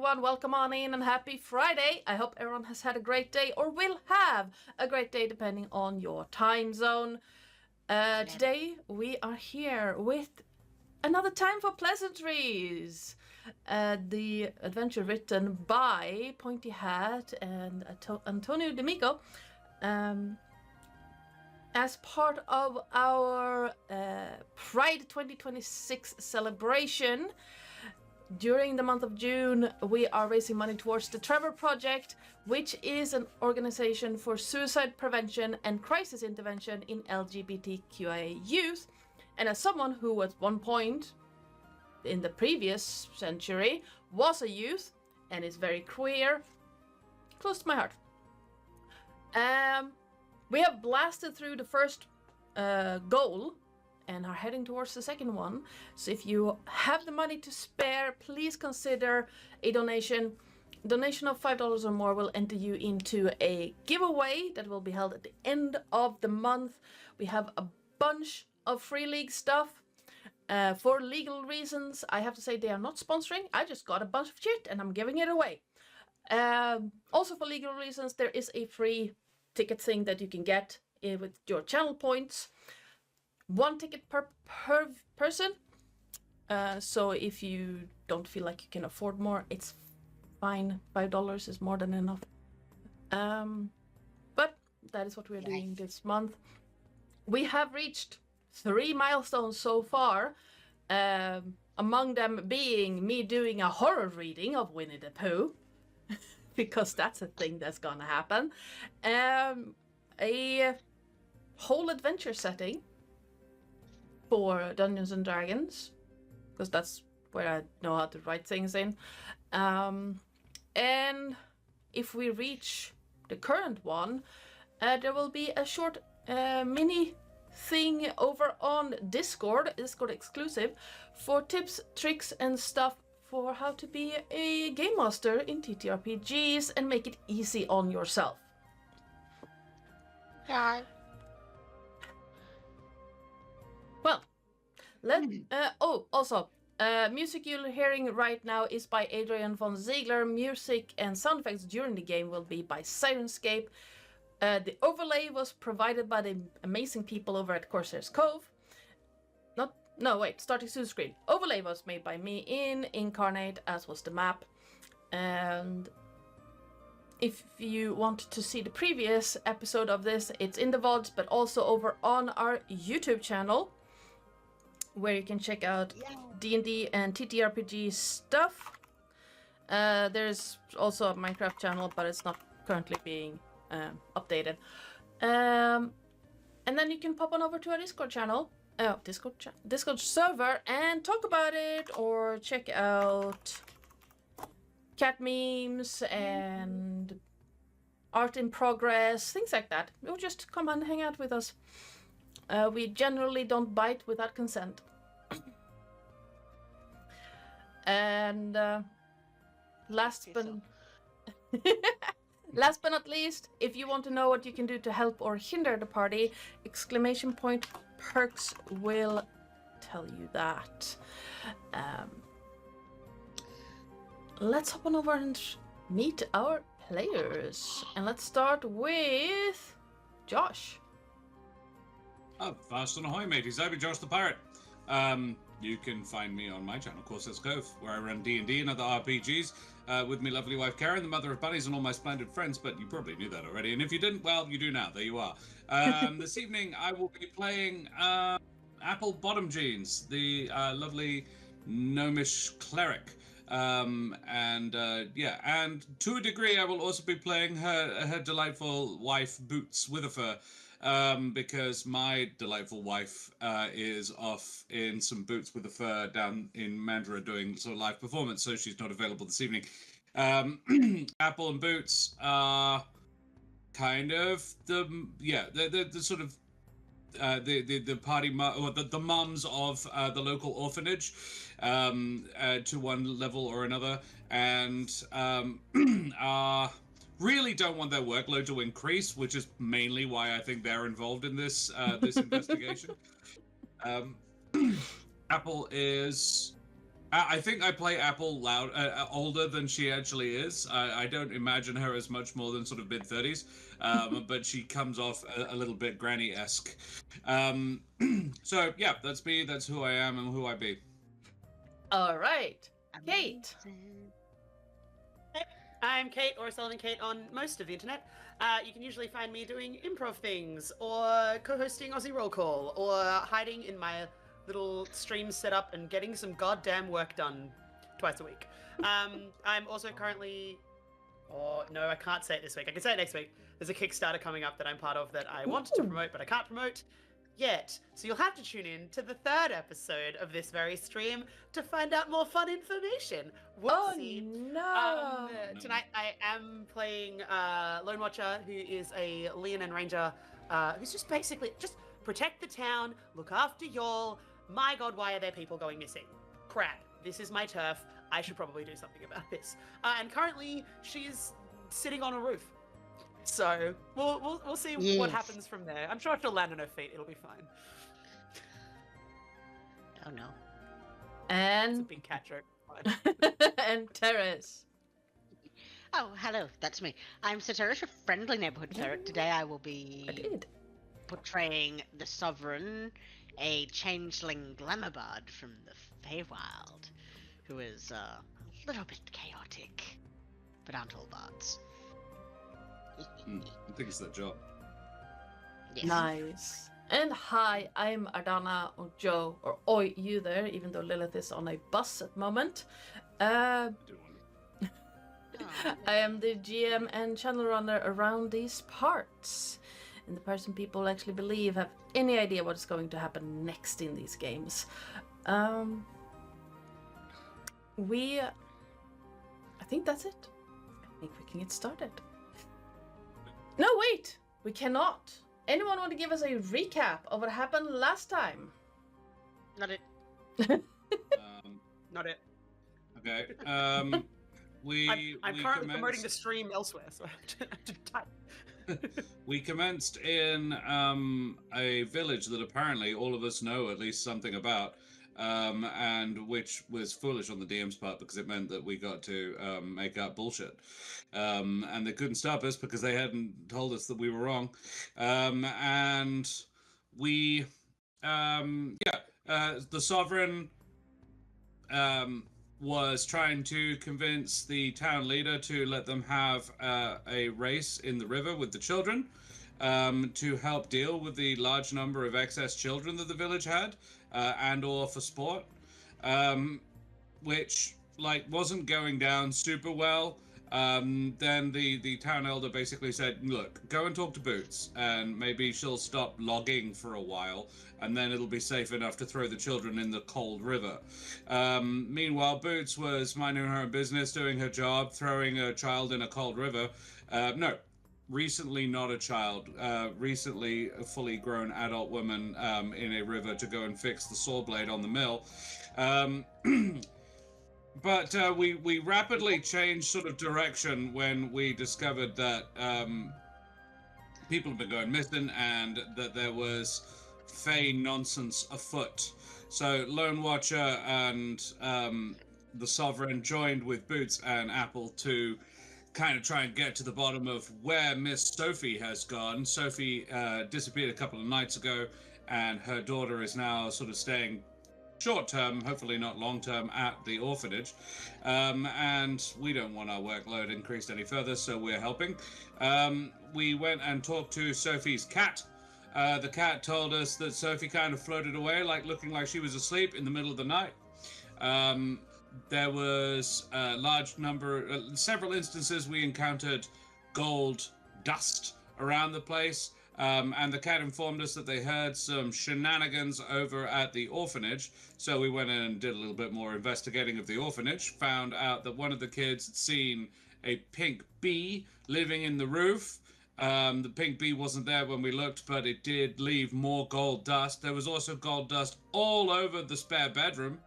everyone. Welcome on in and happy Friday. I hope everyone has had a great day or will have a great day depending on your time zone. Today we are here with another time for Pleasantries. The adventure written by Pointy Hat and Antonio D'Amico. As part of our Pride 2026 celebration, during the month of June, we are raising money towards the Trevor Project, which is an organization for suicide prevention and crisis intervention in LGBTQIA youth. And as someone who at one point in the previous century was a youth and is very queer, close to my heart. We have blasted through the first goal and are heading towards the second one. So if you have the money to spare, please consider a donation. Donation of $5 or more will enter you into a giveaway that will be held at the end of the month. We have a bunch of Free League stuff. For legal reasons, I have to say they are not sponsoring. I just got a bunch of shit and I'm giving it away. Also for legal reasons, there is a free ticket thing that you can get with your channel points. 1 ticket per person. So if you don't feel like you can afford more, it's fine. $5 is more than enough. But that is what we're doing this month. We have reached 3 milestones so far. Among them being me doing a horror reading of Winnie the Pooh. Because that's a thing that's gonna happen. A whole adventure setting for Dungeons and Dragons, because that's where I know how to write things in. And if we reach the current one, there will be a short mini thing over on Discord exclusive, for tips, tricks, and stuff for how to be a game master in TTRPGs and make it easy on yourself. Yeah. Well, also, music you're hearing right now is by Adrian von Ziegler. Music and sound effects during the game will be by Sirenscape. The overlay was provided by the amazing people over at Corsair's Cove. Starting soon screen. Overlay was made by me in Incarnate, as was the map. And if you want to see the previous episode of this, it's in the VODs, but also over on our YouTube channel, where you can check out D&D and TTRPG stuff. There's also a Minecraft channel, but it's not currently being updated. And then you can pop on over to our Discord channel, Discord server, and talk about it, or check out cat memes and art in progress, things like that. Or just come and hang out with us. We generally don't bite without consent. And last but not least, if you want to know what you can do to help or hinder the party, ! Perks will tell you that. Let's hop on over and meet our players. And let's start with Josh. Oh, fast and ahoy, mateys. I'm JoshThePirate. You can find me on my channel, Corsair's Cove, where I run D&D and other RPGs with my lovely wife, Keren, the mother of bunnies, and all my splendid friends, but you probably knew that already. And if you didn't, well, you do now. There you are. This evening, I will be playing Apple Bottom Jeans, the lovely gnomish cleric. And to a degree, I will also be playing her delightful wife, Boots Witherfur, because my delightful wife is off in some Boots with a Fur down in Mandra doing sort of live performance, so she's not available this evening. Apple and Boots are kind of the sort of the party or the mums of the local orphanage, to one level or another, and really don't want their workload to increase, which is mainly why I think they're involved in this this investigation. Apple is I think I play Apple older than she actually is. I don't imagine her as much more than sort of mid-30s, but she comes off a little bit granny-esque. So, yeah, that's me. That's who I am and who I be. All right. Kate. Hey, I'm Kate, or Sullivan Kate on most of the internet. You can usually find me doing improv things, or co-hosting Aussie Roll Call, or hiding in my little stream setup and getting some goddamn work done twice a week. I'm also currently... Oh, no, I can't say it this week. I can say it next week. There's a Kickstarter coming up that I'm part of that I wanted to promote, but I can't promote yet. So you'll have to tune in to the 3rd episode of this very stream to find out more fun information. Whoopsie. Oh, no. Tonight I am playing Lone Watcher, who is a Leonin Ranger, who's just basically just protect the town, look after y'all. My god, why are there people going missing? Crap, this is my turf. I should probably do something about this. And currently, she's sitting on a roof. So we'll see what happens from there. I'm sure she'll land on her feet. It'll be fine. Oh no. It's a And big cat joke. and Terris. Oh, hello, that's me. I'm Terris, your friendly neighborhood ferret. Today I will be I did. portraying the Sovereign, a changeling glamour bard from the Feywild, who is a little bit chaotic, but aren't all bards. I think it's their job. Yes. Nice. And hi, I'm Ardana, or Joe, or Oi, you there, even though Lilith is on a bus at the moment. I do want Oh, I am the GM and channel runner around these parts. And the person people actually believe have any idea what's going to happen next in these games. I think that's it. I think we can get started. No, wait! We cannot! Anyone want to give us a recap of what happened last time? not it. Not it. Okay. I'm currently promoting the stream elsewhere, so I have to type. We commenced in a village that apparently all of us know at least something about, and which was foolish on the DM's part because it meant that we got to make up bullshit. And they couldn't stop us because they hadn't told us that we were wrong. And we, the Sovereign was trying to convince the town leader to let them have a race in the river with the children, to help deal with the large number of excess children that the village had, and or for sport, which wasn't going down super well. Then the town elder basically said, look, go and talk to Boots, and maybe she'll stop logging for a while, and then it'll be safe enough to throw the children in the cold river. Meanwhile, Boots was minding her own business, doing her job, throwing a child in a cold river. Recently not a child, recently a fully grown adult woman in a river to go and fix the saw blade on the mill. But we rapidly changed sort of direction when we discovered that people have been going missing and that there was Fey nonsense afoot. So Lone Watcher and the Sovereign joined with Boots and Apple to kind of try and get to the bottom of where Miss Sophie has gone. Sophie disappeared a couple of nights ago, and her daughter is now sort of staying short-term, hopefully not long-term, at the orphanage. And we don't want our workload increased any further, so we're helping. We went and talked to Sophie's cat. The cat told us that Sophie kind of floated away, looking like she was asleep in the middle of the night. There was a large number, several instances we encountered gold dust around the place, and the cat informed us that they heard some shenanigans over at the orphanage. So we went in and did a little bit more investigating of the orphanage, found out that one of the kids had seen a pink bee living in the roof. The pink bee wasn't there when we looked, but it did leave more gold dust. There was also gold dust all over the spare bedroom,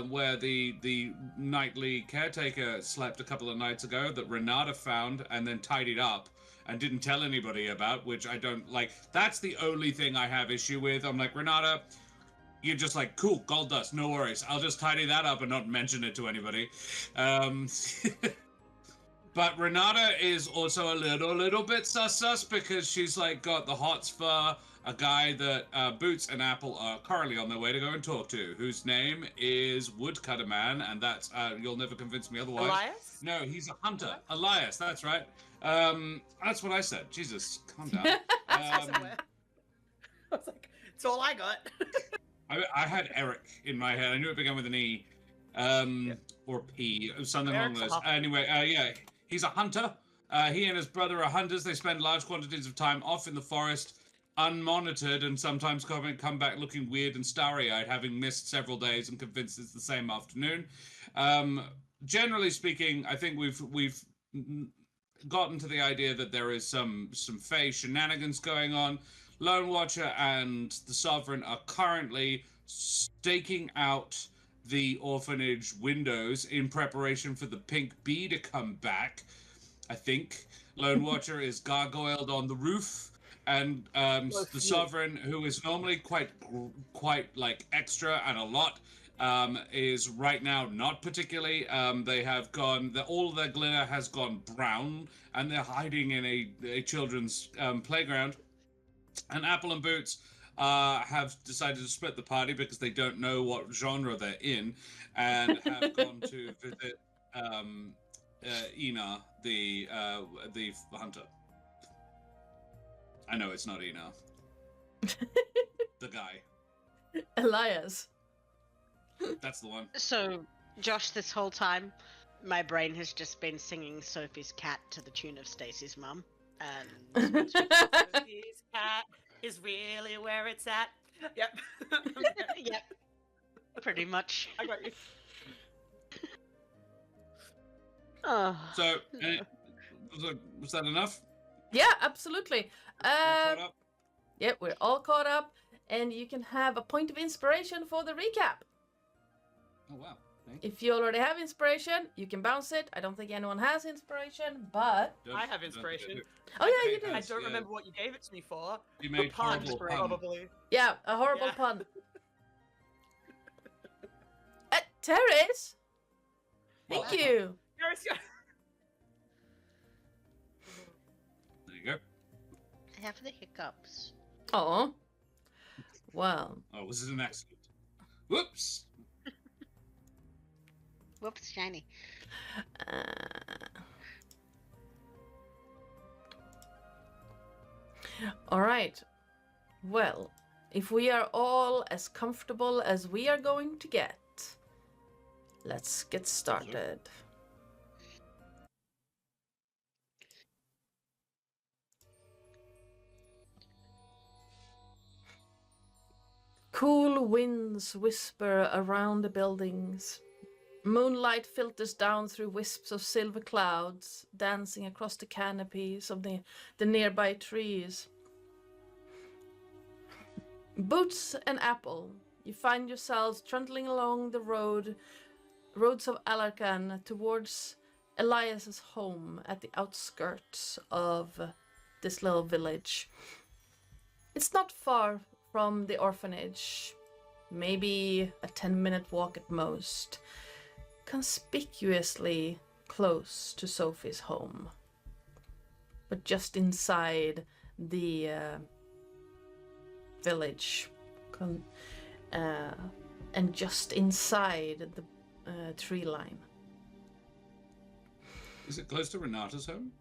where the nightly caretaker slept a couple of nights ago, that Renata found and then tidied up and didn't tell anybody about, which I don't like. That's the only thing I have issue with. I'm like, Renata, you're just like, cool, gold dust, no worries. I'll just tidy that up and not mention it to anybody. But Renata is also a little bit sus because she's like got the hots for a guy that Boots and Apple are currently on their way to go and talk to, whose name is Woodcutter Man, and that's you'll never convince me otherwise. Elias? No, he's a hunter. Elias, that's right. That's what I said. Jesus, calm down. I was like, it's all I got. I had Eric in my head. I knew it began with an E, or P, something along those. Anyway, yeah, he's a hunter. He and his brother are hunters. They spend large quantities of time off in the forest, unmonitored, and sometimes come back looking weird and starry-eyed, having missed several days and convinced it's the same afternoon. Generally speaking, I think we've gotten to the idea that there is some Fey shenanigans going on. Lone Watcher and the Sovereign are currently staking out the orphanage windows in preparation for the pink bee to come back. I think Lone Watcher is gargoyled on the roof, and the Sovereign, who is normally quite like extra and a lot, is right now not particularly. They have gone. All of their glitter has gone brown, and they're hiding in a children's playground. And Apple and Boots have decided to split the party because they don't know what genre they're in, and have gone to visit Ina, the hunter. I know it's not Ina. The guy. Elias. That's the one. So, Josh, this whole time, my brain has just been singing Sophie's Cat to the tune of Stacy's mum. And Sophie's cat is really where it's at. Yep. yep, pretty much. I got you. Oh. So, was that enough? Yeah, absolutely. Caught up? Yeah, we're all caught up, and you can have a point of inspiration for the recap. Oh wow. If you already have inspiration, you can bounce it. I don't think anyone has inspiration, but... I have inspiration. Oh yeah, you do. I don't remember what you gave it to me for. You made horrible pun. Probably. Yeah, a horrible Yeah. pun. Terris! Thank Well, you! Terris, There you go. I have the hiccups. Oh. Well. Oh, was it an accident? Whoops. Whoops, shiny. Alright. Well, if we are all as comfortable as we are going to get, let's get started. Cool winds whisper around the buildings. Moonlight filters down through wisps of silver clouds, dancing across the canopies of the nearby trees. Boots and Apple, you find yourselves trundling along the roads of Alarkan towards Elias's home at the outskirts of this little village. It's not far from the orphanage, maybe a 10-minute walk at most. Conspicuously close to Sophie's home, but just inside the village, and just inside the tree line. Is it close to Renata's home?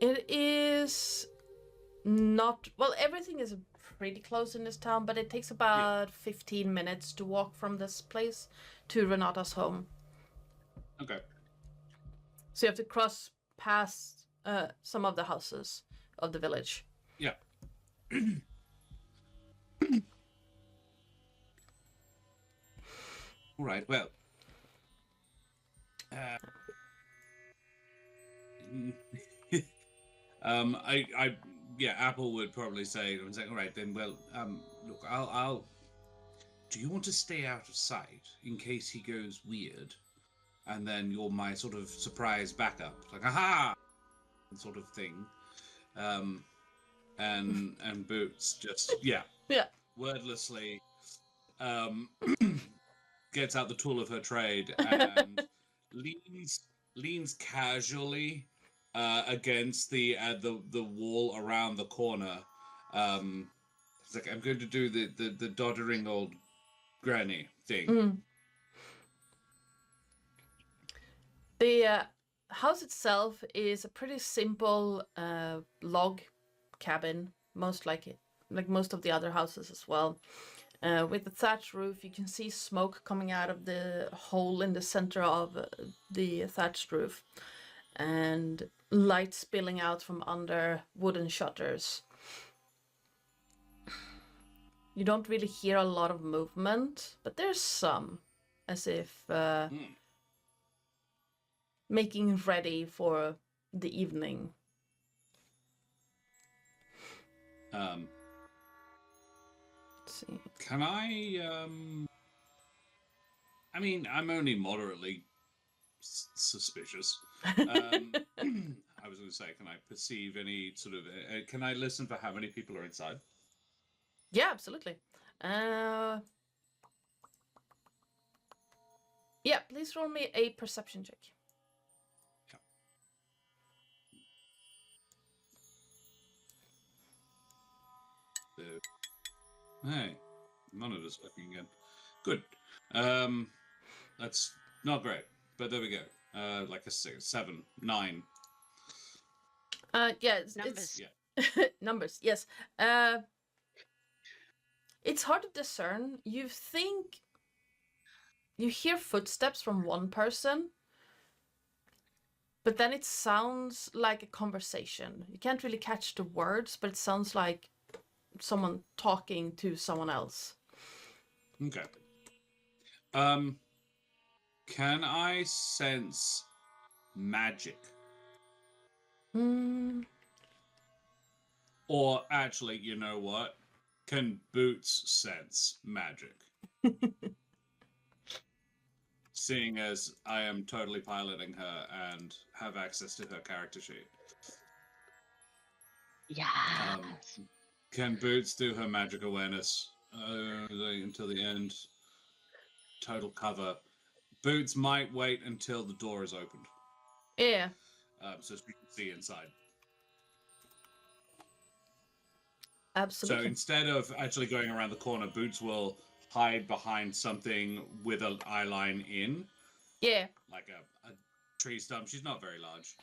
It is not. Well, everything is pretty close in this town, but it takes about 15 minutes to walk from this place to Renata's home. Okay. So you have to cross past some of the houses of the village. Yeah. All right. Well. Yeah, Apple would probably say, all right, then, well, look, I'll... Do you want to stay out of sight in case he goes weird? And then you're my sort of surprise backup, like, aha! Sort of thing. And Boots just, yeah, Yeah. wordlessly gets out the tool of her trade and leans casually against the wall around the corner. It's like, I'm going to do the doddering old granny thing. Mm. The house itself is a pretty simple log cabin, like most of the other houses as well. With the thatch roof, you can see smoke coming out of the hole in the center of the thatched roof, and light spilling out from under wooden shutters. You don't really hear a lot of movement, but there's some, as if making ready for the evening. Let's see. Can I mean, I'm only moderately suspicious. I was going to say, can I perceive any sort of... can I listen for how many people are inside? Yeah, absolutely. Yeah, please roll me a perception check. Hey, none of us working again. Good. That's not great, but there we go. Like a 6, 7, 9. Yeah, Numbers. numbers. Yes. It's hard to discern. You think you hear footsteps from one person, but then it sounds like a conversation. You can't really catch the words, but it sounds like someone talking to someone else. Okay. Can I sense magic? Or actually, you know what? Can Boots sense magic? Seeing as I am totally piloting her and have access to her character sheet. Yeah. Can Boots do her magic awareness until the end? Total cover. Boots might wait until the door is opened. Yeah. So she can see inside. Absolutely. So instead of actually going around the corner, Boots will hide behind something with an eye line in. Yeah. Like a tree stump. She's not very large.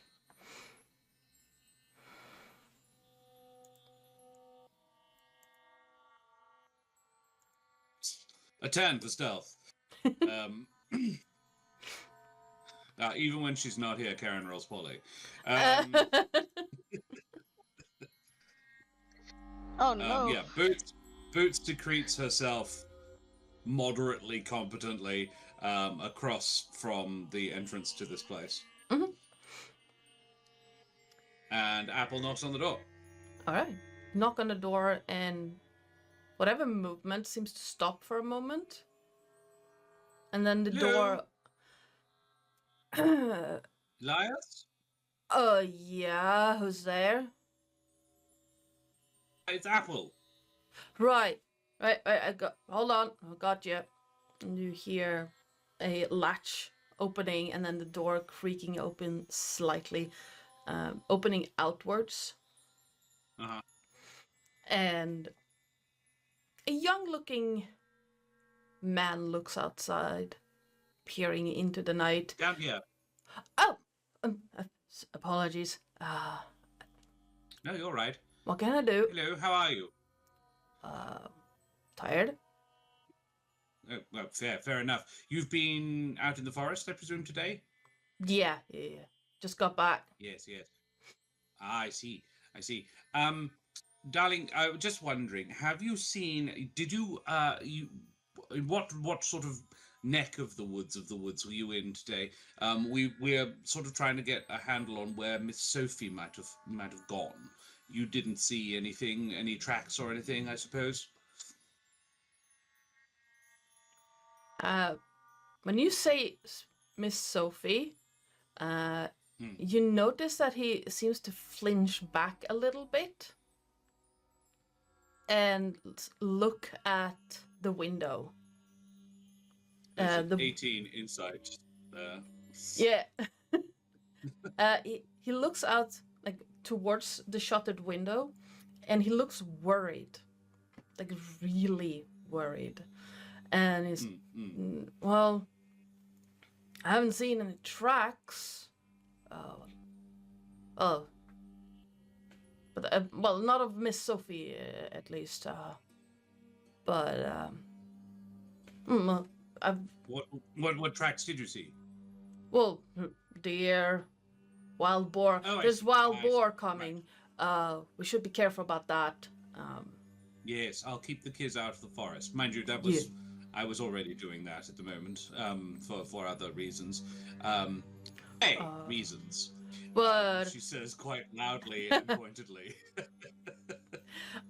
A 10 for stealth. Even when she's not here, Keren rolls poorly. Oh no. Yeah, Boots secretes herself moderately competently across from the entrance to this place. Mm-hmm. And Apple knocks on the door. All right. Knock on the door, and whatever movement seems to stop for a moment. And then the Hello? door... Elias? Yeah, who's there? It's Apple. Right, hold on, I got you. And you hear a latch opening, and then the door creaking open slightly, opening outwards. Uh-huh. And a young-looking man looks outside, peering into the night. Down here. Oh, apologies. No, you're right. What can I do? Hello, how are you? Tired? Oh, well, fair enough. You've been out in the forest, I presume, today? Yeah. Just got back. Yes. I see. Darling, I was just wondering, have you seen, what sort of neck of the woods were you in today? We're sort of trying to get a handle on where Miss Sophie might have gone. You didn't see anything, any tracks or anything, I suppose? When you say Miss Sophie, you notice that he seems to flinch back a little bit. and look at the window. There's The 18 inside there. yeah. He looks out like towards the shuttered window, and he looks worried, like really worried, and he's well. I haven't seen any tracks. But well, not of Miss Sophie at least. But I've What tracks did you see? well, deer, wild boar. Oh, I There's see. wild I see. boar coming. We should be careful about that. Yes, I'll keep the kids out of the forest. Mind you, that was I was already doing that at the moment, for other reasons. Reasons. But She says quite loudly and pointedly.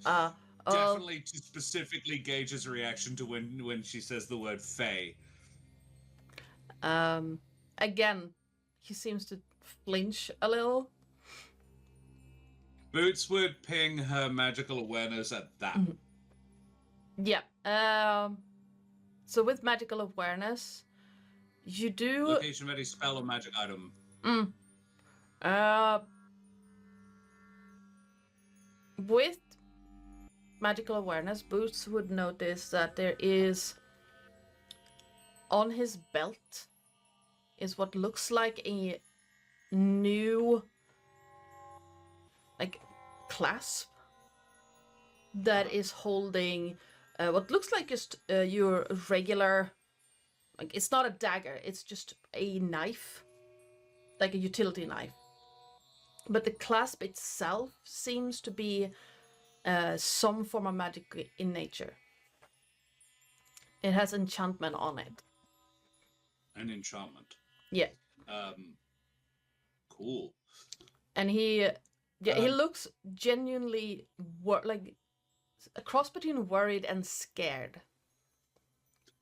uh, Definitely to specifically gauge his reaction to when she says the word Fey. Again, he seems to flinch a little. Boots would ping her magical awareness at that. Yeah. So with magical awareness, you do. Location ready spell or magic item. With magical awareness, Boots would notice that there is on his belt is what looks like a new like clasp that is holding what looks like just your regular, like it's not a dagger, it's just a knife, like a utility knife, but the clasp itself seems to be some form of magic in nature. It has enchantment on it. An enchantment. Yeah. Cool. And he looks genuinely like a cross between worried and scared.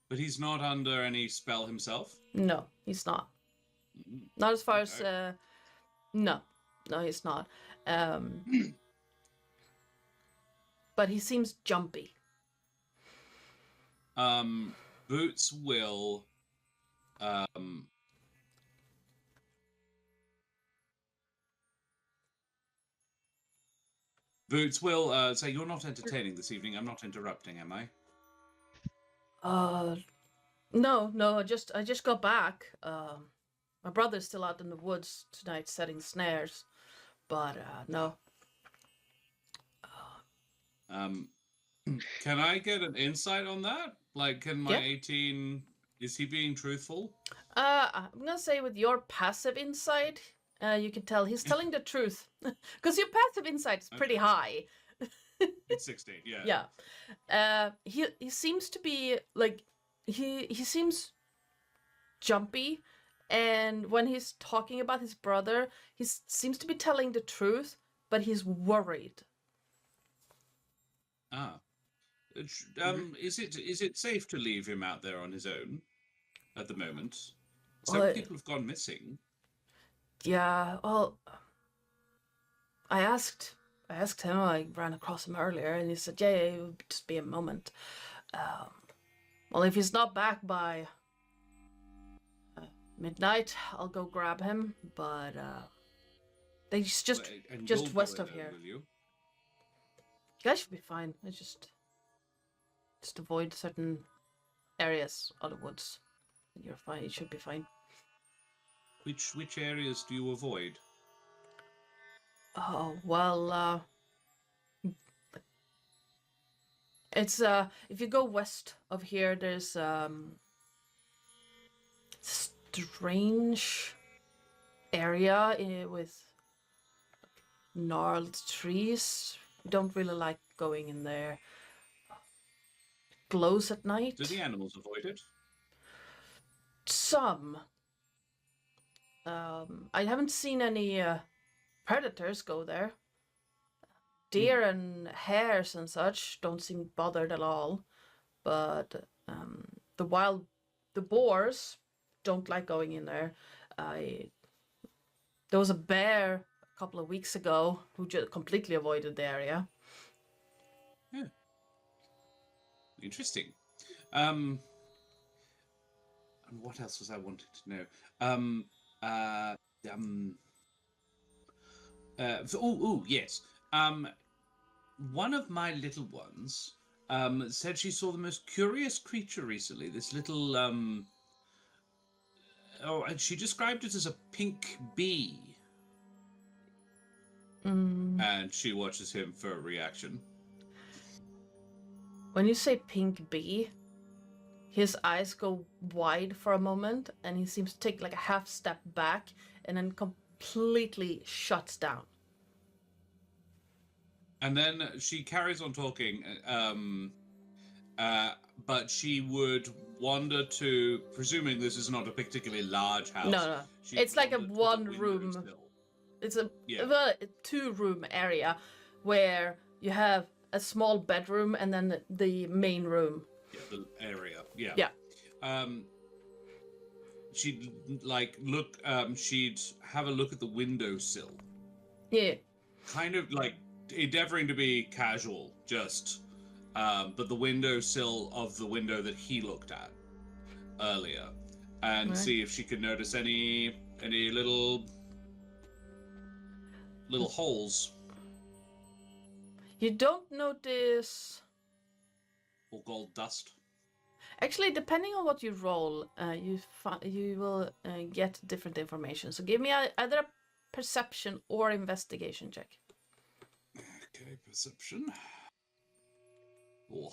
But he's not under any spell himself? No, he's not. Not as far as no, he's not. But he seems jumpy. Boots will say, you're not entertaining this evening. I'm not interrupting, am I? No, I just got back. My brother's still out in the woods tonight setting snares, but no. Can I get an insight on that? Like, can my 18... Is he being truthful? I'm gonna say with your passive insight, you can tell he's telling the truth. Because your passive insight is pretty high. It's 16, yeah. Yeah. He seems to be, like, he seems jumpy, and when he's talking about his brother, he seems to be telling the truth, but he's worried. Is it safe to leave him out there on his own at the moment? Some people have gone missing. Yeah, well, I asked him. I ran across him earlier, and he said, "Yeah, it would just be a moment." Well, if he's not back by midnight, I'll go grab him. But he's just west of here. Will you? You guys should be fine. I just avoid certain areas of the woods. You're fine. You should be fine. Which areas do you avoid? Oh well, it's if you go west of here, there's strange area with gnarled trees. Don't really like going in there. Glows at night. Do the animals avoid it? Some. I haven't seen any predators go there. Deer and hares and such don't seem bothered at all, but the boars don't like going in there. There was a bear a couple of weeks ago who just completely avoided the area. Yeah. interesting. And what else was I wanting to know? Yes. One of my little ones said she saw the most curious creature recently. This little and she described it as a pink bee. And she watches him for a reaction. When you say pink bee, his eyes go wide for a moment, and he seems to take like a half step back, and then completely shuts down. And then she carries on talking, but she would wander to, presuming this is not a particularly large house. No. It's like a one-room. It's a 2-room area where you have a small bedroom and then the main room. Yeah, the area. Yeah. Yeah. She'd like look. She'd have a look at the windowsill. Yeah. Kind of like endeavoring to be casual, just. But the windowsill of the window that he looked at earlier, and see if she could notice any little holes. You don't notice. Or gold dust. Actually, depending on what you roll, you will get different information. So give me either a perception or investigation check. Okay, perception. Oh.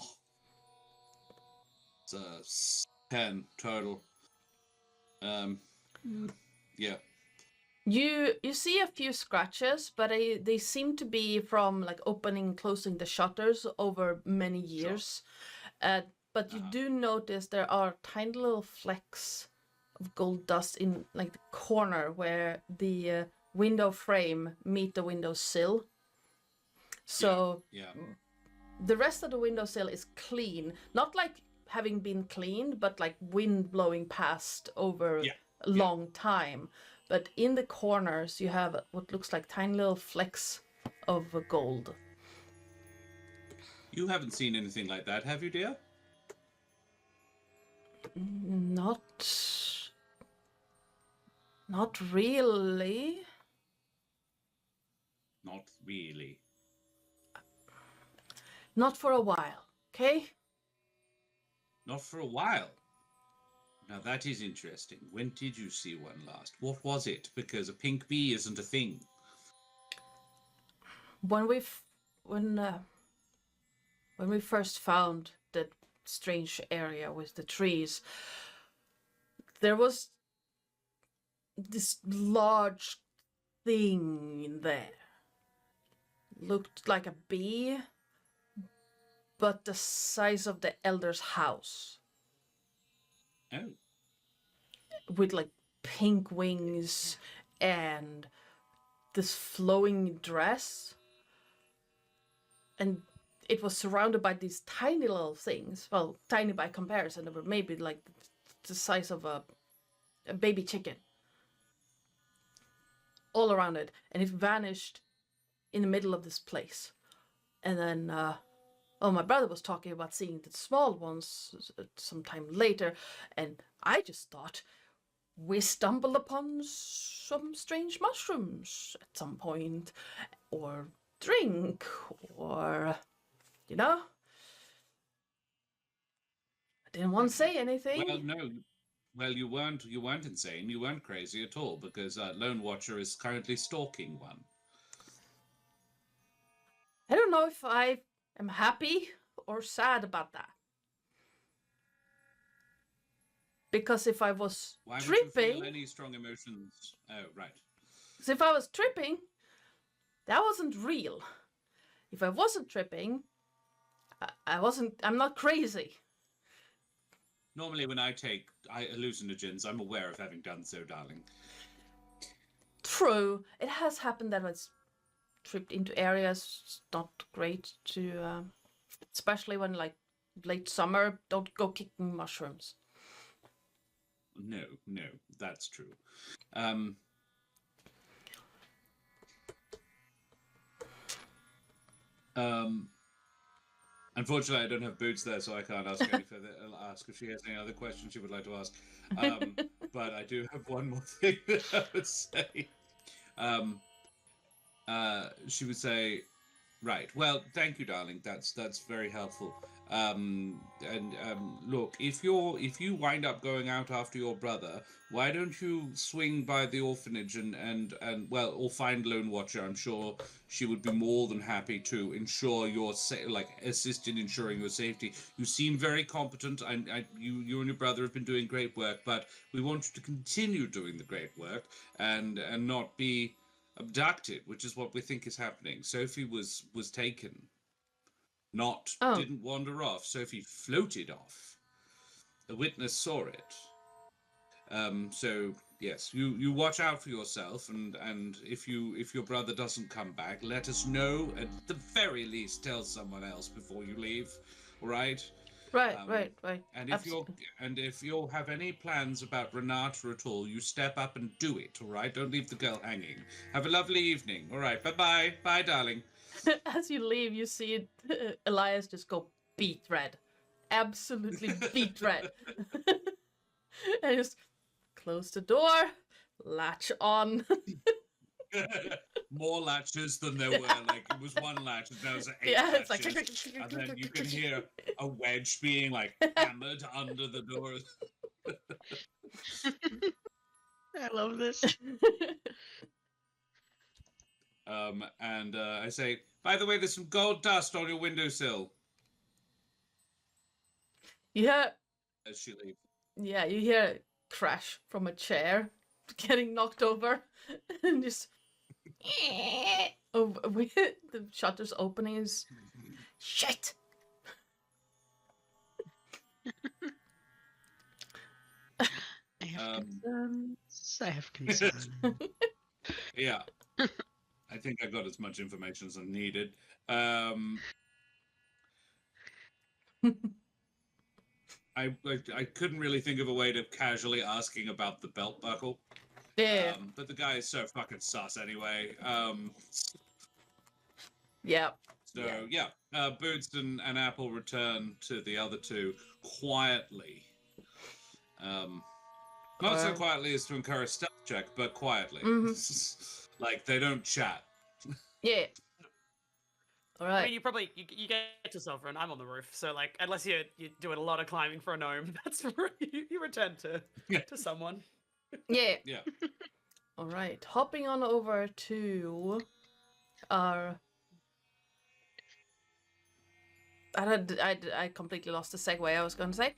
It's 10 total. Yeah. You see a few scratches, but they seem to be from like opening and closing the shutters over many years. Sure. But you do notice there are tiny little flecks of gold dust in like the corner where the window frame meet the window sill. So the rest of the windowsill is clean, not like having been cleaned, but like wind blowing past over a long time. But in the corners, you have what looks like tiny little flecks of gold. You haven't seen anything like that, have you, dear? Not really. Not really. Not for a while, okay? Not for a while. Now that is interesting. When did you see one last? What was it? Because a pink bee isn't a thing. When we first found that strange area with the trees, there was this large thing in there. Looked like a bee, but the size of the elder's house. Oh. With like pink wings and this flowing dress. And it was surrounded by these tiny little things. Well, tiny by comparison. They were maybe like the size of a baby chicken. All around it. And it vanished in the middle of this place. And then, my brother was talking about seeing the small ones sometime later. And I just thought we stumbled upon some strange mushrooms at some point. Or drink. Or... You know? I didn't want to say anything. Well, no. Well, you weren't insane. You weren't crazy at all, because Lone Watcher is currently stalking one. I don't know if I am happy or sad about that. Because if I was tripping... Why would you feel any strong emotions? Oh, right. Because if I was tripping, that wasn't real. If I wasn't tripping... I'm not crazy. Normally when I take hallucinogens, I'm aware of having done so, darling. True. It has happened that I was tripped into areas. It's not great to... especially when, like, late summer, don't go kicking mushrooms. No, that's true. Unfortunately, I don't have Boots there, so I can't ask any further. I'll ask if she has any other questions she would like to ask. But I do have one more thing that I would say. She would say, right. Well, thank you, darling. That's very helpful. Look, if you wind up going out after your brother, why don't you swing by the orphanage and well, or find Lone Watcher? I'm sure she would be more than happy to ensure your assist in ensuring your safety. You seem very competent. You and your brother have been doing great work, but we want you to continue doing the great work and not be abducted, which is what we think is happening. Sophie was taken. Didn't wander off. Sophie floated off. A witness saw it. So yes, you watch out for yourself, and if your brother doesn't come back, let us know. At the very least, tell someone else before you leave. All right? Right. And if you have any plans about Renata at all, you step up and do it. All right? Don't leave the girl hanging. Have a lovely evening. All right. Bye, darling. As you leave, you see Elias just go beet red. Absolutely beet red. And just close the door, latch on. More latches than there were. Like, it was one latch, and there was 8 It's latches. like... And then you can hear a wedge being, like, hammered under the door. I love this. And I say, by the way, there's some gold dust on your windowsill. Yeah. As she leaves. Yeah, you hear a crash from a chair getting knocked over, and just the shutters opening is shit. I have concerns. I have concerns. Yeah. I think I got as much information as I needed. I couldn't really think of a way to casually asking about the belt buckle. Yeah. But the guy is so fucking sus anyway. Yeah. So yeah, Boots and Apple return to the other two quietly. Not so quietly as to incur a stealth check, but quietly. Like, they don't chat. Yeah. All right. I mean, you get to Sovereign. I'm on the roof, so like, unless you're doing a lot of climbing for a gnome, that's where you return to someone. Yeah. Yeah. All right. Hopping on over to our. I completely lost the segue I was going to say.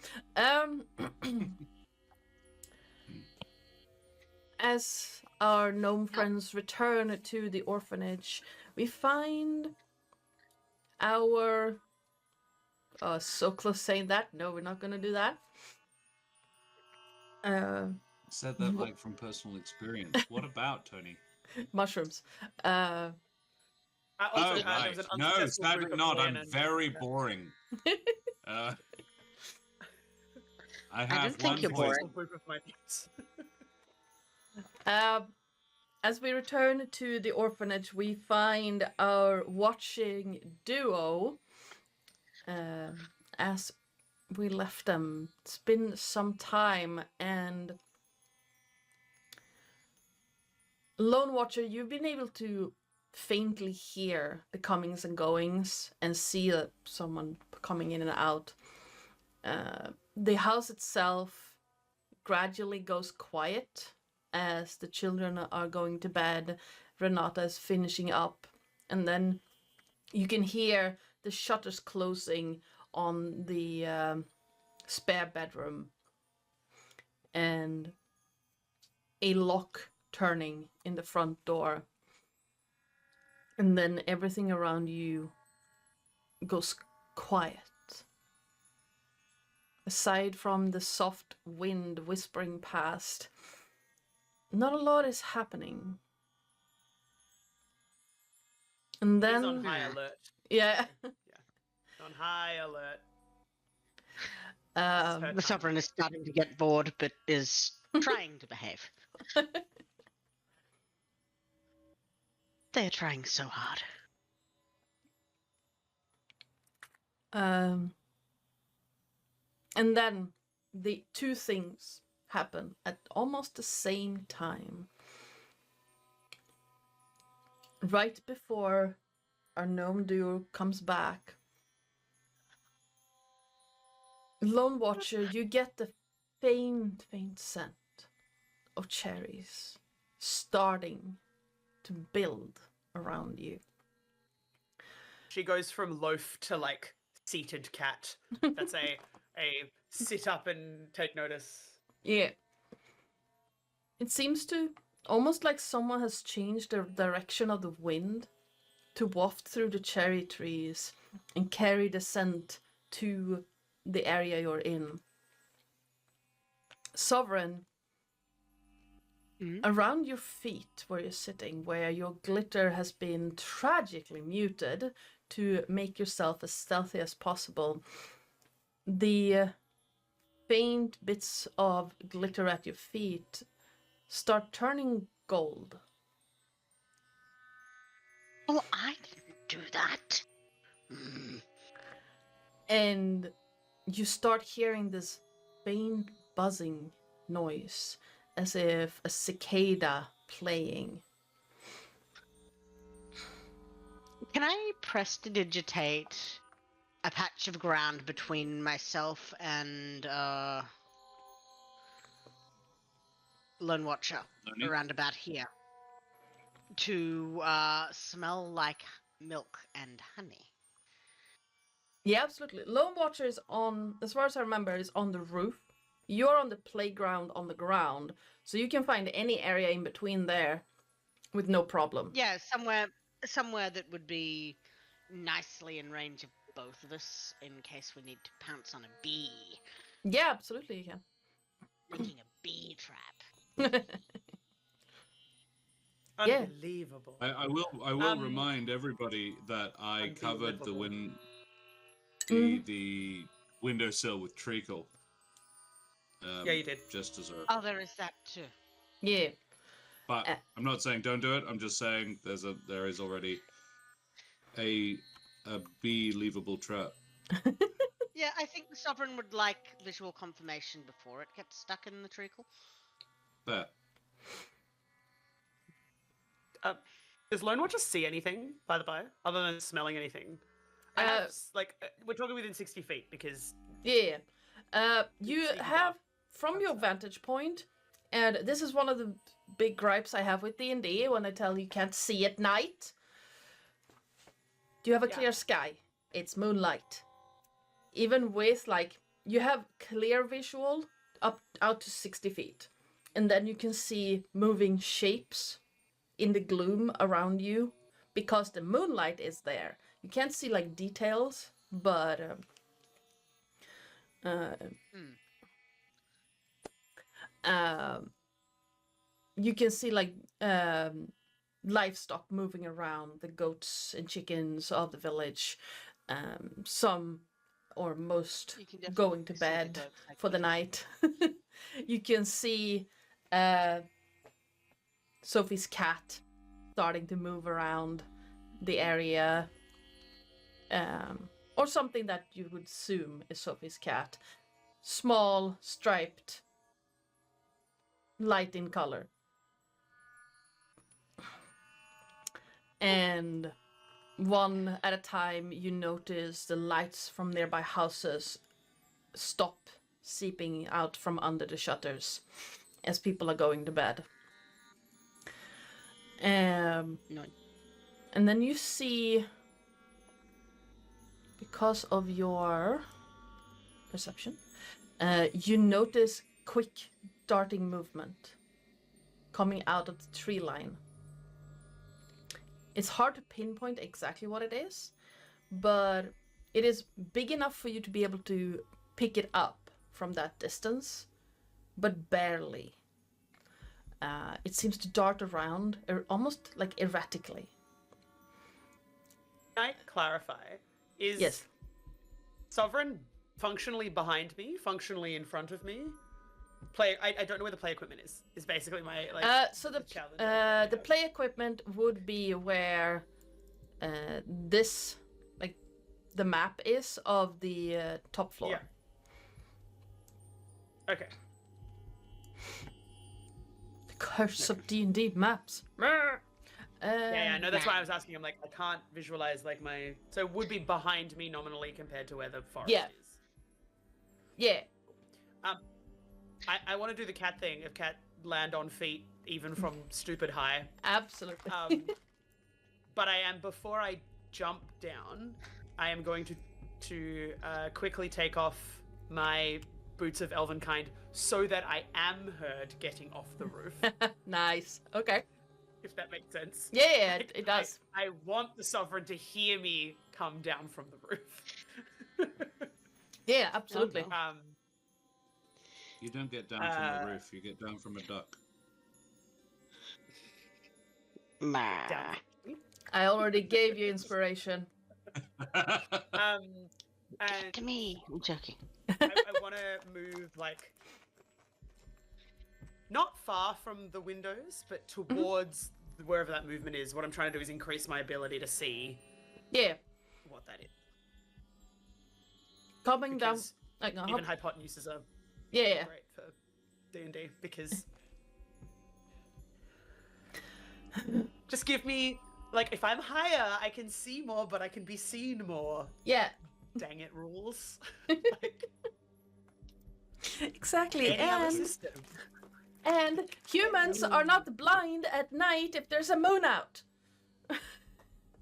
As our gnome friends return to the orphanage, we find our... so close saying that. No, we're not going to do that. Said that like from personal experience. What about, Tony? Mushrooms. Oh, right. No, sadly not. I'm very boring. I have think you're boring. As we return to the orphanage, we find our watching duo as we left them. It's been some time, and Lone Watcher, you've been able to faintly hear the comings and goings and see someone coming in and out. The house itself gradually goes quiet as the children are going to bed. Renata is finishing up, and then you can hear the shutters closing on the spare bedroom and a lock turning in the front door. And then everything around you goes quiet. Aside from the soft wind whispering past, not a lot is happening. And then... He's on high alert. Yeah. On high alert. The Sovereign is starting to get bored, but is trying to behave. They're trying so hard. And then the two things happen at almost the same time. Right before our gnome duo comes back, Lone Watcher, you get the faint scent of cherries starting to build around you. She goes from loaf to like seated cat. That's a sit up and take notice. Yeah. It seems to almost like someone has changed the direction of the wind to waft through the cherry trees and carry the scent to the area you're in. Sovereign, around your feet where you're sitting, where your glitter has been tragically muted to make yourself as stealthy as possible, the faint bits of glitter at your feet start turning gold. Oh, I didn't do that. And you start hearing this faint buzzing noise, as if a cicada playing. Can I prestidigitate a patch of ground between myself and Lone Watcher Lonely? around about here to smell like milk and honey? Yeah, absolutely. Lone Watcher is on, as far as I remember, is on the roof. You're on the playground on the ground, so you can find any area in between there with no problem. Yeah, somewhere that would be nicely in range of both of us in case we need to pounce on a bee. Yeah, absolutely you can. Making a bee trap. Yeah. Unbelievable. I will remind everybody that I covered the windowsill with treacle. Yeah, you did. Just as a. Oh, there is that too. Yeah. But I'm not saying don't do it. I'm just saying there is already a believable trap. Yeah, I think the Sovereign would like visual confirmation before it gets stuck in the treacle. There. Does Lone Watcher see anything, by the by, other than smelling anything? We're talking within 60 feet because. Yeah. You see the have, dark from your outside. vantage point, and this is one of the big gripes I have with D&D when I tell you can't see at night. You have a Yeah. clear sky. It's moonlight. Even with, like, you have clear visual out to 60 feet. And then you can see moving shapes in the gloom around you because the moonlight is there. You can't see, like, details, but... you can see like livestock moving around, the goats and chickens of the village, some or most You can definitely going to see the bed goats, like, for the night. You can see Sophie's cat starting to move around the area, or something that you would assume is Sophie's cat. Small, striped, light in color. And one at a time, you notice the lights from nearby houses stop seeping out from under the shutters as people are going to bed. No. And then you see, because of your perception, you notice quick darting movement coming out of the tree line. It's hard to pinpoint exactly what it is, but it is big enough for you to be able to pick it up from that distance, but barely. It seems to dart around almost like erratically. Can I clarify? Is Yes. Sovereign functionally behind me, functionally in front of me? I don't know where the play equipment is basically my So the challenge. the play equipment would be where this, like, the map is of the top floor. Yeah. Okay. The curse of D&D maps. Yeah, no, that's why I was asking. I'm like, I can't visualize like my. So it would be behind me nominally compared to where the forest is. Yeah. I want to do the cat thing. If cat land on feet, even from stupid high. Absolutely. But I am before I jump down. I am going to quickly take off my boots of elven kind so that I am heard getting off the roof. Nice. Okay. If that makes sense. Yeah, Like, it does. I want the sovereign to hear me come down from the roof. Yeah, absolutely. You don't get down from the roof, you get down from a duck. Down. I already gave you inspiration. And To me. I'm joking. I want to move like not far from the windows, but towards wherever that movement is. What I'm trying to do is increase my ability to see Yeah. what that is. Coming down. Because Like, even hypotenuses are yeah. great for D&D because just give me like if I'm higher, I can see more, but I can be seen more. Yeah. Dang it, rules. Like, Exactly. any other system. And humans are not blind at night if there's a moon out.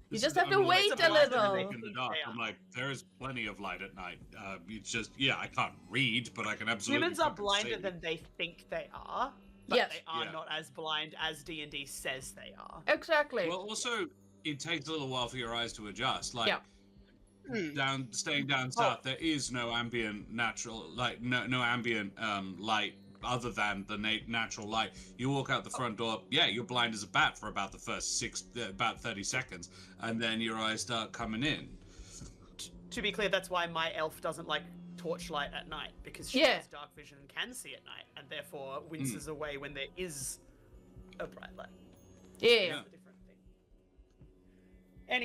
You just have to wait a little. In the dark. I'm like, there is plenty of light at night. It's just, yeah, I can't read, but I can absolutely. Humans are fucking blinder see. than they think they are, but Yes. they are Yeah. not as blind as D&D says they are. Exactly. Well, also, it takes a little while for your eyes to adjust. Like, Yeah. staying down south, there is no ambient natural, like, no ambient light other than the natural light. You walk out the front door, yeah, you're blind as a bat for about the first about 30 seconds, and then your eyes start coming in. To be clear, that's why my elf doesn't like torchlight at night, because she Yeah. has dark vision and can see at night, and therefore winces away when there is a bright light. Yeah. That's a different thing.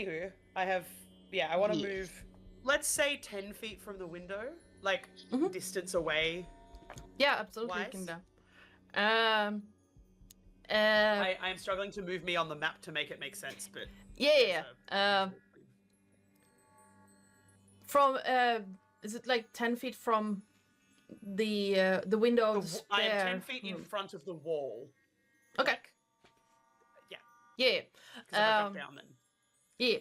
Anywho, I want to move, let's say 10 feet from the window, like distance away. Yeah, absolutely. You Wise? can do. I am struggling to move me on the map to make it make sense, but Yeah. From is it like 10 feet from the window of the I am spare 10 feet in room? front of the wall. Okay. Like, yeah, Yeah. because if I jump down then. Yeah.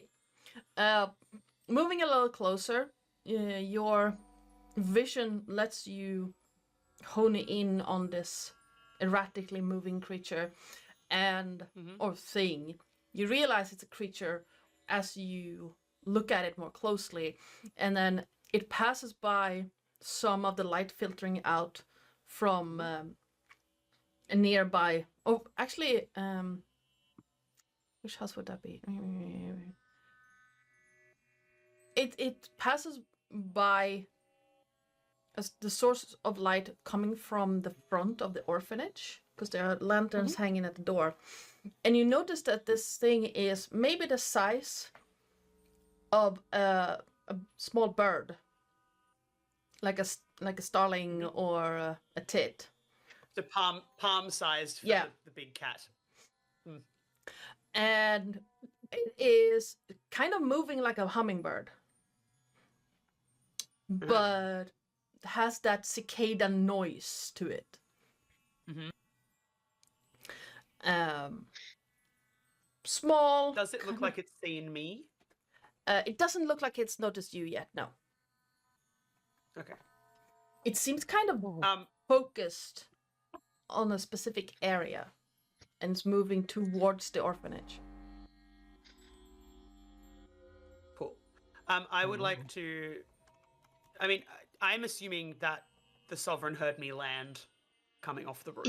Moving a little closer, your vision lets you hone in on this erratically moving creature and or thing. You realize it's a creature as you look at it more closely, and then it passes by some of the light filtering out from a nearby. Oh, actually, which house would that be? It passes by as the source of light coming from the front of the orphanage, because there are lanterns hanging at the door, and you notice that this thing is maybe the size of a small bird, like a starling or a tit. The palm-sized for Yeah. the big cat. And it is kind of moving like a hummingbird, but has that cicada noise to it. Small. Does it look like it's seen me? It doesn't look like it's noticed you yet. No. Okay. It seems kind of focused on a specific area, and it's moving towards the orphanage. Cool. I would like to. I mean, I'm assuming that the sovereign heard me land coming off the roof.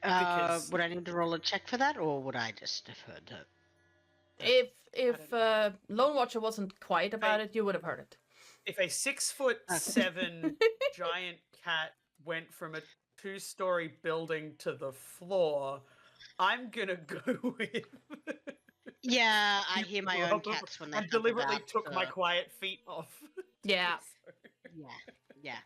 Because- Would I need to roll a check for that, or would I just have heard it? If Lone Watcher wasn't quiet about it, you would have heard it. If a 6'7" giant cat went from a 2-story building to the floor, I'm gonna go with Yeah, I hear my own cats when they and jump deliberately about, took my quiet feet off. Yeah. Yeah.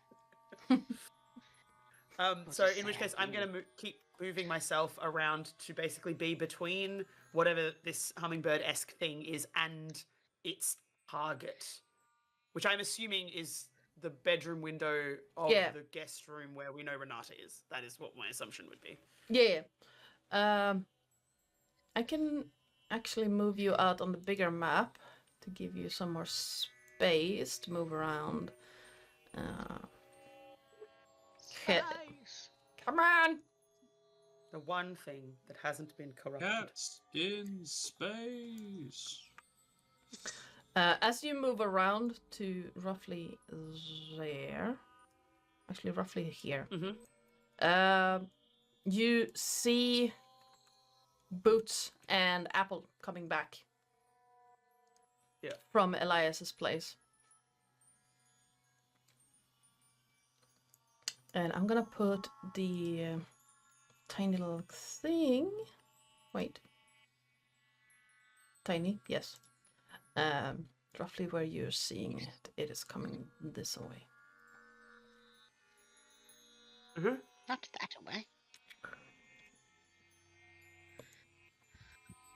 So just in which say case, I I'm going to keep moving myself around to basically be between whatever this hummingbird-esque thing is and its target, which I'm assuming is the bedroom window of Yeah. the guest room where we know Renata is. That is what my assumption would be. Yeah. I can actually move you out on the bigger map to give you some more space to move around. Okay. Nice. Come on! The one thing that hasn't been corrupted. Cats in space. As you move around to roughly there, actually roughly here, you see Boots and Apple coming back. Yeah. From Elias's place. And I'm gonna put the tiny little thing. Wait. Tiny, yes. Roughly where you're seeing it. It is coming this way. Not that way.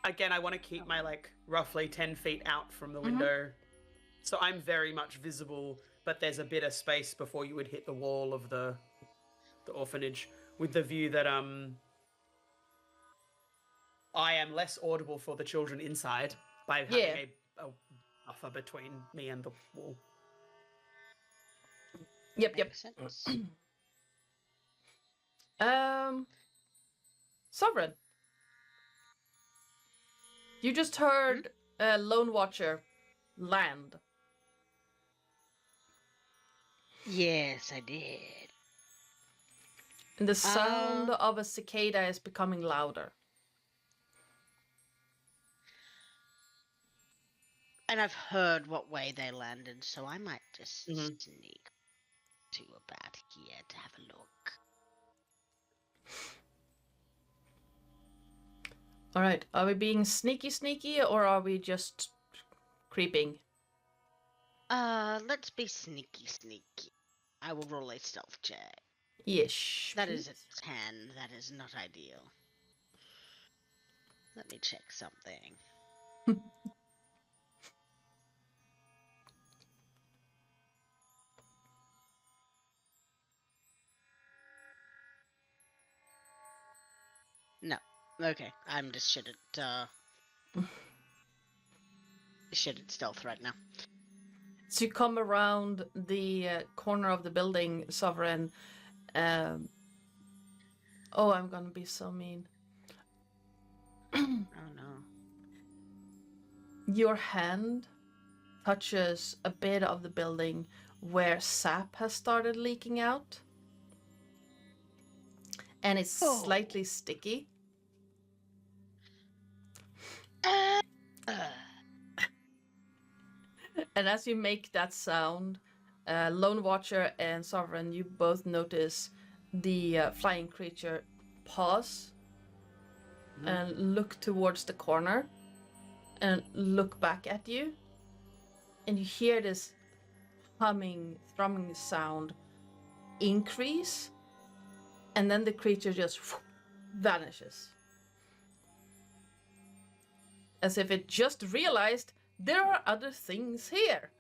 Again, I want to keep my roughly 10 feet out from the window. So I'm very much visible, but there's a bit of space before you would hit the wall of the orphanage, with the view that I am less audible for the children inside by having a buffer between me and the wall. Yep. Makes sense. Sovereign. You just heard a Lone Watcher land. Yes, I did. And the sound of a cicada is becoming louder. And I've heard what way they landed, so I might just sneak to about here to have a look. Alright, are we being sneaky or are we just creeping? Let's be sneaky. I will roll a stealth check. Yes. That is a 10. That is not ideal. Let me check something. No. Okay, I'm just shit at stealth right now. So you come around the corner of the building, Sovereign. Oh, I'm gonna be so mean. Oh no. Your hand touches a bit of the building where sap has started leaking out. And it's slightly sticky. And as you make that sound, Lone Watcher and Sovereign, you both notice the flying creature pause and look towards the corner and look back at you. And you hear this humming, thrumming sound increase. And then the creature just vanishes. As if it just realized there are other things here.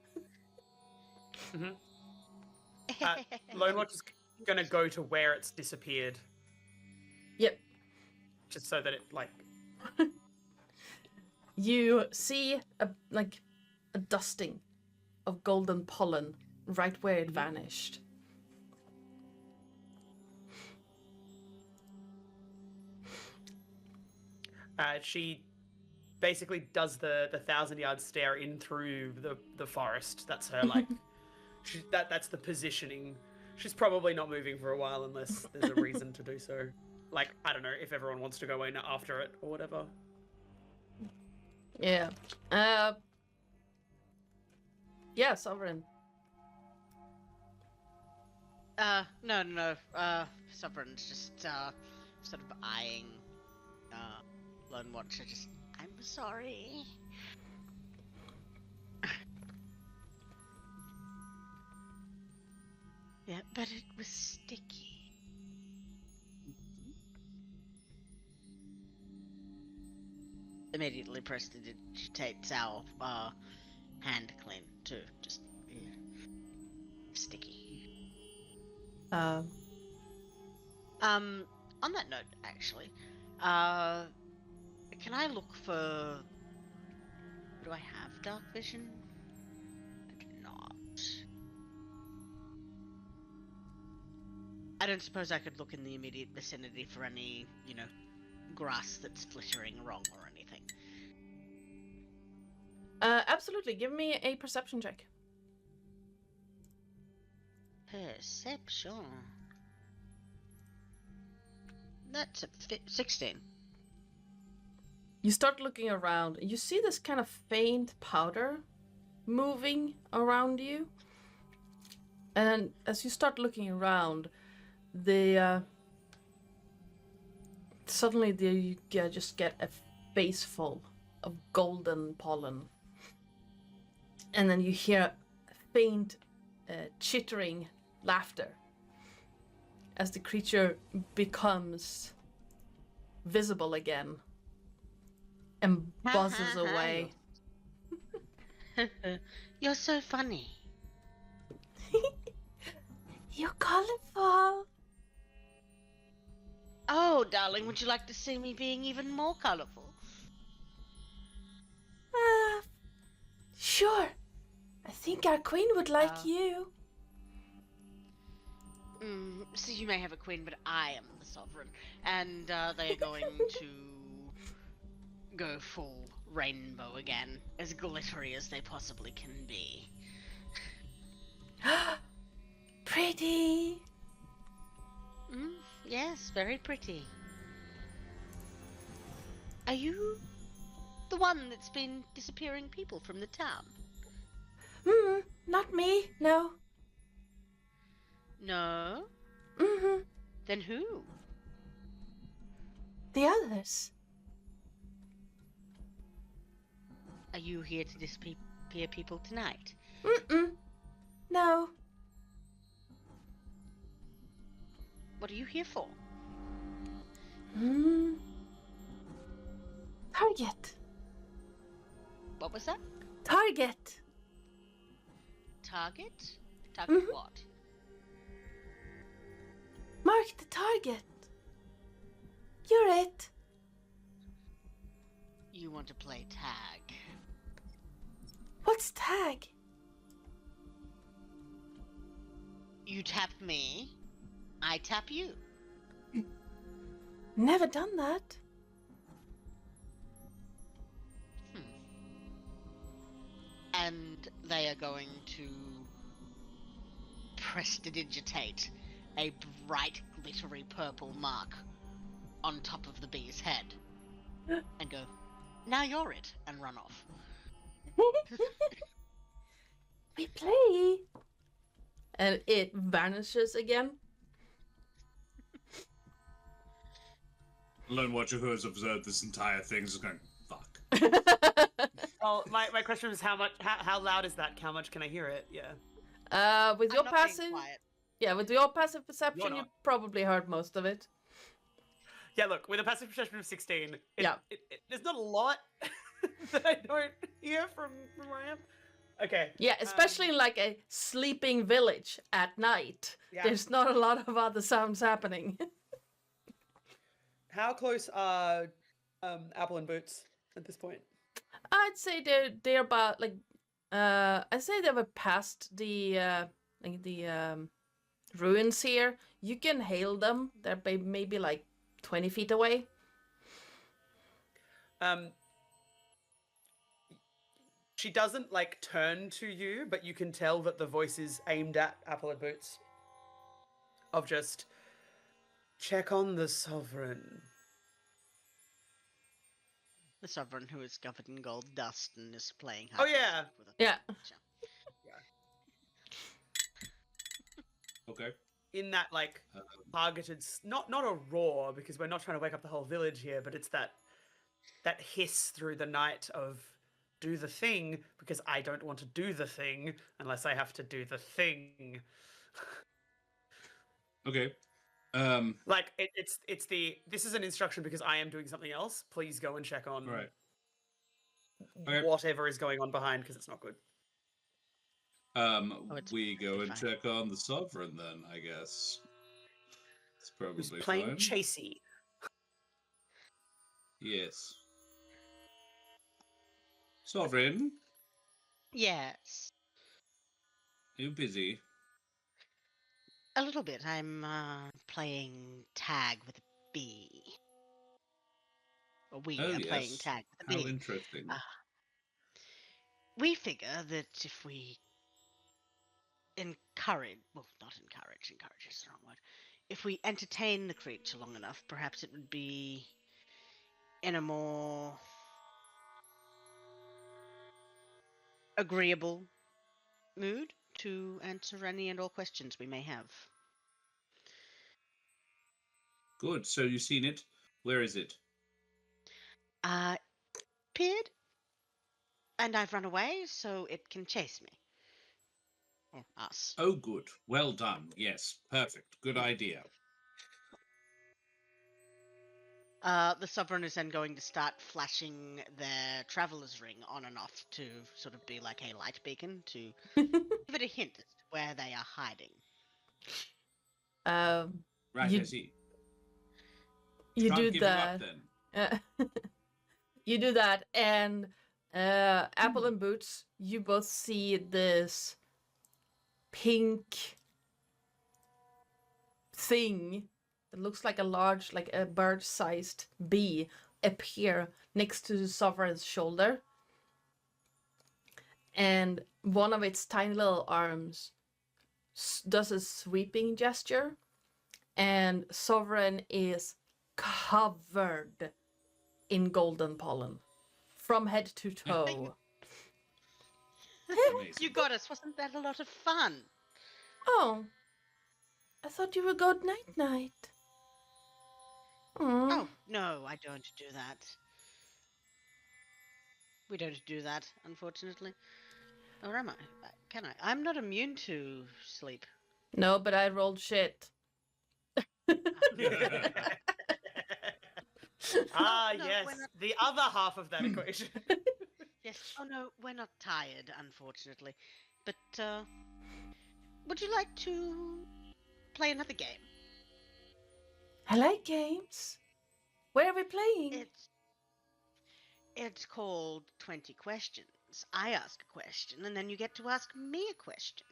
Lone Watcher's gonna go to where it's disappeared. Yep. Just so that it You see a dusting of golden pollen right where it vanished. She basically does the 1,000-yard stare in through the forest. That's her that's the positioning. She's probably not moving for a while unless there's a reason to do so. I don't know if everyone wants to go in after it or whatever. Yeah. Yeah, Sovereign. No. Sovereign's just, sort of eyeing, Lone Watcher, just I'm sorry. Yeah, but it was sticky. Immediately prestidigitates our hand clean too. Just sticky. On that note, actually, can I look for? Do I have dark vision? I do not. I don't suppose I could look in the immediate vicinity for any, grass that's flittering wrong or anything. Absolutely. Give me a perception check. Perception. That's a 16. You start looking around. You see this kind of faint powder moving around you. And as you start looking around, suddenly you just get a face full of golden pollen. And then you hear faint chittering laughter as the creature becomes visible again and buzzes away. You're so funny. You're colorful. Oh, darling, would you like to see me being even more colorful? Sure. I think our queen would like you. So you may have a queen, but I am the sovereign. And they are going to go full rainbow again, as glittery as they possibly can be. Pretty. Yes, very pretty. Are you the one that's been disappearing people from the town? Not me, no. No? Then who? The others. Are you here to disappear people tonight? No. What are you here for? Target. What was that? Target. Target? Target what? Mark the target. You're it. You want to play tag? What's tag? You tap me, I tap you. Never done that. And they are going to prestidigitate a bright glittery purple mark on top of the bee's head and go, now you're it, and run off. We play. And it vanishes again. Lone Watcher, who has observed this entire thing, is going, fuck. Oh, my question was how loud is that? How much can I hear it? Yeah. With your I'm not being passive, quiet. yeah, with your passive perception, You're you not. probably heard most of it. Yeah, look, with a passive perception of 16, Yeah. there's not a lot that I don't hear from where I am. Okay. Yeah, especially in like a sleeping village at night. Yeah. There's not a lot of other sounds happening. How close are Apple and Boots at this point? I'd say they're about like I'd say they were past the ruins here. You can hail them. They're maybe like 20 feet away. She doesn't like turn to you, but you can tell that the voice is aimed at Apple and Boots. Of just check on the sovereign. The sovereign who is covered in gold dust and is playing Oh, yeah. with a Yeah. Okay. In that like targeted, not a roar, because we're not trying to wake up the whole village here, but it's that that hiss through the night of do the thing, because I don't want to do the thing unless I have to do the thing. Okay. Like it's the this is an instruction because I am doing something else. Please go and check on Right. Okay. whatever is going on behind because it's not good. It's We go and fine. check on the Sovereign then, I guess. It's Who's probably playing fine. chasey? Yes. Sovereign, Yes, are you busy? a little bit. I'm playing tag with a bee. Or we Oh, are playing yes. tag with a How bee. interesting. Uh, we figure that if we encourage is the wrong word. If we entertain the creature long enough, perhaps it would be in a more agreeable mood to answer any and all questions we may have. Good. So you've seen it. Where is it? Appeared, and I've run away, so it can chase me. Or us. Oh, good. Well done. Yes. Perfect. Good idea. The Sovereign is then going to start flashing their traveler's ring on and off to sort of be like a light beacon to give it a hint as to where they are hiding. Right, You- I see. You Can't do give that. him up then. You do that, and Apple and Boots, you both see this pink thing that looks like a large, like a bird-sized bee appear next to the Sovereign's shoulder. And one of its tiny little arms does a sweeping gesture, and Sovereign is covered in golden pollen from head to toe. Amazing. You got us. Wasn't that a lot of fun? Oh, I thought you were good night. Oh, no, I don't do that. We don't do that, unfortunately. Or am I? Can I? I'm not immune to sleep. No, but I rolled shit. Ah, no, yes, we're not- the other half of that equation. Yes. Oh no, we're not tired, unfortunately. But would you like to play another game? I like games. Where are we playing? It's called 20 Questions. I ask a question, and then you get to ask me a question.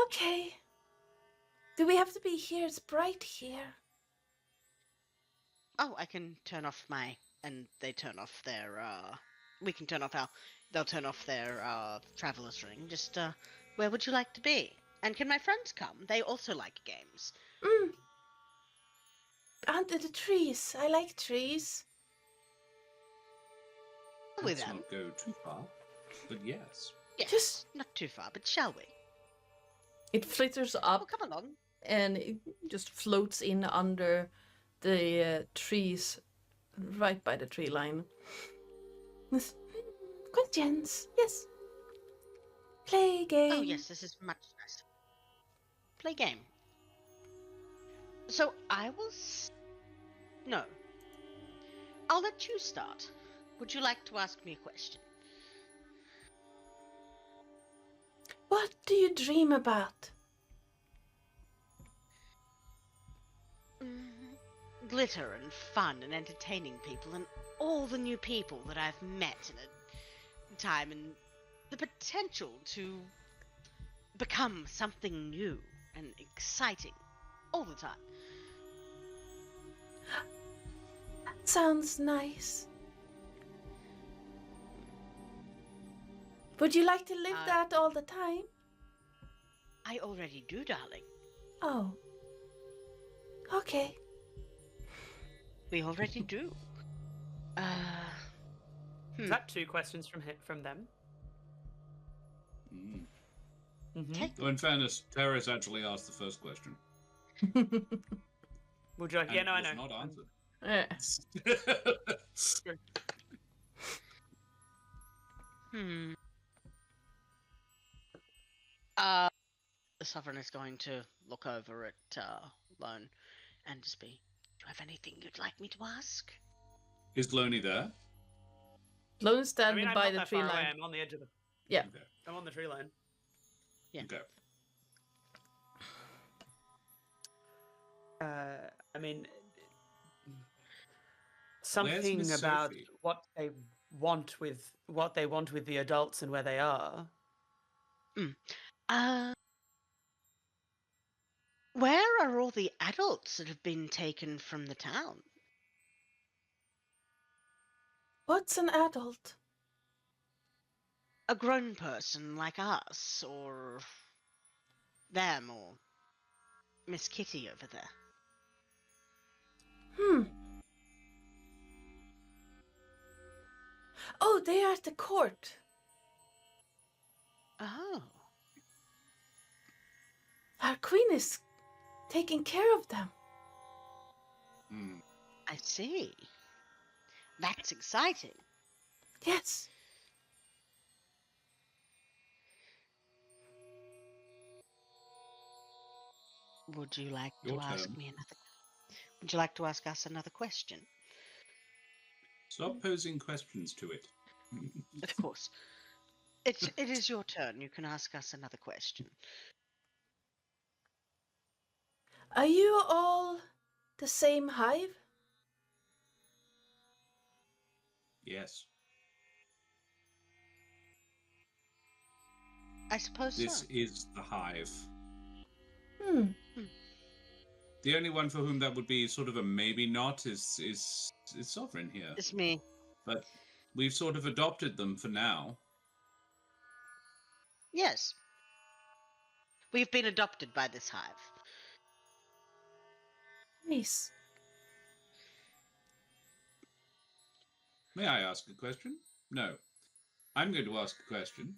Okay. Do we have to be here? It's bright here. Oh, I can turn off my, and they turn off their, we can turn off our, they'll turn off their, traveler's ring. Just, where would you like to be? And can my friends come? They also like games. Under the trees. I like trees. With Let's them. not go too far. But yes. Yes, Just- not too far, but shall we? It flitters Oh, up come along. and it just floats in under the trees right by the tree line. Questions. Yes. Play game. Oh, yes, this is much nicer. Play game. So I will. No. I'll let you start. Would you like to ask me a question? What do you dream about? Glitter and fun and entertaining people and all the new people that I've met in a time and the potential to become something new and exciting all the time. That sounds nice. Would you like to live that all the time? I already do, darling. Oh. Okay. We already do. Is that 2 questions from them? Though in fairness, Terris actually asked the first question. Would you like? And Yeah, no, I was know. not answered. Hmm. The Sovereign is going to look over at Lone and just be, do you have anything you'd like me to ask? Is Loney there? Lone I standing mean, I'm by not the that tree far line. away. I'm on the edge of the. Yeah. Okay. I'm on the tree line. Yeah. Okay. I mean, Where's something Miss about Sophie? what they want with the adults and where they are. Uh, where are all the adults that have been taken from the town? What's an adult? A grown person like us, or them, or Miss Kitty over there. Oh, they are at the court. Oh. Our queen is taking care of them. Hmm. I see. That's exciting. Yes. Would you like Your to ask turn. me another? Would you like to ask us another question? Stop posing questions to it. Of course. It is your turn. You can ask us another question. Are you all the same hive? Yes. I suppose This so. is the hive. Hmm. The only one for whom that would be sort of a maybe not is Sovereign here. It's me. But we've sort of adopted them for now. Yes. We've been adopted by this hive. Nice. May I ask a question? No. I'm going to ask a question.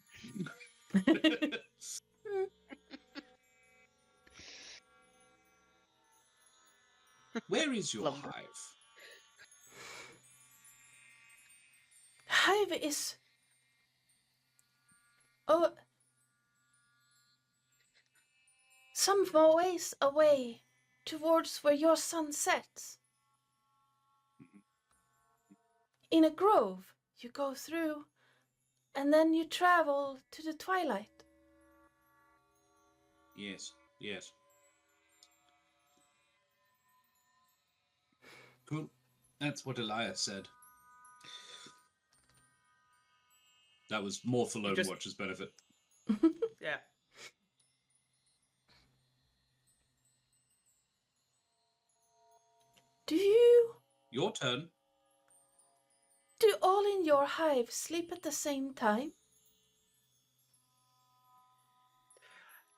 Where is your Lumber. hive? Hive is... Oh... some ways away, towards where your sun sets. In a grove, you go through, and then you travel to the twilight. Yes, yes. Cool. That's what Elias said. That was more for Lone just- Watcher's benefit. Yeah. Your turn. Do all in your hive sleep at the same time?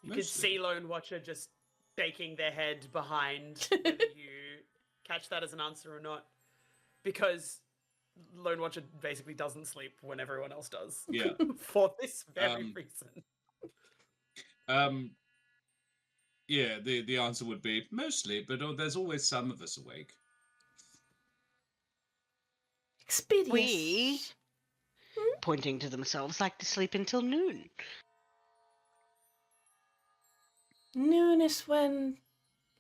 You could Mostly. see Lone Watcher just shaking their head behind whether you catch that as an answer or not. Because Lone Watcher basically doesn't sleep when everyone else does. Yeah. For this very reason. Yeah, the answer would be mostly, but there's always some of us awake. Expedious. We, pointing to themselves, like to sleep until noon. Noon is when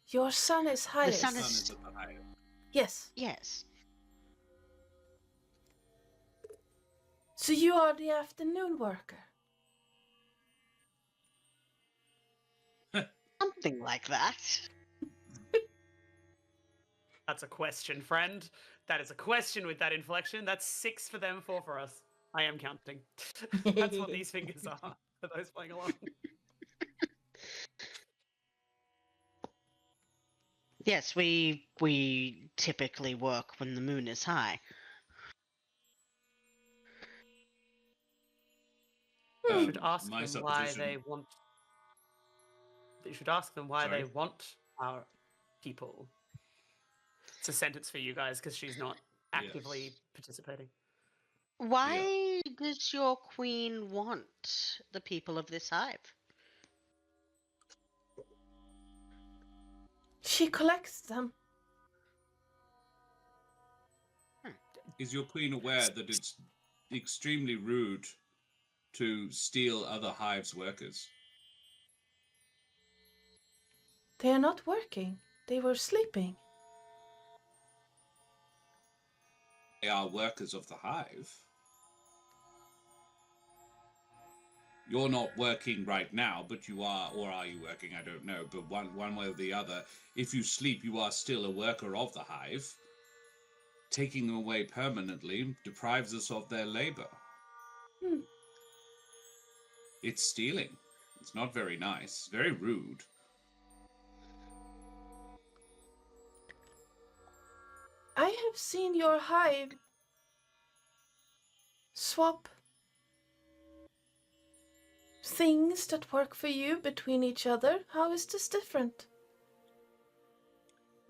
your sun is highest. sun Sun is- is at the highest. Yes. Yes. So you are the afternoon worker. Something like that. That's a question, friend. That is a question with that inflection. That's 6 for them, 4 for us. I am counting. That's what these fingers are for those playing along. Yes, we typically work when the moon is high. You should ask My them why supposition. they want. You should ask them why Sorry? they want our people. It's a sentence for you guys because she's not actively Yes. participating. Why does your queen want the people of this hive? She collects them Is your queen aware that it's extremely rude to steal other hives' workers? They are not working. They were sleeping. They are workers of the hive. You're not working right now, but you are, or are you working? I don't know. But one way or the other, if you sleep, you are still a worker of the hive. Taking them away permanently deprives us of their labor. It's stealing. It's not very nice. Very rude. I have seen your hive swap things that work for you between each other. How is this different?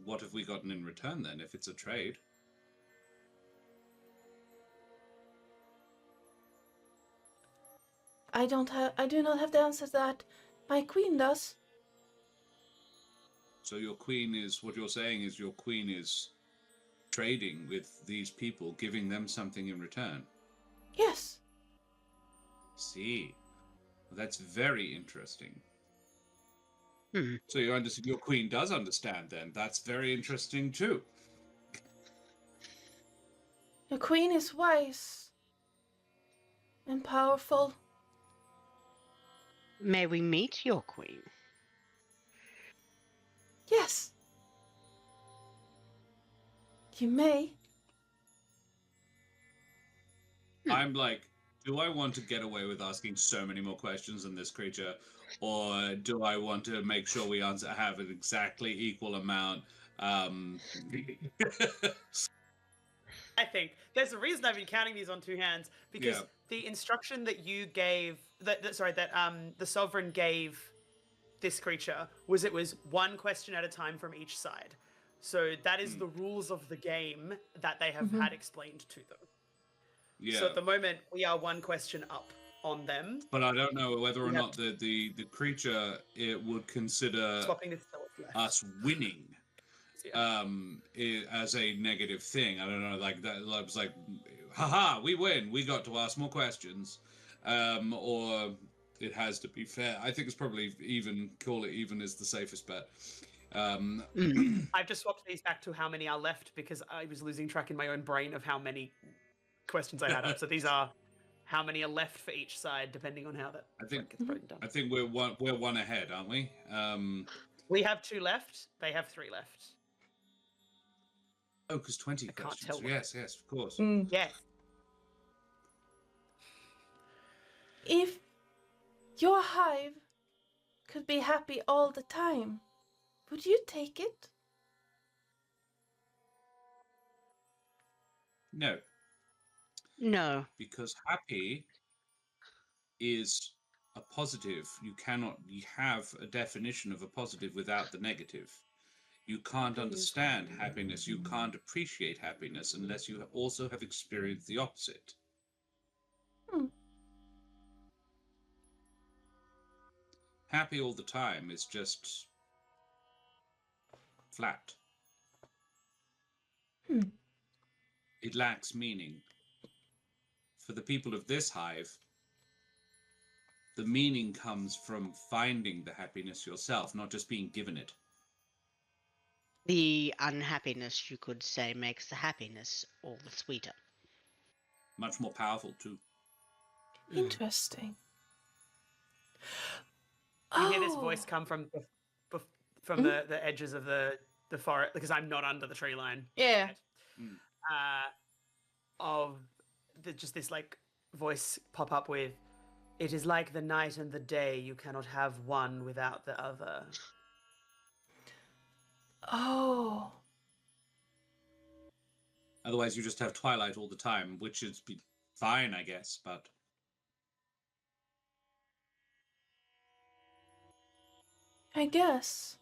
What have we gotten in return then, if it's a trade? I do not have the answer to that. My queen does. So your queen is, what you're saying is your queen is trading with these people, giving them something in return. Yes. See, well, that's very interesting. Hmm. So your queen does understand then. That's very interesting too. The queen is wise and powerful. May we meet your queen? Yes. You may. I'm like, do I want to get away with asking so many more questions than this creature? Or do I want to make sure we have an exactly equal amount? I think there's a reason I've been counting these on two hands, because Yeah. the instruction that you gave, that the sovereign gave this creature was it was one question at a time from each side. So that is the rules of the game that they have had explained to them. Yeah. So at the moment we are one question up on them. But I don't know whether or not the creature it would consider Swapping this left. us winning Yeah. as a negative thing. I don't know, like that. I was like, haha, we win. We got to ask more questions, or it has to be fair. I think it's probably even. Call it even is the safest bet. I've just swapped these back to how many are left because I was losing track in my own brain of how many questions I had up. So these are how many are left for each side, depending on how that gets broken down. I think we're one ahead, aren't we? We have 2 left. They have 3 left. Oh, because 20 I can't questions. tell Yes, yes, of course. Yes. If your hive could be happy all the time, would you take it? No, No. because happy is a positive. You cannot have a definition of a positive without the negative. You can't understand happiness. You can't appreciate happiness unless you also have experienced the opposite. Happy all the time is just flat. It lacks meaning. For the people of this hive, the meaning comes from finding the happiness yourself, not just being given it. The unhappiness, you could say, makes the happiness all the sweeter. Much more powerful, too. Interesting. You hear this voice come from the edges of the forest, because I'm not under the tree line. Yeah. Yet. Just this like voice pop up with, "It is like the night and the day. You cannot have one without the other." Oh. Otherwise, you just have twilight all the time, which is fine, I guess, but... I guess.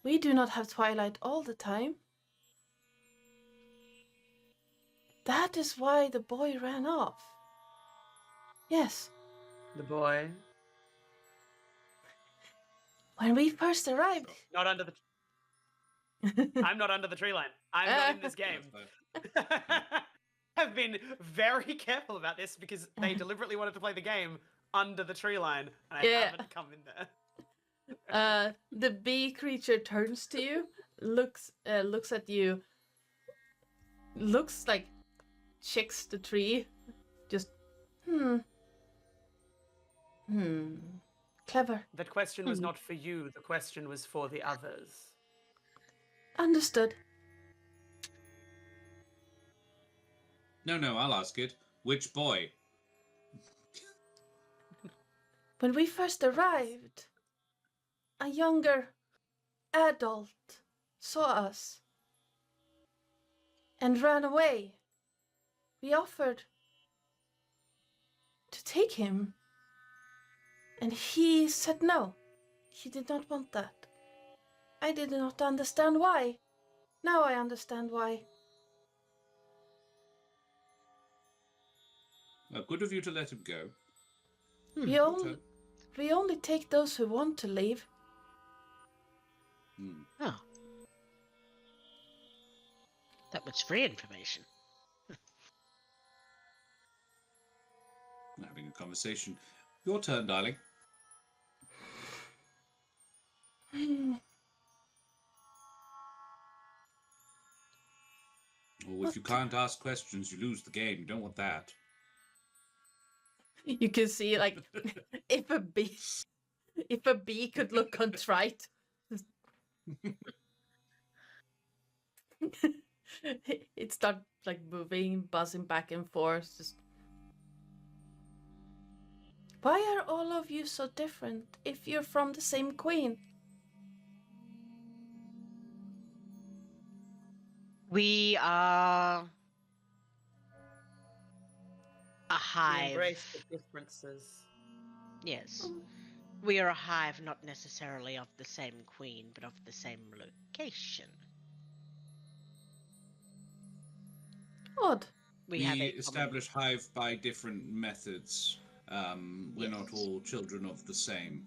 We do not have twilight all the time. That is why the boy ran off. Yes. The boy. When we first arrived. Not under the. I'm not under the tree line. I'm not in this game. Have been very careful about this because they deliberately wanted to play the game under the tree line, and I haven't come in there. The bee creature turns to you, looks at you, looks like checks the tree, just clever. That question was not for you. The question was for the others. Understood. No, I'll ask it. Which boy? When we first arrived, a younger adult saw us and ran away. We offered to take him, and he said no. He did not want that. I did not understand why. Now I understand why. Good of you to let him go. We only take those who want to leave. Oh. That was free information. Having a conversation. Your turn, darling. Oh, if you can't ask questions, you lose the game. You don't want that. You can see, like, if a bee could look contrite, it starts like moving, buzzing back and forth. Just, why are all of you so different if you're from the same queen? We are a We hive. embrace the differences. Yes. We are a hive, not necessarily of the same queen, but of the same location. Odd. We have a establish hive by different methods. We're not all children of the same.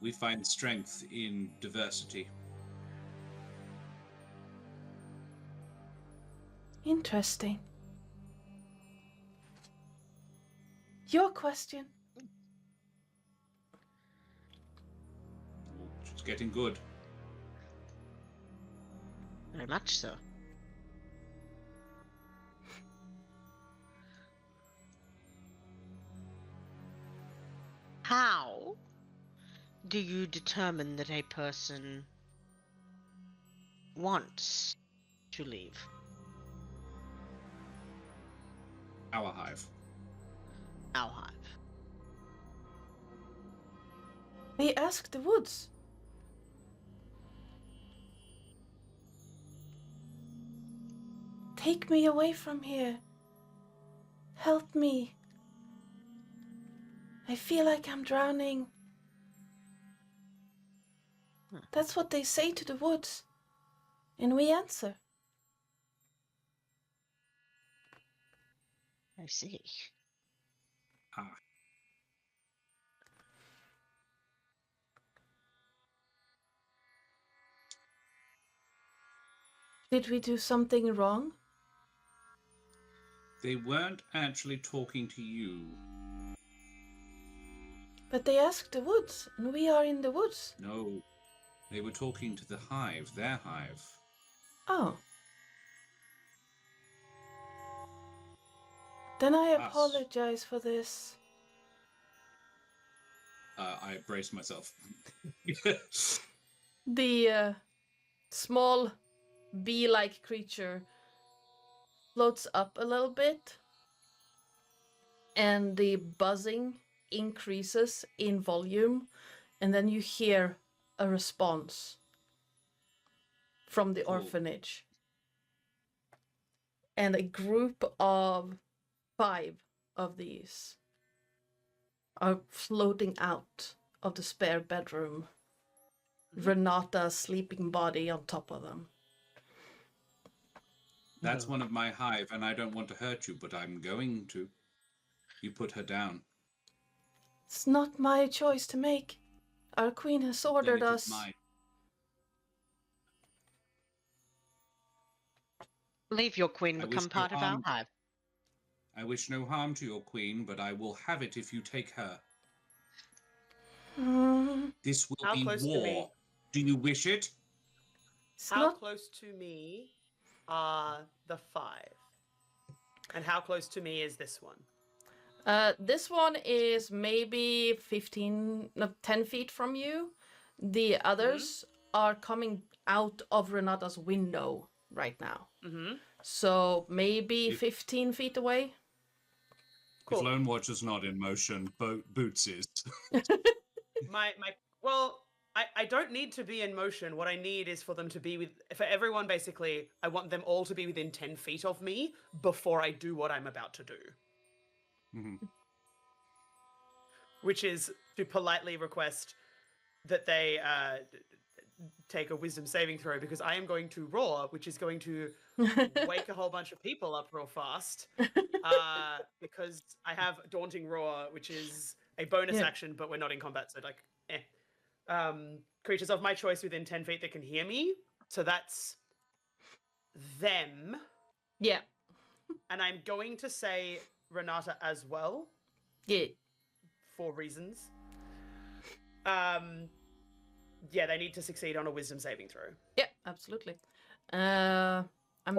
We find strength in diversity. Interesting. Your question. It's getting good. Very much so. How do you determine that a person wants to leave? Our hive. Our hive. We ask the woods. Take me away from here. Help me. I feel like I'm drowning. That's what they say to the woods. And we answer. I see. Ah. Did we do something wrong? They weren't actually talking to you. But they asked the woods, and we are in the woods. No. They were talking to the hive, their hive. Oh. Then I Us. apologize for this. I brace myself. The small bee-like creature floats up a little bit, and the buzzing increases in volume, and then you hear a response from the Cool. orphanage. And a group of 5 of these are floating out of the spare bedroom. Renata's sleeping body on top of them. That's one of my hive, and I don't want to hurt you, but I'm going to. You put her down. It's not my choice to make. Our queen has Then ordered it is us. mine. Leave your queen I wish become no part of our harm- hive. I wish no harm to your queen, but I will have it if you take her. Mm, This will How be close to me? war. Do you wish it? it's How not. close to me are the 5? And how close to me is this one? This one is maybe 15, no, 10 feet from you. The others are coming out of Renata's window right now. Mm-hmm. So maybe If- 15 feet away. Cool. If Lone Watcher's not in motion, Boots is. Well, I don't need to be in motion. What I need is for them to be for everyone, basically, I want them all to be within 10 feet of me before I do what I'm about to do. Mhm. Which is to politely request that they take a wisdom saving throw, because I am going to roar, which is going to wake a whole bunch of people up real fast. Because I have Daunting Roar, which is a bonus Yeah. action, but we're not in combat, so like, creatures of my choice within 10 feet that can hear me. So that's them. Yeah. And I'm going to say Renata as well, Yeah. for reasons. Yeah, they need to succeed on a wisdom saving throw. Yeah, absolutely. I'm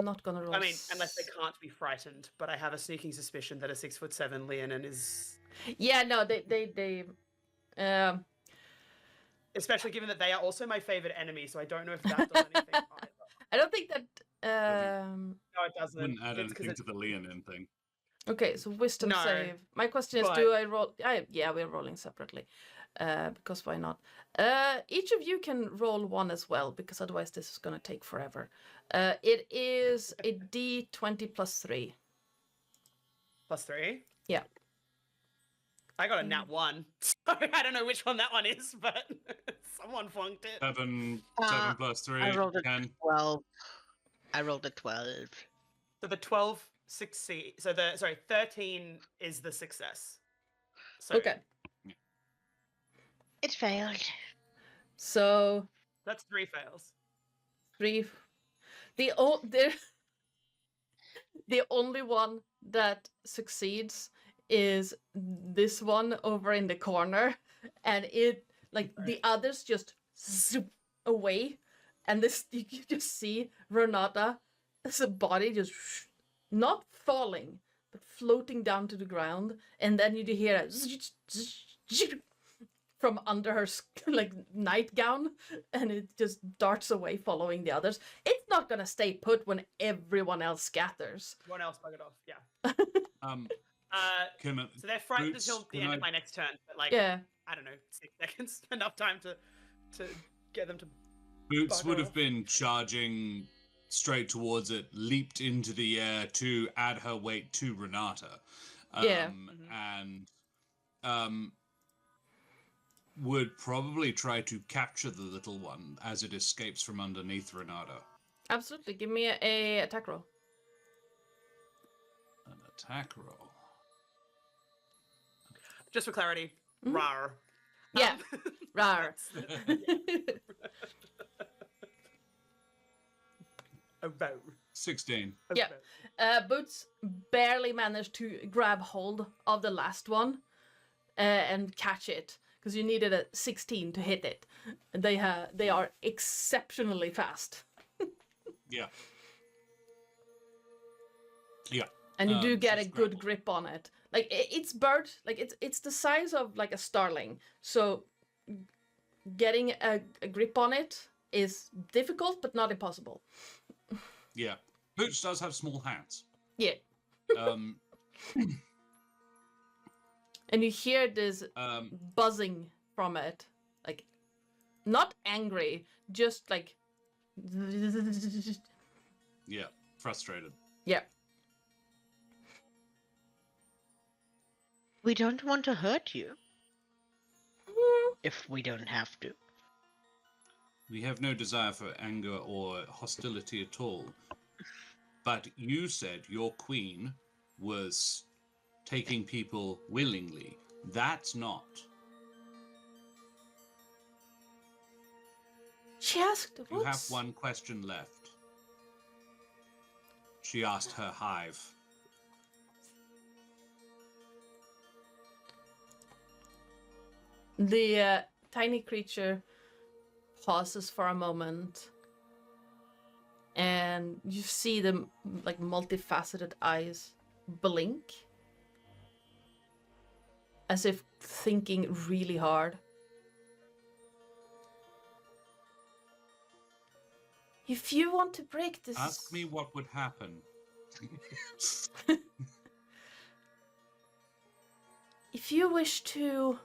not gonna roll. I mean, unless they can't be frightened, but I have a sneaking suspicion that a 6'7" Leonin is, Yeah, no, they especially given that they are also my favorite enemy, so I don't know if that does anything either. I don't think that No, it doesn't. Wouldn't add It's 'cause anything to the Leonin thing. okay, so wisdom No, save. My question is, but- do I roll? Yeah, we're rolling separately. Because why not? Each of you can roll one as well, because otherwise this is gonna take forever. It is a D20 plus 3. +3? Yeah. I got a nat 1. So I don't know which one that one is, but someone flunked it. 7 Uh, plus 3, I rolled a 10. 12. I rolled a 12. So the 12 succeed. So 13 is the success. So Okay, It failed. so that's 3 fails. 3. The the only one that succeeds is this one over in the corner, and it like the others just zoop away, and this you can just see Renata as a body just not falling but floating down to the ground, and then you hear a from under her like nightgown, and it just darts away following the others. It's not gonna stay put when everyone else scatters. One else buggered off. Yeah. Can So they're frightened Boots, until the can end I- of my next turn. But like, Yeah. I don't know, 6 seconds, enough time to get them to. Boots bugger would have off. been charging straight towards it, leaped into the air to add her weight to Renata. Yeah. And would probably try to capture the little one as it escapes from underneath Renata. Absolutely. Give me a attack roll. An attack roll. Just for clarity, Mhm. rar. Yeah. Rar. A bow. 16. A Yeah. bow. Boots barely managed to grab hold of the last one and catch it, because you needed a 16 to hit it. And they are exceptionally fast. Yeah. Yeah. And you do get a she's good grappled. grip on it. Like it's bird, like it's the size of like a starling. So getting a grip on it is difficult, but not impossible. Yeah. Boots does have small hands. Yeah. Um, And you hear this um, buzzing from it, like not angry, just like yeah. Frustrated. yeah. We don't want to hurt you. If we don't have to. We have no desire for anger or hostility at all. But you said your queen was taking people willingly. That's not. She asked, You have what's... one question left. She asked her hive. The tiny creature pauses for a moment, and you see the like multifaceted eyes blink, as if thinking really hard. If you want to break this... Ask me what would happen. If you wish to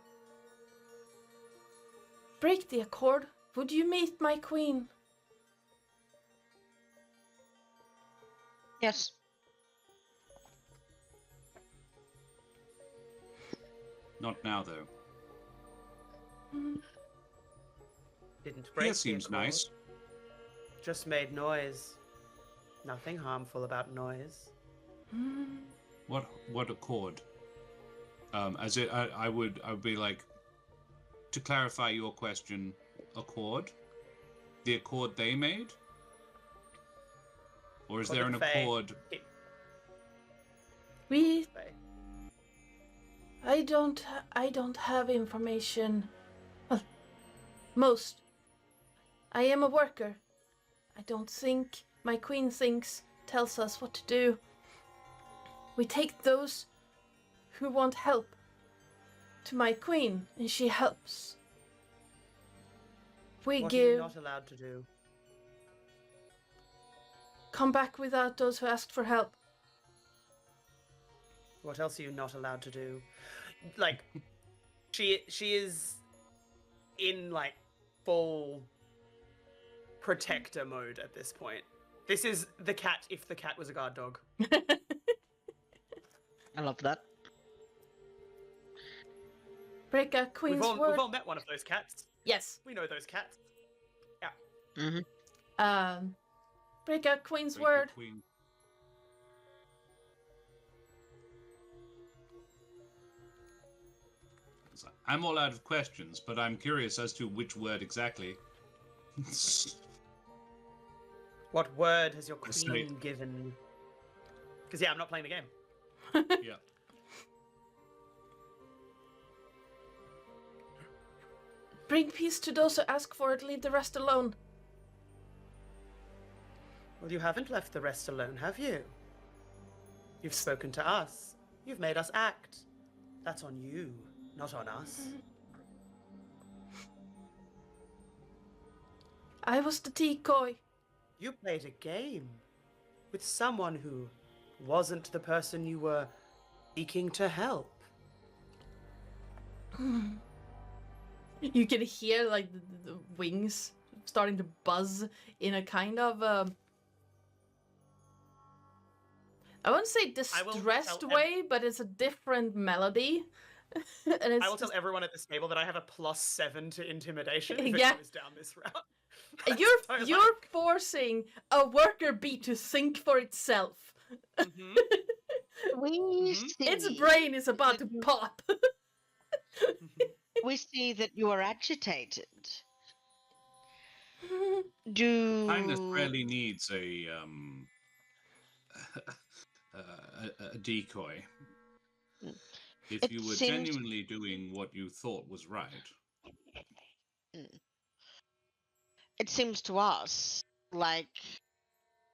break the accord, would you meet my queen? Yes. Not now, though. Didn't break Here the seems accord. nice. Just made noise. Nothing harmful about noise. What accord? I would be like, to clarify your question, accord? The accord they made? Or is there an Accord Fae. accord? We... Fae. I don't have information. Well, most. I am a worker. I don't think my queen tells us what to do. We take those who want help to my queen, and she helps. We What are you give... not allowed to do? Come back without those who asked for help. What else are you not allowed to do? Like, she is in like full protector mode at this point. This is the cat if the cat was a guard dog. I love that. Break a queen's We've word. all met one of those cats. Yes. We know those cats. Mm-hmm. Break a queen's Break the word. queen. I'm all out of questions, but I'm curious as to which word exactly. What word has your Let's queen see. given? Because yeah, I'm not playing the game. Yeah. Bring peace to those who ask for it. Leave the rest alone. Well, you haven't left the rest alone, have you? You've spoken to us. You've made us act. That's on you, not on us. I was the decoy. You played a game with someone who wasn't the person you were seeking to help. You can hear like the wings starting to buzz in a kind of I won't say I will distressed tell way, but it's a different melody. And it's I will tell just- everyone at this table that I have a +7 to intimidation if Yeah. it goes down this route. You're So, you're forcing a worker bee to think for itself. Mhm. We Mhm. see Its brain is about to pop. we see that you are agitated. Do Kindness rarely needs a a decoy. Mm. If It you were seems- genuinely doing what you thought was right. It seems to us like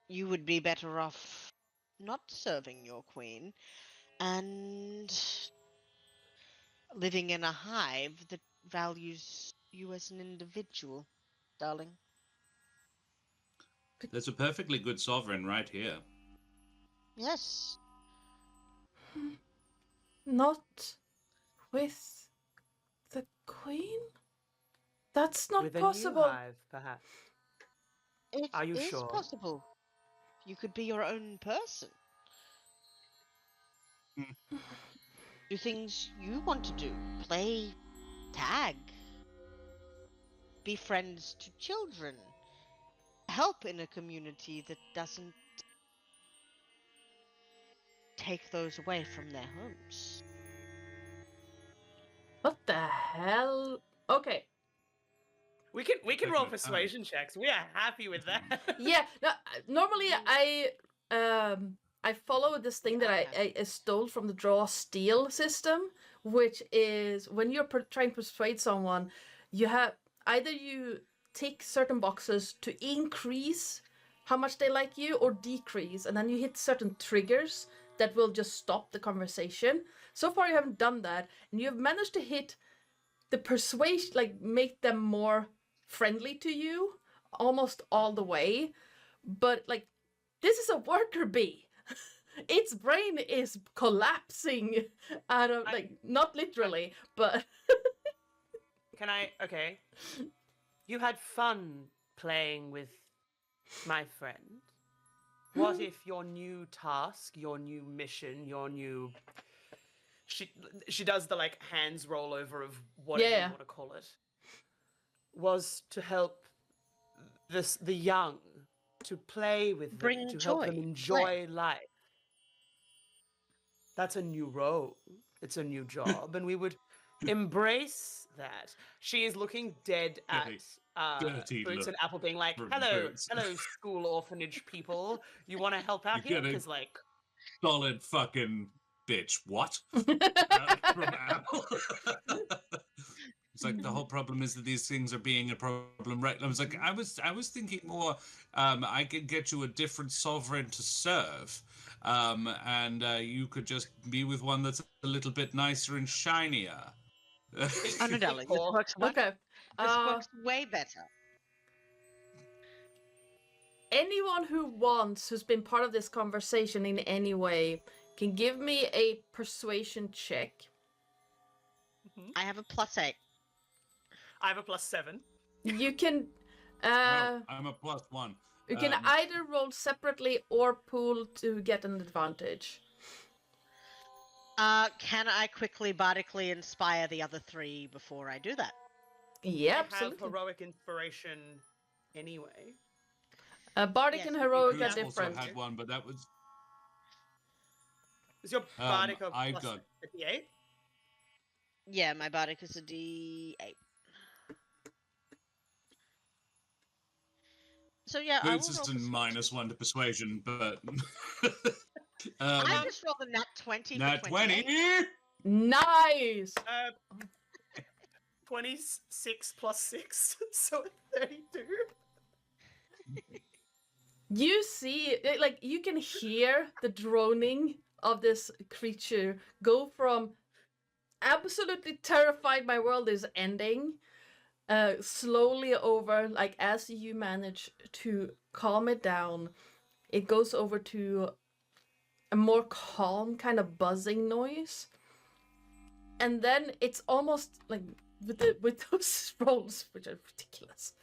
you would be better off not serving your queen and living in a hive that values you as an individual, darling. There's a perfectly good sovereign right here. Yes. Not with the queen? That's not With a possible. new hive, perhaps. It Are you is sure? possible. You could be your own person. Do things you want to do. Play tag. Be friends to children. Help in a community that doesn't take those away from their homes. What the hell? Okay. We can roll Taking our time. persuasion checks. We are happy with that. Yeah. No, normally I follow this thing that I stole from the draw steal system, which is when you're trying to persuade someone, you have either you tick certain boxes to increase how much they like you or decrease, and then you hit certain triggers that will just stop the conversation. So far you haven't done that, and you've managed to hit the persuasion, like make them more friendly to you almost all the way. But like, this is a worker bee. Its brain is collapsing out of, like, not literally, but Okay. You had fun playing with my friend. What if your new task, your new mission, your new... She does the, like, hands roll over of whatever you want to call it, was to help the young, to play with them, Bring to joy, help them enjoy life. That's a new role. It's a new job, and we would embrace that. She is looking dead at Dirty Boots look and Apple, being like, from "Hello, Boots. hello, school orphanage people. You want to help out You here? get a- Because like, Solid fucking bitch. What? From Apple. It's like the whole problem is that these things are being a problem, right? I was like, I was thinking more. I could get you a different sovereign to serve, and you could just be with one that's a little bit nicer and shinier. Oh no, darling, this works. okay. This works way better. Anyone who's been part of this conversation in any way, can give me a persuasion check. I have a +8. I have a +7. You can Well, I'm a +1. you can either roll separately or pool to get an advantage. Can I quickly bardically inspire the other 3 before I do that? Yeah, I have absolutely. heroic inspiration anyway. Bardic Yes, and you heroic do. are Boots also different. had one, but that was Is your bardic a I plus got 58? Yeah, my bardic is a D8. So yeah, I will Boots is roll a persuasion. -1 to persuasion, but I just rolled a nat 20 nat for 20. 28. Nice. 26 plus 6, so 32. You see, like, you can hear the droning of this creature go from absolutely terrified, my world is ending, slowly over, like, as you manage to calm it down, it goes over to a more calm kind of buzzing noise. And then it's almost like with those rolls, which are ridiculous.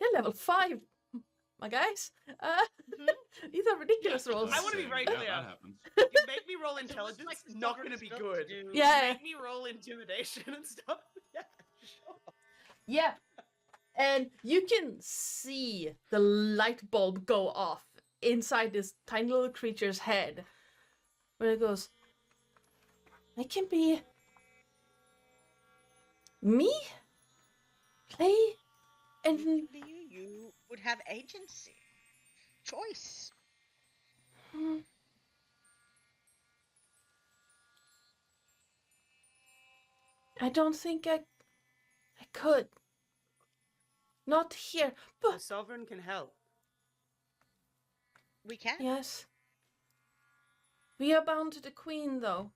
You're level 5, my guys. These are ridiculous rolls. I want to be very Yeah, clear. that happens. You make me roll So it was intelligence, like the not going to be sovereign's built good. to do- Yeah. Make me roll intimidation and stuff. Yeah, sure. Yeah. And you can see the light bulb go off inside this tiny little creature's head. Where it goes, I can be me? Play and Be you would have agency, choice. I don't think I could. Not here, The but sovereign can help. We can. yes. We are bound to the queen, though.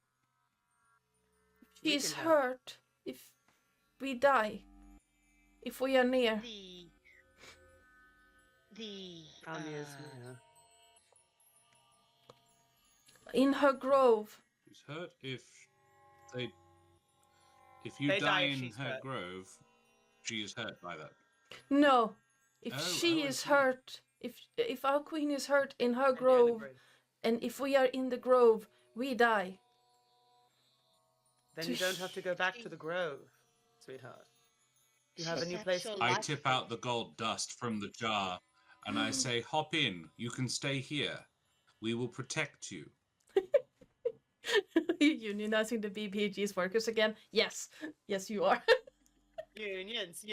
We She's can help. hurt if we die. If we are near. How near is uh, near? In her grove. She's hurt if you They die die if in she's her hurt. grove, she is hurt by that. No. If Oh, she I is see. hurt, if our queen is hurt in her And near the grove, grave. and if we are in the grove, we die. Then to you don't have to go back sh- to the grove, sweetheart. You She have a new set place. your I life tip out the gold dust from the jar, and I say, "Hop in. You can stay here. We will protect you." Unionizing the BPG's workers again? Yes. Yes, you are. Unions.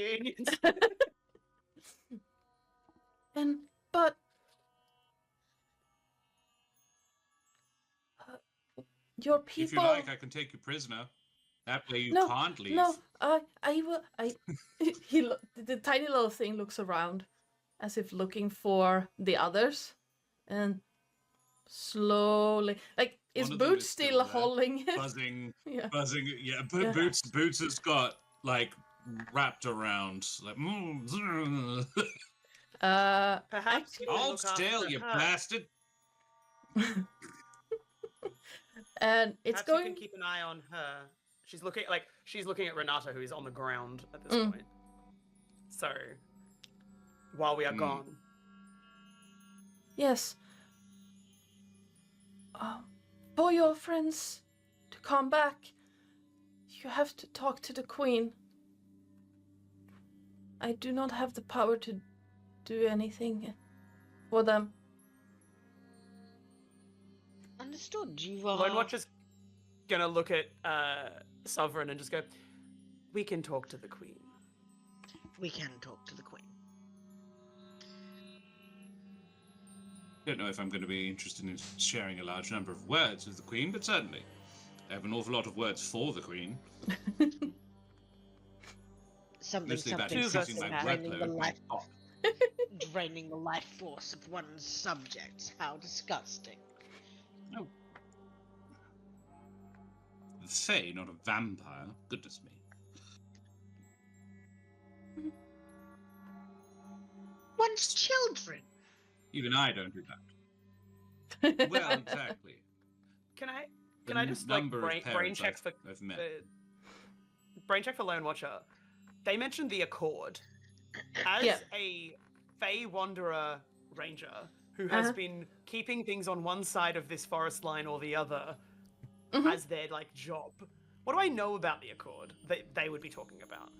But your people. If you like, I can take you prisoner. That way you No, can't leave. No, I will. The tiny little thing looks around, as if looking for the others, and slowly, like, is One of them Boots is still there, holding it? buzzing. Yeah. Yeah, Yeah. Boots has got like wrapped around like. Perhaps you can Hold look still, after you her. bastard! And it's Perhaps going. you can keep an eye on her. She's looking at Renata, who is on the ground at this point. So, while we are gone, Yes. For your friends to come back, you have to talk to the Queen. I do not have the power to do anything for them. Understood. You Lone Watcher's gonna look at Sovereign and just go, "We can talk to the Queen." We can talk to the Queen. Don't know if I'm going to be interested in sharing a large number of words with the Queen, but certainly. I have an awful lot of words for the Queen. Mostly about increasing my workload. Draining the life force of one's subjects. How disgusting. Oh. The Fae, not a vampire. Goodness me. One's children. Even I don't do that. Well, exactly. Can I The just like number of brain parents check for I've met. brain check for Lone Watcher? They mentioned the Accord as a Fey Wanderer Ranger who has been keeping things on one side of this forest line or the other as their like job. What do I know about the Accord that they would be talking about?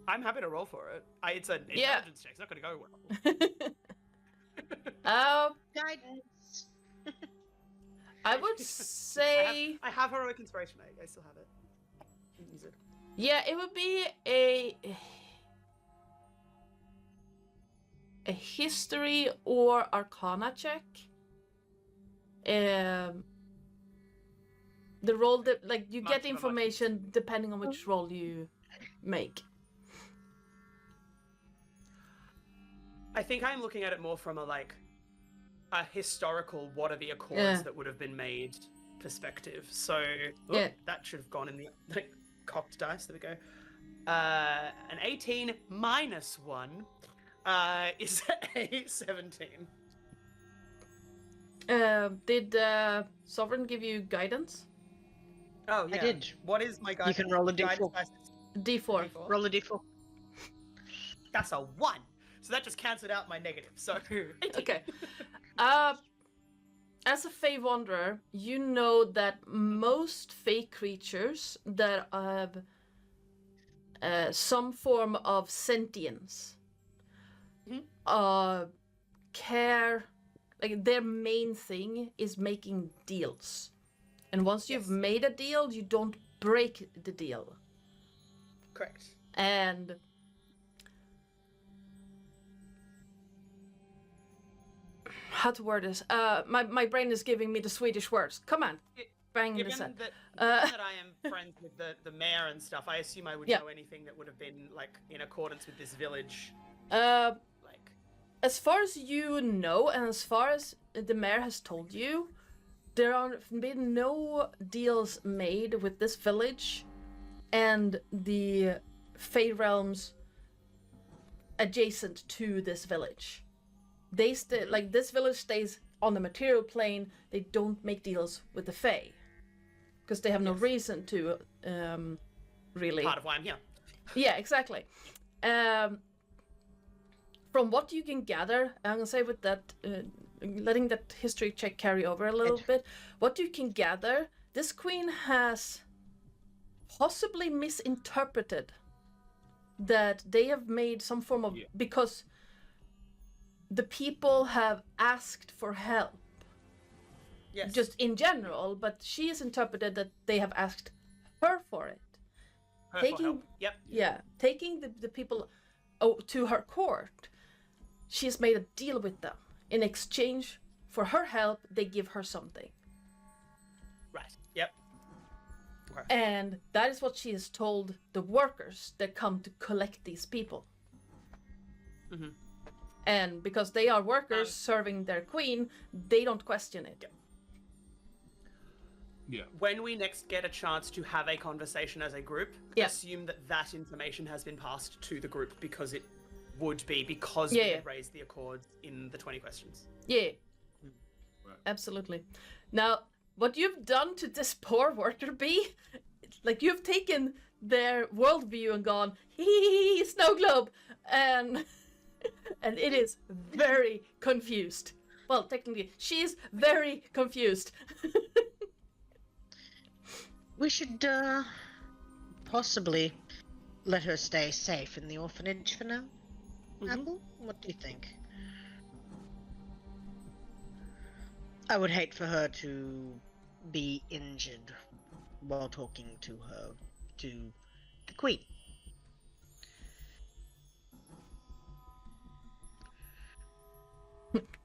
I'm happy to roll for it. It's an intelligence check. It's not going to go well. Guidance. I would say. I have heroic inspiration. I still have it. Use it. Yeah, it would be a history or arcana check. The roll that, like, you get information depending on which roll you make. I think I'm looking at it more from a historical what are the Accords that would have been made perspective. So that should have gone in the cocked dice. There we go. An 18 minus 1 is a 17. Did Sovereign give you guidance? Oh yeah. I did. What is my guidance? You can roll a d4. D4. Roll a d4. That's a 1. So that just cancelled out my negative. So 18. Okay. As a Fey Wanderer, you know that most Fey creatures that have some form of sentience care, like, their main thing is making deals. And once you've made a deal, you don't break the deal. Correct. And how to word this? My brain is giving me the Swedish words. Come on, bang this Given up. that I am friends with the mayor and stuff, I assume I would know anything that would have been like in accordance with this village. As far as you know, and as far as the mayor has told you, there have been no deals made with this village and the Fey realms adjacent to this village. They this village stays on the material plane. They don't make deals with the Fey because they have no reason to. Really. Part of why I'm here. Yeah, exactly. From what you can gather, I'm gonna say with that, letting that history check carry over a little bit. What you can gather, this queen has possibly misinterpreted that they have made some form of because the people have asked for help. Yes. Just in general, but she has interpreted that they have asked her for it. Her for taking help. Yep. taking the people to her court. She's made a deal with them. In exchange for her help, they give her something. Right. Yep. Okay. And that is what she has told the workers that come to collect these people. Mm-hmm. And because they are workers serving their queen, they don't question it. Yeah. When we next get a chance to have a conversation as a group, assume that information has been passed to the group because it would be because we had raised the accords in the 20 questions. Yeah. Right. Absolutely. Now, what you've done to this poor worker bee, like you've taken their worldview and gone, hee, snow globe, and it is very confused. Well, technically, she's very confused. We should possibly let her stay safe in the orphanage for now. Apple, what do you think? I would hate for her to be injured while talking to the queen.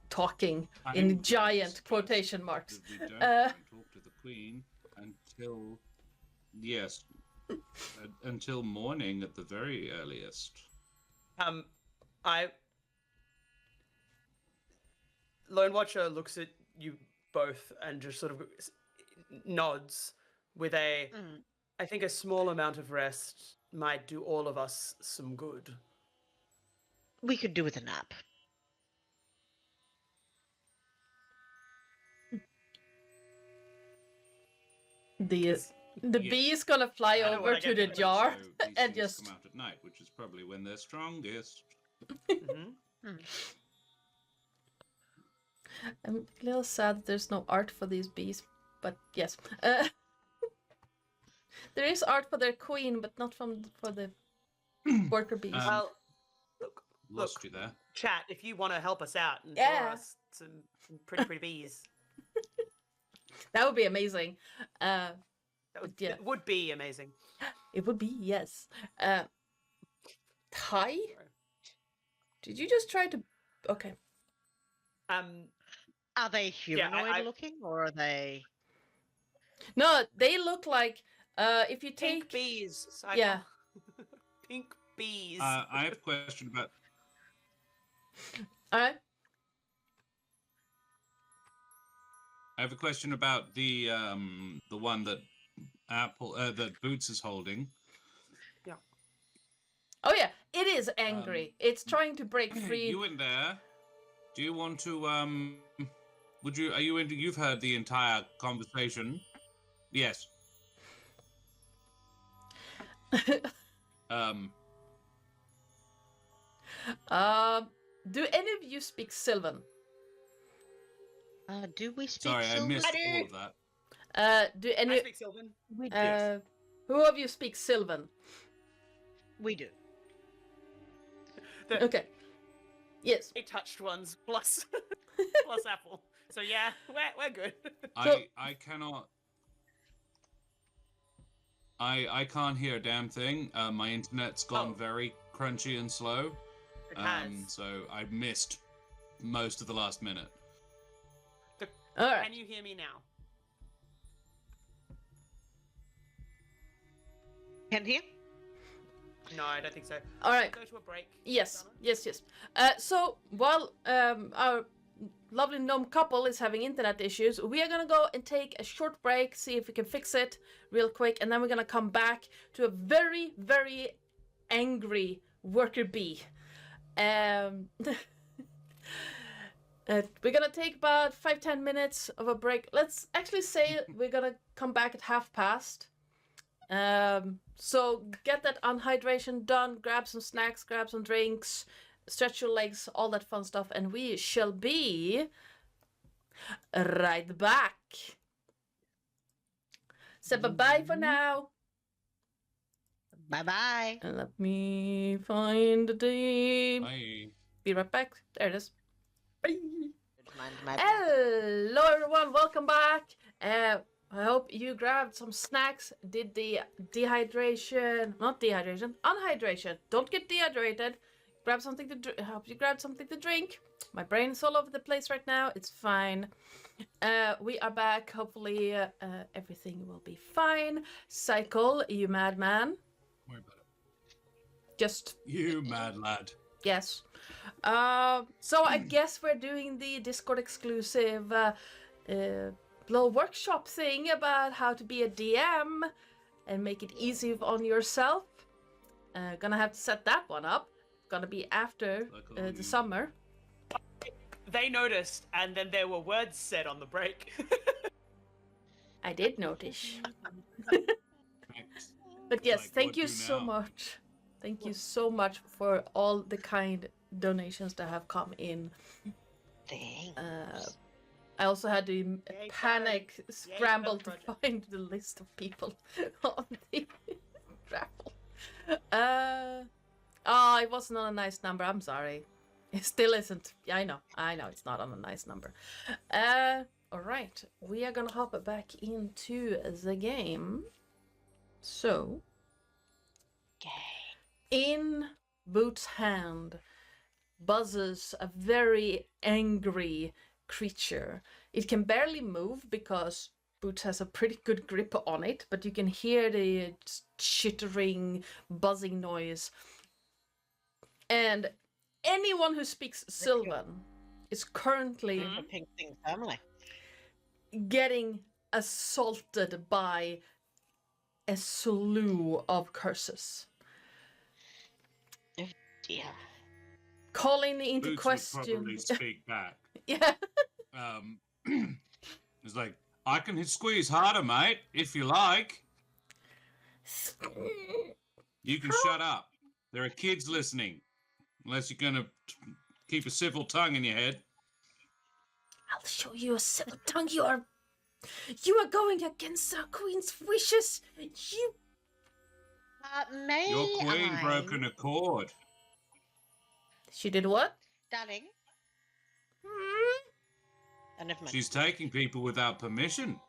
Talking I in think giant that's quotation marks. that we don't talk to the queen until, until morning at the very earliest. Lone Watcher looks at you both and just sort of nods with I think a small amount of rest might do all of us some good. We could do with a nap. The bee is gonna fly over to the jar So and these things just come out at night, which is probably when they're strongest. I'm a little sad that there's no art for these bees, but yes. There is art for their queen, but not for the worker bees. Well, Lost you there. chat, if you want to help us out and draw us some pretty bees. That would be amazing. That would be amazing. It would be, yes. Ty? Did you just try to... Okay. Are they humanoid looking, or are they... No, they look like, if you take... Pink bees. Cycle. Yeah. Pink bees. I have a question about... Alright. I have a question about the one that that Boots is holding. Yeah. Oh yeah, it is angry. It's trying to break free. You in there? Do you want to Would you? Are you into? You've heard the entire conversation. Yes. Do any of you speak Sylvan? Do we speak Sorry, Sylvan? I missed all of that. Do any? I speak Sylvan. We do. Yes. Who of you speak Sylvan? We do. Okay. Yes. They touched ones plus plus Apple. So yeah, we're good. I cannot. I can't hear a damn thing. My internet's gone very crunchy and slow. It has. So I missed most of the last minute. All right. Can you hear me now? Can hear? No, I don't think so. All right. Go to a break. Yes. Yes. Yes. So while our lovely gnome couple is having internet issues, we are gonna go and take a short break, see if we can fix it real quick, and then we're gonna come back to a very, very angry worker bee. We're gonna take about 5-10 minutes of a break. Let's actually say we're gonna come back at past. So get that unhydration done, grab some snacks, grab some drinks, stretch your legs, all that fun stuff, and we shall be right back. So bye-bye for now. Bye-bye. And let me find the... Bye. Be right back. There it is. Bye. Mind my Hello everyone, welcome back. I hope you grabbed some snacks, did the unhydration. Don't get dehydrated. Grab something to help you grab something to drink. My brain is all over the place right now. It's fine. We are back. Hopefully, everything will be fine. Cycle, you madman. Worry about it. Just You mad lad. yes. So I guess we're doing the Discord exclusive little workshop thing about how to be a DM and make it easy on yourself. Gonna have to set that one up. Gonna be after the summer. They noticed, and then there were words said on the break. I did notice. Thanks. But yes, Like, thank what you do so now? much. Thank you so much for all the kind donations that have come in. Thanks. I also had to Yay, panic, Karen. scramble Yay, to Karen find the list of people on the raffle. It wasn't on a nice number. I'm sorry. It still isn't. Yeah, I know it's not on a nice number. All right. We are gonna hop back into the game. So, in Boots' hand buzzes a very angry creature. It can barely move because Boots has a pretty good grip on it, but you can hear the chittering, buzzing noise. And anyone who speaks Sylvan is currently A pink thing family. getting assaulted by a slew of curses. Dear. Calling into Boots would probably question. speak back. Yeah. It's like, I can squeeze harder, mate, if you like. You can shut up. There are kids listening. Unless you're going to keep a civil tongue in your head. I'll show you a civil tongue. You are going against our queen's wishes. You. May Your queen I... broke an accord. She did what? Darling. Never mind. She's taking people without permission.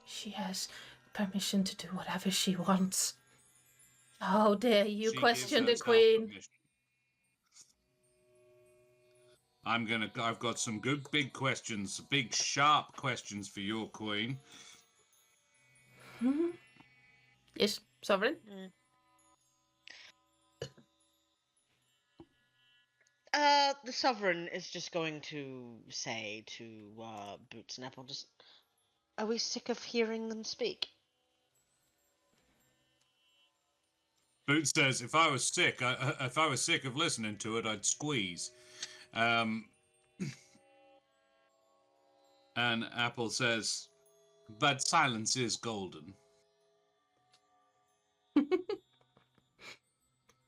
She has permission to do whatever she wants. How dare you She question the gives herself queen? permission. I've got some good big questions, big sharp questions for your queen. Yes, Sovereign? The Sovereign is just going to say to Boots and Apple, just, are we sick of hearing them speak? Boots says, if I was sick of listening to it, I'd squeeze. And Apple says, but silence is golden.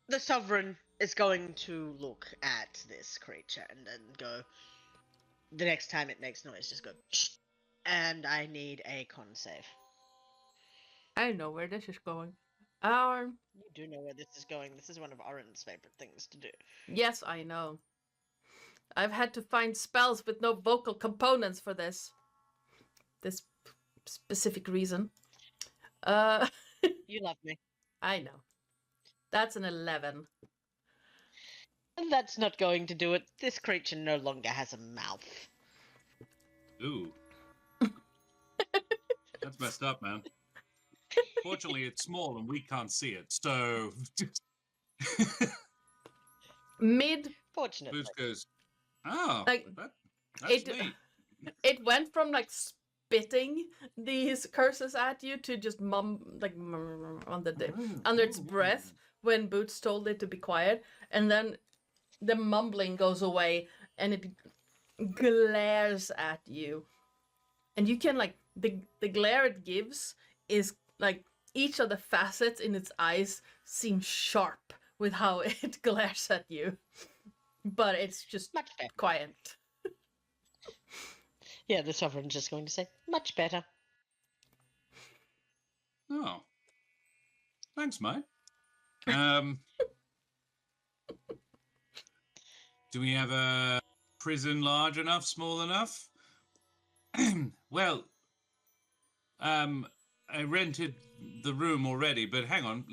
The Sovereign is going to look at this creature and then go, the next time it makes noise, just go, shh, and I need a con save. I know where this is going. You do know where this is going. This is one of Oren's favorite things to do. Yes, I know. I've had to find spells with no vocal components for this. This specific reason. You love me. I know. That's an 11. And that's not going to do it. This creature no longer has a mouth. Ooh. That's messed up, man. Fortunately, it's small and we can't see it, so... Fortunately. Boots goes, oh, Like, that's neat. It went from like spitting these curses at you to just under its breath when Boots told it to be quiet, and then the mumbling goes away and it glares at you, and you can like the glare it gives is like each of the facets in its eyes seem sharp with how it glares at you, but it's just Much better. quiet. Yeah, the Sovereign's just going to say, much better. Oh. Thanks, mate. Do we have a prison large enough, small enough? Well, I rented the room already, but hang on.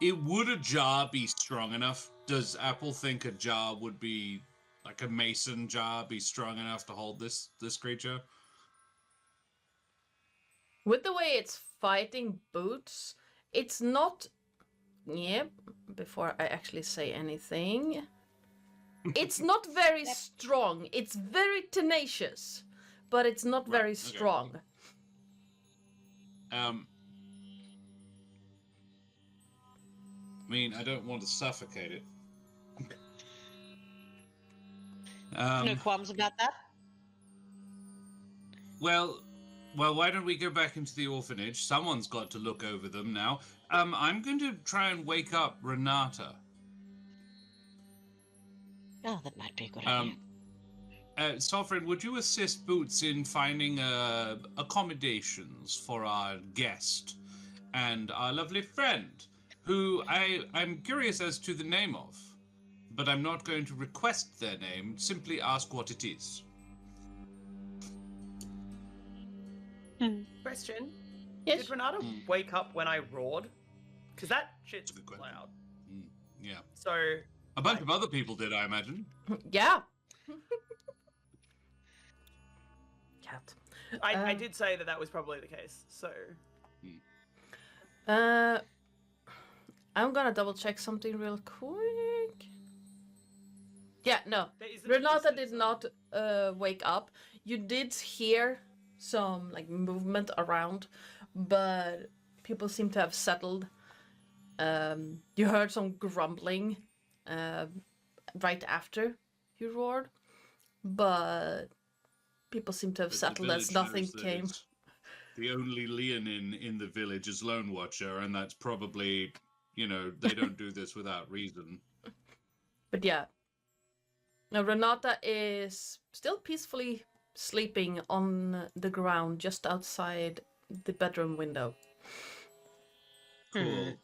Would a jar be strong enough? Does Apple think a jar would be, like a mason jar, be strong enough to hold this creature? With the way it's fighting boots, it's not. Yep. Before I actually say anything, it's not very strong. It's very tenacious, but it's not very strong. I mean, I don't want to suffocate it. No qualms about that? Well, why don't we go back into the orphanage? Someone's got to look over them now. I'm going to try and wake up Renata. Oh, that might be a good idea. Sovereign, would you assist Boots in finding accommodations for our guest and our lovely friend, who I'm curious as to the name of, but I'm not going to request their name, simply ask what it is. Question. Yes. Did Renata wake up when I roared? Because that shit's Good question. loud. Yeah. So... A bunch of other people did, I imagine. Yeah. Cat. I did say that was probably the case, so... I'm gonna double check something real quick. Yeah, no. Is the Renata pieces, did not wake up. You did hear some like movement around, but people seem to have settled. You heard some grumbling right after you roared, but people seem to have settled as nothing came. The only Leonin in the village is Lone Watcher, and that's probably, they don't do this without reason. But yeah. Now Renata is still peacefully sleeping on the ground just outside the bedroom window. Cool.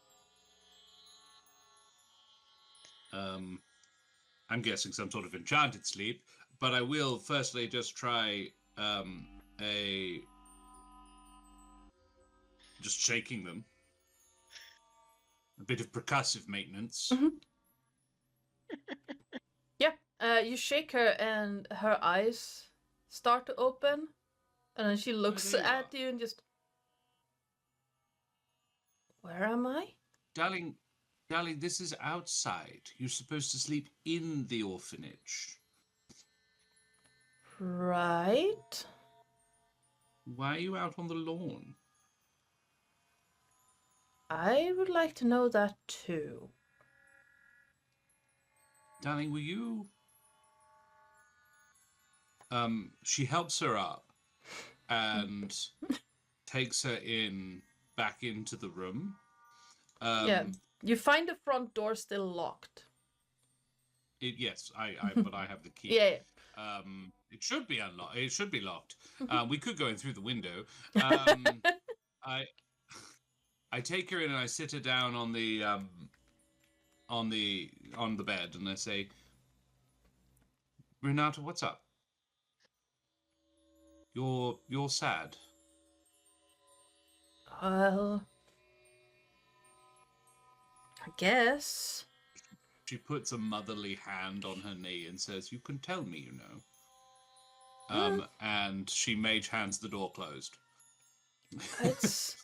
I'm guessing some sort of enchanted sleep, but I will firstly just try just shaking them. A bit of percussive maintenance. Mm-hmm. Yeah, you shake her and her eyes start to open, and then she looks at you and just... Where am I? Darling, this is outside. You're supposed to sleep in the orphanage. Right. Why are you out on the lawn? I would like to know that too. Darling, were you... She helps her up and takes her back into the room. Yeah, you find the front door still locked. Yes, but I have the key. Yeah. It should be unlocked. It should be locked. We could go in through the window. I take her in and I sit her down on the bed and I say, Renata, what's up? You're sad. Well, I guess. She puts a motherly hand on her knee and says, "You can tell me, and she mage hands the door closed. It's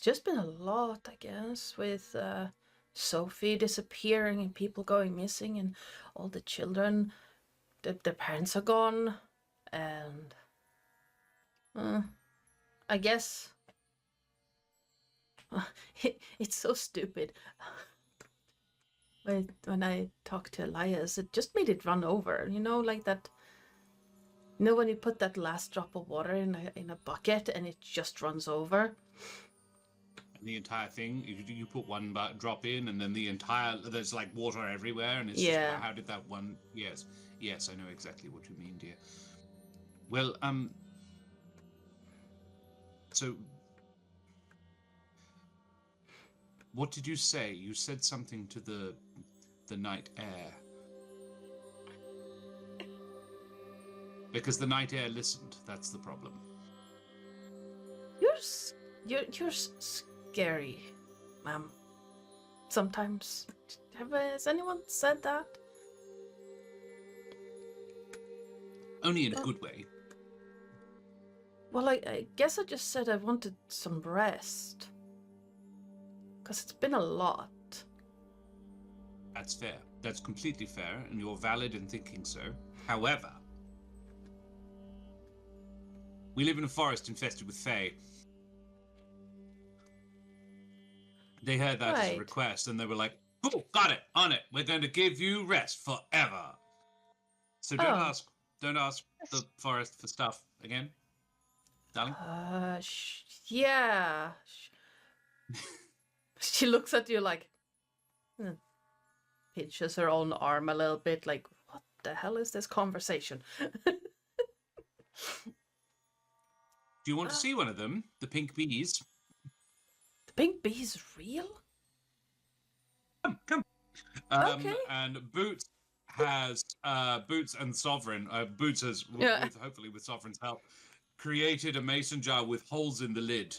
just been a lot, I guess, with Sophie disappearing and people going missing and all the children, their parents are gone, and I guess it's so stupid. When I talked to Elias, it just made it run over, like that. When you put that last drop of water in a bucket and it just runs over. And the entire thing, you put one drop in, and then there's like water everywhere, and it's just, how did that one? Yes, I know exactly what you mean, dear. Well, so what did you say? You said something to the night air. Because the night air listened, that's the problem. you're scary, ma'am. Sometimes. Has anyone said that? Only in a good way. Well, I guess I just said I wanted some rest. Because it's been a lot. That's fair. That's completely fair, and you're valid in thinking so. However, we live in a forest infested with Fey. They heard that as a Right. request, and they were like, cool, got it, on it. We're going to give you rest forever. So don't Oh. ask. Don't ask the forest for stuff again. Darling? Yeah. She looks at you like, pinches her own arm a little bit, like, what the hell is this conversation? Do you want to see one of them? The pink bees? The pink bee's real? Come. Okay. And Boots has Boots and Sovereign. Boots has, hopefully with Sovereign's help, created a mason jar with holes in the lid.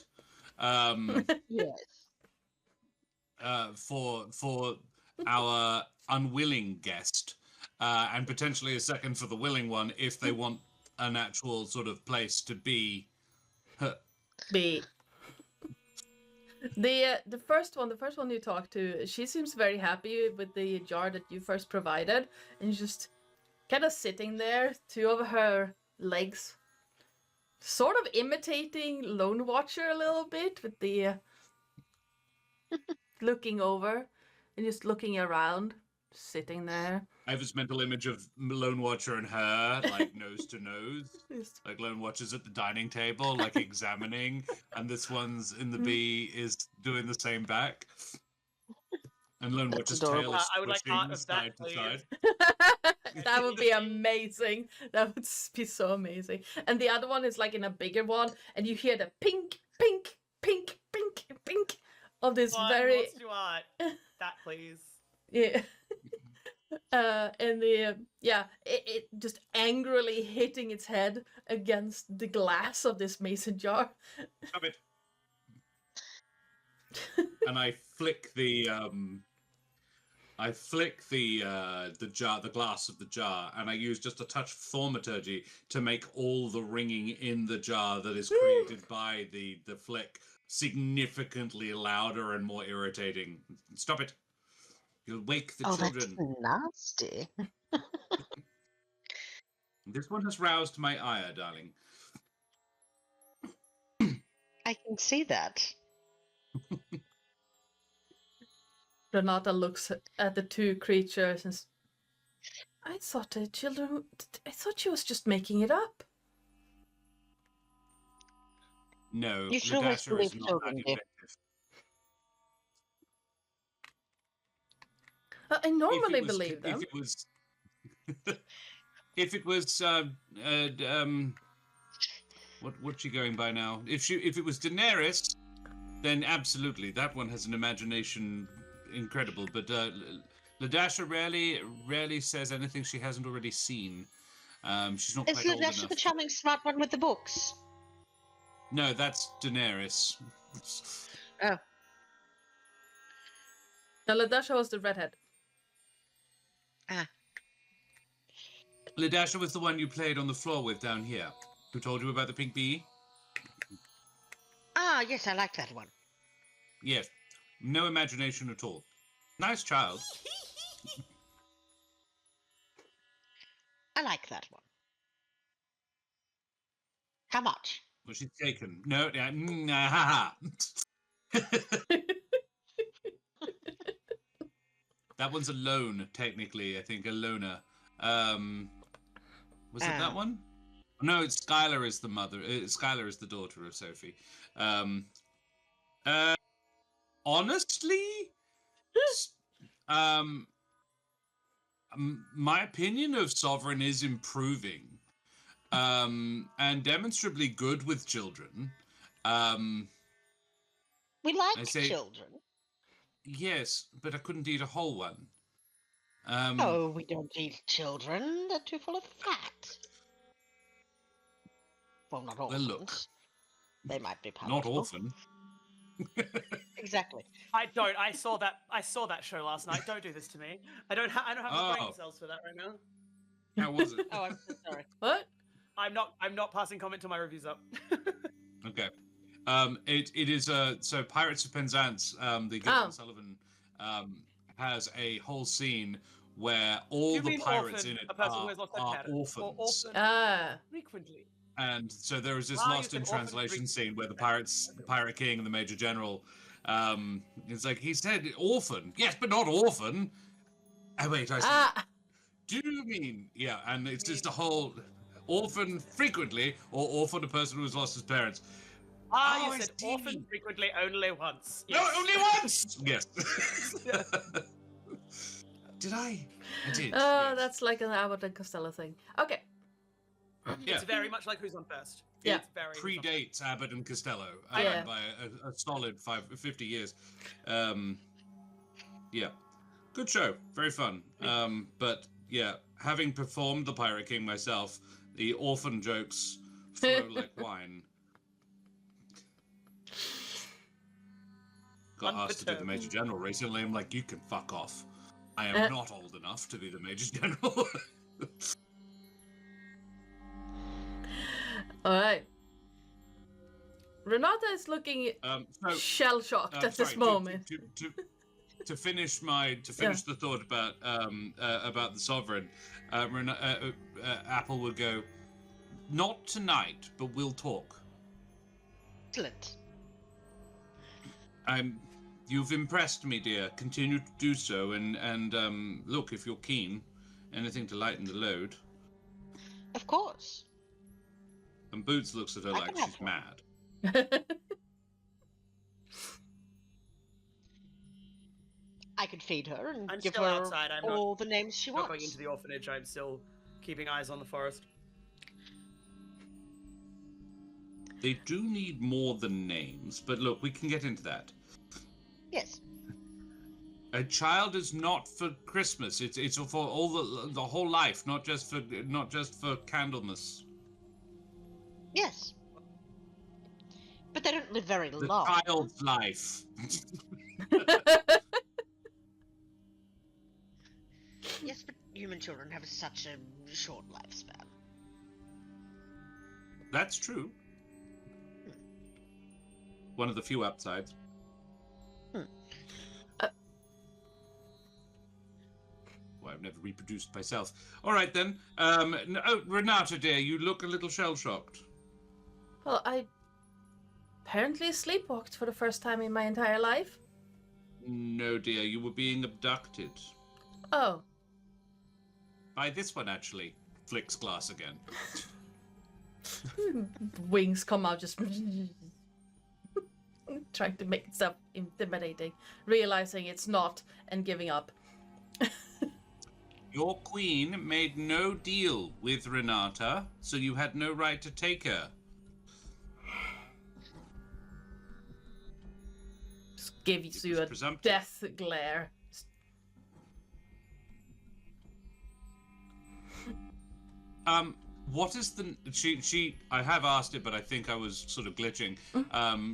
Yes. For our unwilling guest, and potentially a second for the willing one if they want an actual sort of place to be. The first one you talked to, she seems very happy with the jar that you first provided, and just kind of sitting there, two of her legs, sort of imitating Lone Watcher a little bit with the looking over and just looking around, sitting there. I have this mental image of Lone Watcher and her, like nose to nose, Just- like Lone Watcher's at the dining table, like examining, and this one's in the bee is doing the same back. And Lone That's Watcher's adorable. tail is I would like swishing part of that, side to please. side. That would be amazing. That would be so amazing. And the other one is like in a bigger one, and you hear the pink, pink, pink, pink, pink of this Fine, very Lord Stewart. That, please. yeah. And the it just angrily hitting its head against the glass of this mason jar. Stop it. And I flick the jar, the glass of the jar, and I use just a touch of thaumaturgy to make all the ringing in the jar that is created by the flick significantly louder and more irritating. Stop it. You'll wake the children. That's nasty. This one has roused my ire, darling. I can see that. Renata looks at the two creatures and I thought the children. I thought she was just making it up. No, You should always Ladasha is believe not children, that dear. inventive. I normally If it was- believe them. If it was, what's she going by now? If it was Daenerys, then absolutely, that one has an imagination incredible. But Ladasha rarely says anything she hasn't already seen. She's not Is quite old Ladasha enough. the charming smart one with the books? No, that's Daenerys. Oh. Now Ladasha was the redhead. Ladasha was the one you played on the floor with down here. Who told you about the pink bee? Ah, yes, I like that one. Yes. No imagination at all. Nice child. I like that one. How much? Well, she's taken. No, yeah, ha ha. That one's a loan, technically. I think a loner. Was it that one? No, it's Skylar is the mother. Skylar is the daughter of Sophie. Honestly, my opinion of Sovereign is improving, and demonstrably good with children. We like I say- children. Yes, but I couldn't eat a whole one. Oh, we don't eat children. They're too full of fat. Well, not all Well, look. ones. they might be Not palatable. orphan. Exactly. I don't. I saw that show last night. Don't do this to me. I don't have the brain Oh. cells for that right now. How was it? Oh, I'm so sorry. What? I'm not passing comment till my review's up. Okay. It is so Pirates of Penzance, the Gillian Sullivan has a whole scene where all You the mean pirates orphan, in it a person who has lost their are parents, or orphans. orphan frequently. And so there is this Ah, you lost in said orphan translation frequently. scene where the pirate king and the major general, it's like he said orphan, yes, but not orphan. Oh wait, I see. Do you mean and it's just a whole orphan frequently or orphan a person who has lost his parents. Ah, Oh, you I said see. orphan frequently only once. No, Yes. only once. Yes. Did I? I did. Oh, yes. that's like an Abbott and Costello thing. Okay. Yeah. It's very much like Who's on First. Yeah. It's very Who's on Predates Abbott and Costello Yeah. by a solid 50 years. Yeah, good show, very fun. But yeah, having performed the Pirate King myself, the orphan jokes flow like wine. Got asked to do the Major General recently. I'm like, you can fuck off. I am not old enough to be the Major General. All right. Renata is looking shell-shocked at this moment. To finish the thought about the sovereign, Apple would go, not tonight, but we'll talk. Excellent. You've impressed me, dear. Continue to do so, and look, if you're keen, anything to lighten the load. Of course. And Boots looks at her like she's mad. I could feed her and I'm give still her outside. I'm all the names she not wants. going into the orphanage. I'm still keeping eyes on the forest. They do need more than names, but look, we can get into that. Yes. A child is not for Christmas. It's for all the whole life, not just for Candlemas. Yes. But they don't live very The long. child's life. Yes, but human children have such a short lifespan. That's true. One of the few upsides. Well, I've never reproduced myself. All right, then. Renata, dear, you look a little shell-shocked. Well, I apparently sleepwalked for the first time in my entire life. No, dear, you were being abducted. Oh. By this one, actually. Flicks glass again. Wings come out just trying to make itself intimidating, realizing it's not, and giving up. Your queen made no deal with Renata, so you had no right to take her. Just gives you a death glare. What is the she I have asked it, but I think I was sort of glitching.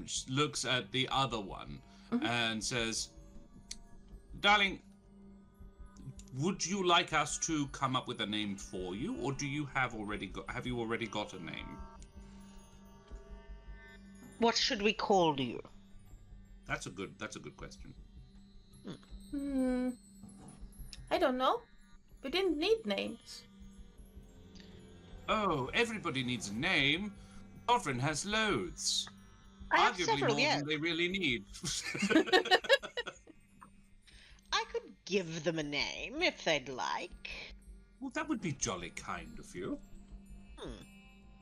She looks at the other one and says, darling, would you like us to come up with a name for you, or do you have you already got a name? What should we call you? That's a good question. I don't know. We didn't need names. Oh, everybody needs a name. Sovereign has loads. I have Arguably several, more yes. than they really need. I could give them a name if they'd like. Well, that would be jolly kind of you.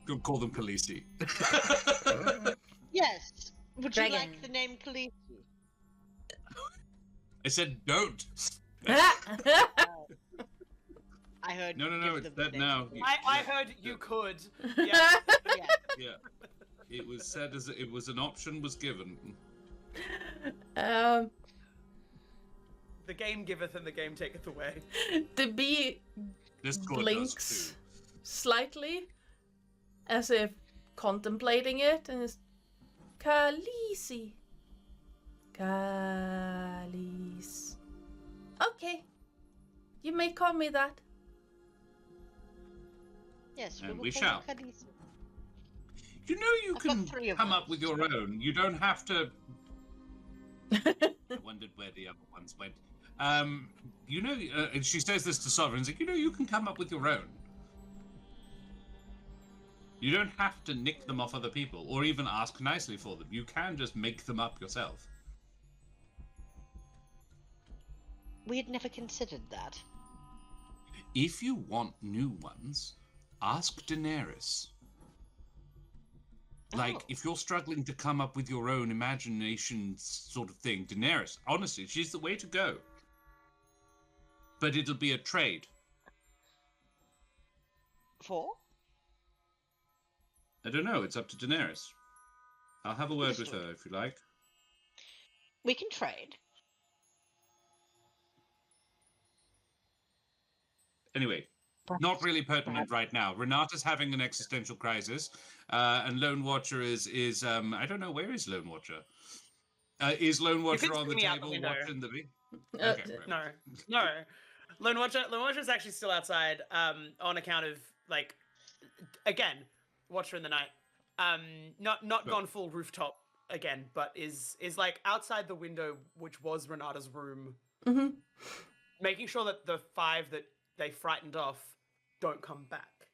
Don't call them Khaleesi. Yes. Would Dragon. you like the name Khaleesi? I said don't. I heard. No, give it's them that the now. name. I heard you could. Yeah. Yeah. Yeah. It was said as it was an option was given. The game giveth and the game taketh away. The bee Discord does blinks too. slightly, as if contemplating it, and is, Khaleesi. Khalees. Okay. You may call me that. Yes, And will we call shall. you Khaleesi. You know you I've got can 3 of come up those. with your own. You don't have to. I wondered where the other ones went. You know, and she says this to Sovereigns, like, you know, you can come up with your own. You don't have to nick them off other people, or even ask nicely for them. You can just make them up yourself. We had never considered that. If you want new ones, ask Daenerys. Like, Oh. if you're struggling to come up with your own imagination sort of thing, Daenerys, honestly, she's the way to go. But it'll be a trade. For? I don't know, it's up to Daenerys. I'll have a word with Understood. her if you like. We can trade. Anyway, not really pertinent right now. Renata's having an existential crisis, and Lone Watcher is I don't know, where is Lone Watcher? Is Lone Watcher can on the see me out the table window. watching the bee? Uh, Okay, right. No. Lone Watcher is actually still outside, on account of, like, again, Watcher in the night. Not Right. gone full rooftop again, but is like outside the window, which was Renata's room, Mm-hmm. making sure that the 5 that they frightened off don't come back.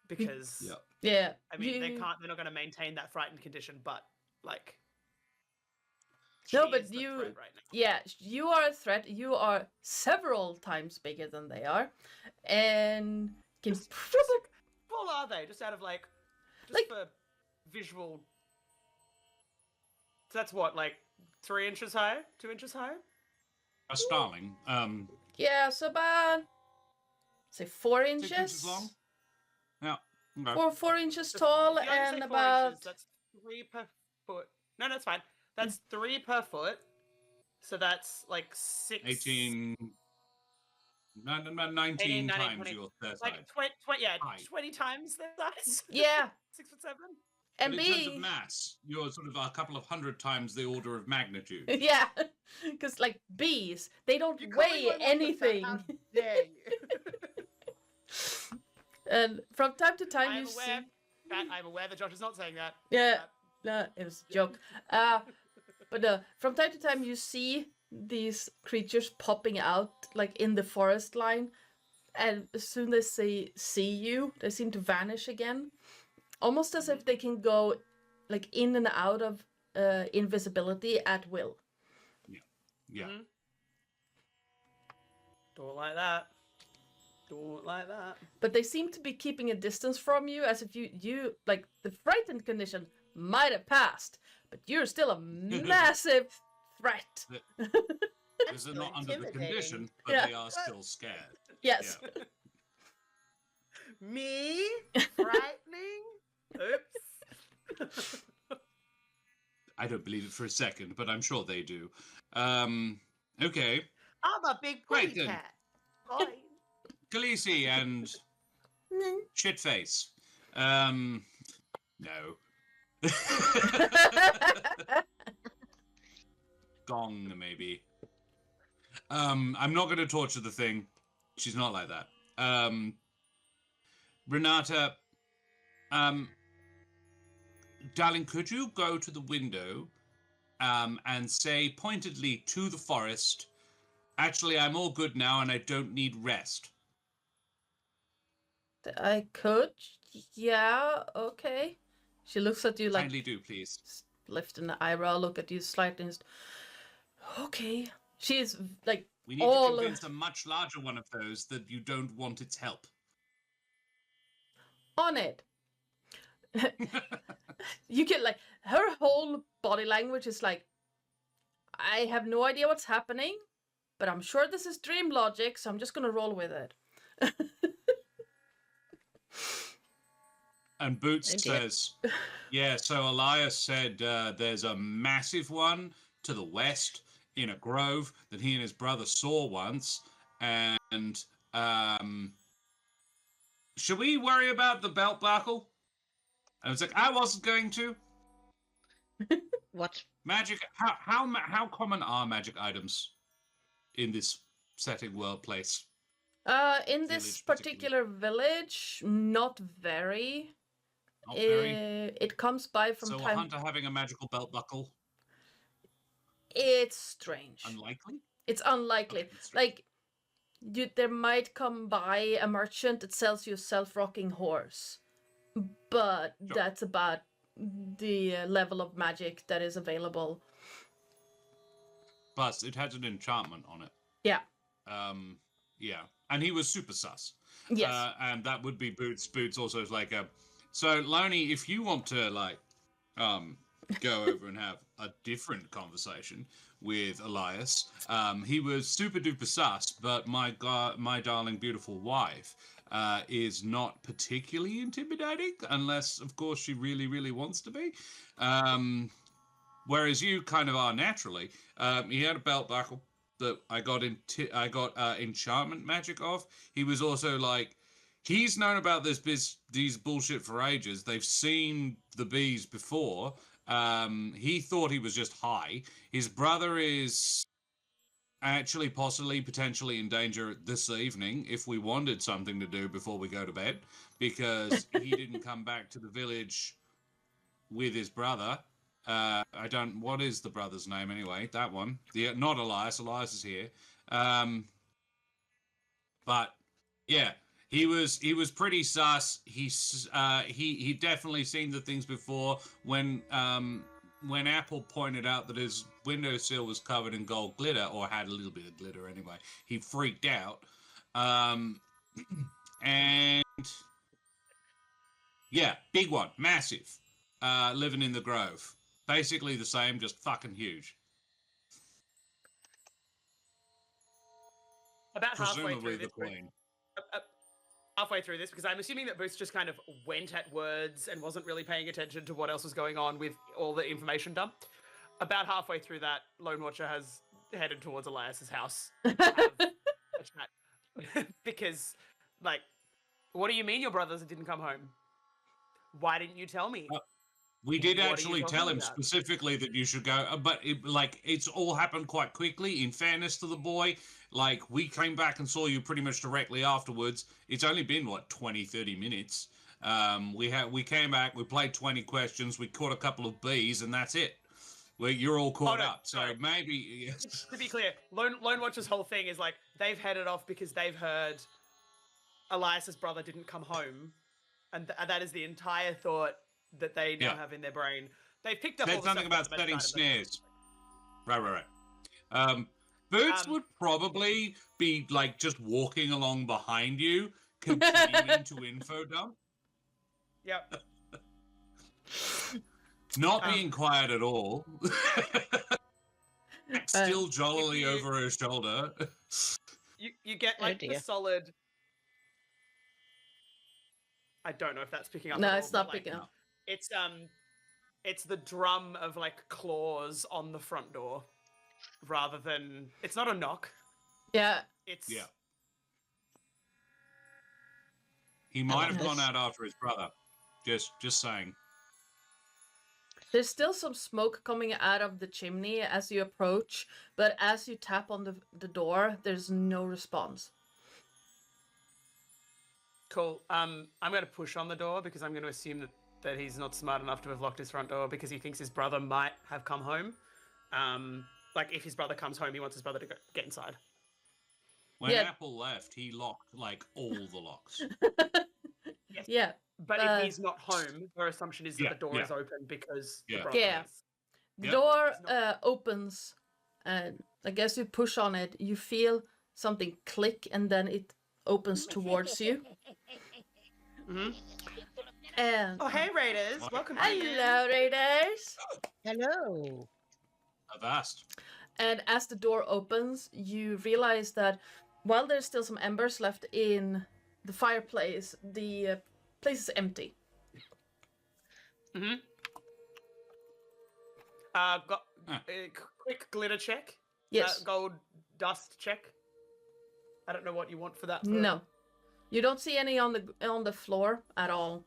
Because Yeah. Yeah. I mean, they're not going to maintain that frightened condition, but, like, No, she but is the you- threat right now. Yeah, you are a threat. You are several times bigger than they are, and can Just full are they? Just out of like for visual. So that's what, like 3 inches high, 2 inches high. A starling. yeah, so about say 4 inches. 6 inches long. Yeah. Okay. 4 inches tall If you only say and 4 about inches, that's 3 per foot. No, that's fine. That's 3 per foot. So that's like 6. 18. 19 19, times 20, your third Like side. 20 times their size. yeah, 6'7". and But in terms of B mass, you're sort of a couple of hundred times the order of magnitude. yeah, because like bees, they don't You calling weigh my watcher fat? anything, How dare you? and from time to time I'm you aware. see. Pat, I'm aware that Josh is not saying that. Yeah, no, it was a joke. But from time to time you see these creatures popping out like in the forest line, and as soon as they see you, they seem to vanish again, almost as if they can go like in and out of invisibility at will. Yeah. Mhm. Don't like that. Don't like that. But they seem to be keeping a distance from you, as if you like the frightened condition might have passed, but you're still a massive threat. Because they're not under the condition, but Yeah. they are still scared. Yes. Yeah. Me? Frightening? Oops. I don't believe it for a second, but I'm sure they do. Okay. I'm a big Right Pointy then. Hat. Fine. Khaleesi and Shitface. No. Gong, maybe. I'm not going to torture the thing. She's not like that. Renata, darling, could you go to the window and say pointedly to the forest, actually, I'm all good now and I don't need rest. I could. Yeah, okay. She looks at you like Kindly do, please. lift an eyebrow, look at you slightly. And okay. She is like We need all to convince a much larger one of those that you don't want its help. on it. You can like her whole body language is like, I have no idea what's happening, but I'm sure this is dream logic, so I'm just gonna roll with it. And Boots Indeed. says, yeah, so Elias said there's a massive one to the west in a grove that he and his brother saw once. And should we worry about the belt buckle? I was like, I wasn't going to. What? Magic. How common are magic items in this setting, world, place? In this Village, particular village, not very. Not very. It comes by from So a time. hunter having a magical belt buckle, It's strange. unlikely. It's unlikely. Okay, that's strange. Like, there might come by a merchant that sells you a self-rocking horse, but Sure. that's about the level of magic that is available. Plus, it has an enchantment on it. Yeah. Yeah, and he was super sus. Yes. And that would be Boots. Boots also is like a. So Loney, if you want to like, go over and have a different conversation with Elias, he was super duper sus, but my darling beautiful wife, is not particularly intimidating, unless of course she really really wants to be. Whereas you kind of are naturally. He had a belt buckle that I got enchantment magic off. He was also like, he's known about these bullshit for ages. They've seen the bees before. He thought he was just high. His brother is actually possibly potentially in danger this evening if we wanted something to do before we go to bed, because he didn't come back to the village with his brother. What is the brother's name anyway? That one. Not Elias. Elias is here. But yeah, he was pretty sus. He definitely seen the things before. When Apple pointed out that his windowsill was covered in gold glitter, or had a little bit of glitter anyway, he freaked out. And yeah, big one, massive. Living in the Grove. Basically the same, just fucking huge. About halfway Presumably through the this, Queen. halfway through this, because I'm assuming that Boots just kind of went at words and wasn't really paying attention to what else was going on with all the information dumped. About halfway through that, Lone Watcher has headed towards Elias's house to have a chat. Because, like, what do you mean your brothers didn't come home? Why didn't you tell me? We did What are you actually talking tell him about? specifically that you should go, but it's all happened quite quickly. In fairness to the boy, like, we came back and saw you pretty much directly afterwards. It's only been, 20, 30 minutes. We came back, we played 20 questions, we caught a couple of bees, and that's it. You're all caught up. So sorry. maybe... To be clear, Lone Watcher's whole thing is, like, they've headed off because they've heard Elias's brother didn't come home. And that is the entire thought that they now have in their brain. They've picked up all There's the something stuff about setting about the bedside, snares. Right. Boots would probably be, like, just walking along behind you, continuing to info dump. Yep. Not being quiet at all. Still jollily over her shoulder. You get, like, the dear. solid... I don't know if that's picking up. No, at all, it's not but, like, picking up. It's the drum of, like, claws on the front door, rather than... It's not a knock. Yeah. It's... Yeah. He might have gone out after his brother. Just saying. There's still some smoke coming out of the chimney as you approach, but as you tap on the door, there's no response. Cool. I'm going to push on the door because I'm going to assume that he's not smart enough to have locked his front door because he thinks his brother might have come home. Like, if his brother comes home, he wants his brother to get inside. When Yeah. Apple left, he locked, like, all the locks. Yes. Yeah. But if he's not home, her assumption is that Yeah, the door yeah. is open because Yeah. the brother Yeah. is. The Yep. door It's not- opens, and I guess you push on it. You feel something click, and then it opens towards you. Mm-hmm. And Oh, hey, Raiders. Welcome back. hello, Raiders. Hello. Avast. And as the door opens, you realize that while there's still some embers left in the fireplace, the place is empty. Mm-hmm. Quick glitter check. Yes. Gold dust check. I don't know what you want for that. No. You don't see any on the floor at all.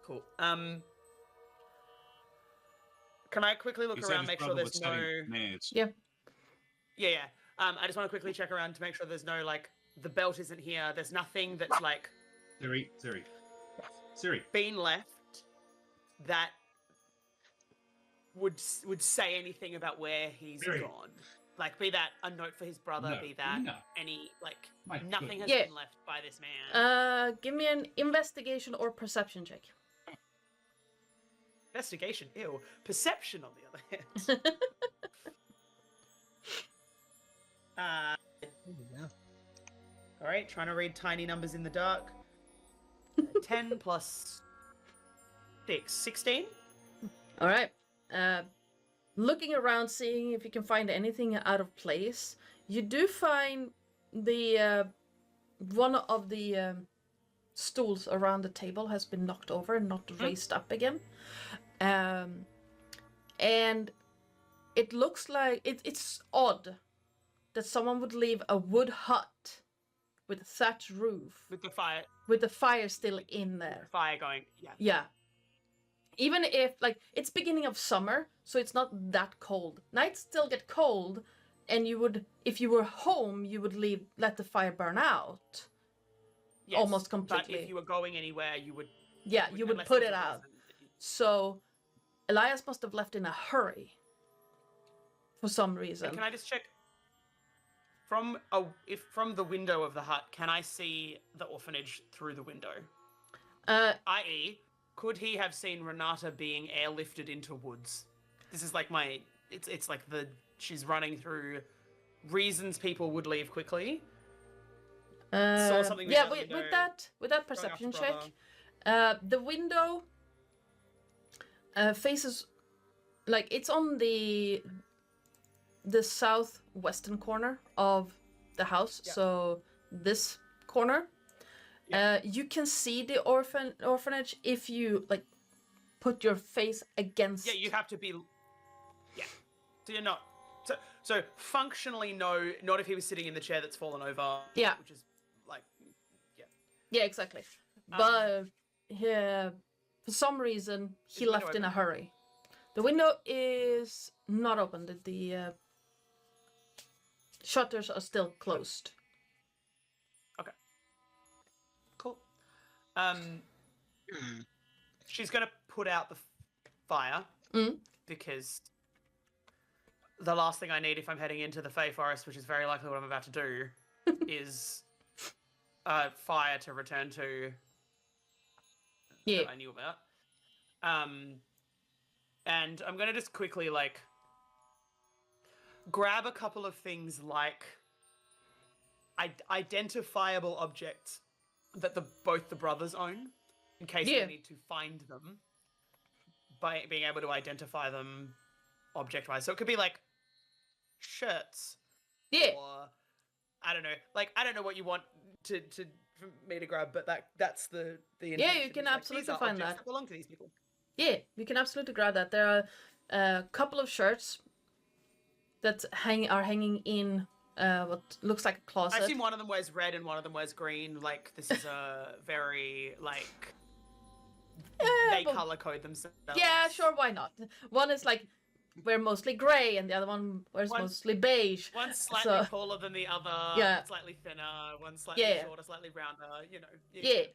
Cool. Can I quickly look He said around, his make sure brother there's was no... studying nairs. Yeah. Yeah. I just want to quickly check around to make sure there's no, like, the belt isn't here. There's nothing that's, like, Siri. been left that would say anything about where he's Siri. gone. Like, be that a note for his brother, No, be that no. any, like, My nothing has Yeah. been left by this man. Give me an investigation or perception check. Investigation, ew. Perception, on the other hand. Alright, trying to read tiny numbers in the dark. 10 plus 6, 16? All right. Looking around, seeing if you can find anything out of place. You do find the one of the stools around the table has been knocked over and not raised up again. And it looks like it's odd that someone would leave a wood hut with a thatched roof With the the fire still in there. fire going, yeah. Yeah. Even if, like, it's beginning of summer, so it's not that cold. Nights still get cold, and you would, if you were home, you would let the fire burn out. Yes, Almost completely. But if you were going anywhere, you would... Yeah, you would unless put was it a out. person. So, Elias must have left in a hurry. For some reason. Can I just check? From the window of the hut, can I see the orphanage through the window? I.e., could he have seen Renata being airlifted into woods? This is like my... It's like she's running through reasons people would leave quickly. Saw something yeah, with with that perception check, the window faces, like, it's on the southwestern corner of the house. Yeah. So this corner, Yeah. you can see the orphanage if you, like, put your face against. Yeah, you have to be... Yeah. So you're not... So functionally, no, not if he was sitting in the chair that's fallen over. Yeah. Which is, like... Yeah. Yeah, exactly. But for some reason, he the left window in a open? hurry. The window is not open. The shutters are still closed. Cool. She's gonna put out the fire because the last thing I need if I'm heading into the Fey Forest, which is very likely what I'm about to do, is fire to return to. Yeah. That I knew about. And I'm gonna just quickly, like, grab a couple of things like identifiable objects that both the brothers own, in case Yeah. we need to find them, by being able to identify them object-wise. So it could be like shirts, Yeah. or I don't know, like, I don't know what you want to for me to grab, but that's the Yeah, intention. you can It's like, absolutely these are find objects that. belong to these people. Yeah, you can absolutely grab that. There are a couple of shirts that are hanging in what looks like a closet. I assume one of them wears red and one of them wears green. Like, this is a very, like, they but- color code themselves. Yeah, sure, why not? One is like we're mostly grey, and the other one wears One- mostly beige. One's slightly So- taller than the other, Yeah. slightly thinner, one's slightly Yeah. shorter, slightly rounder, you know. Yeah.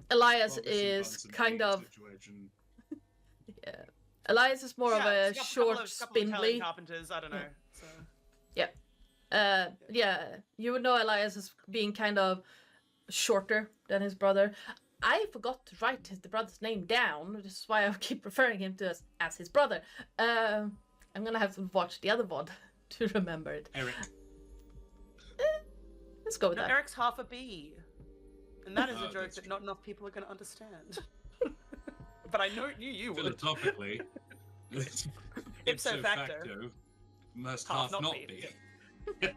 Elias Bob's and is Buns and kind Peas of situation. Elias is more of a it's short, couple of spindly. Italian carpenters, I don't know. So. Yeah, you would know Elias as being kind of shorter than his brother. I forgot to write the brother's name down, which is why I keep referring him to as his brother. I'm gonna have to watch the other VOD to remember it. Eric. Let's go with No, that. Eric's half a bee. And that is Oh, a joke that's that not enough people are going to understand. But I knew you would. Philosophically, Ipso facto, must half half not not be. be.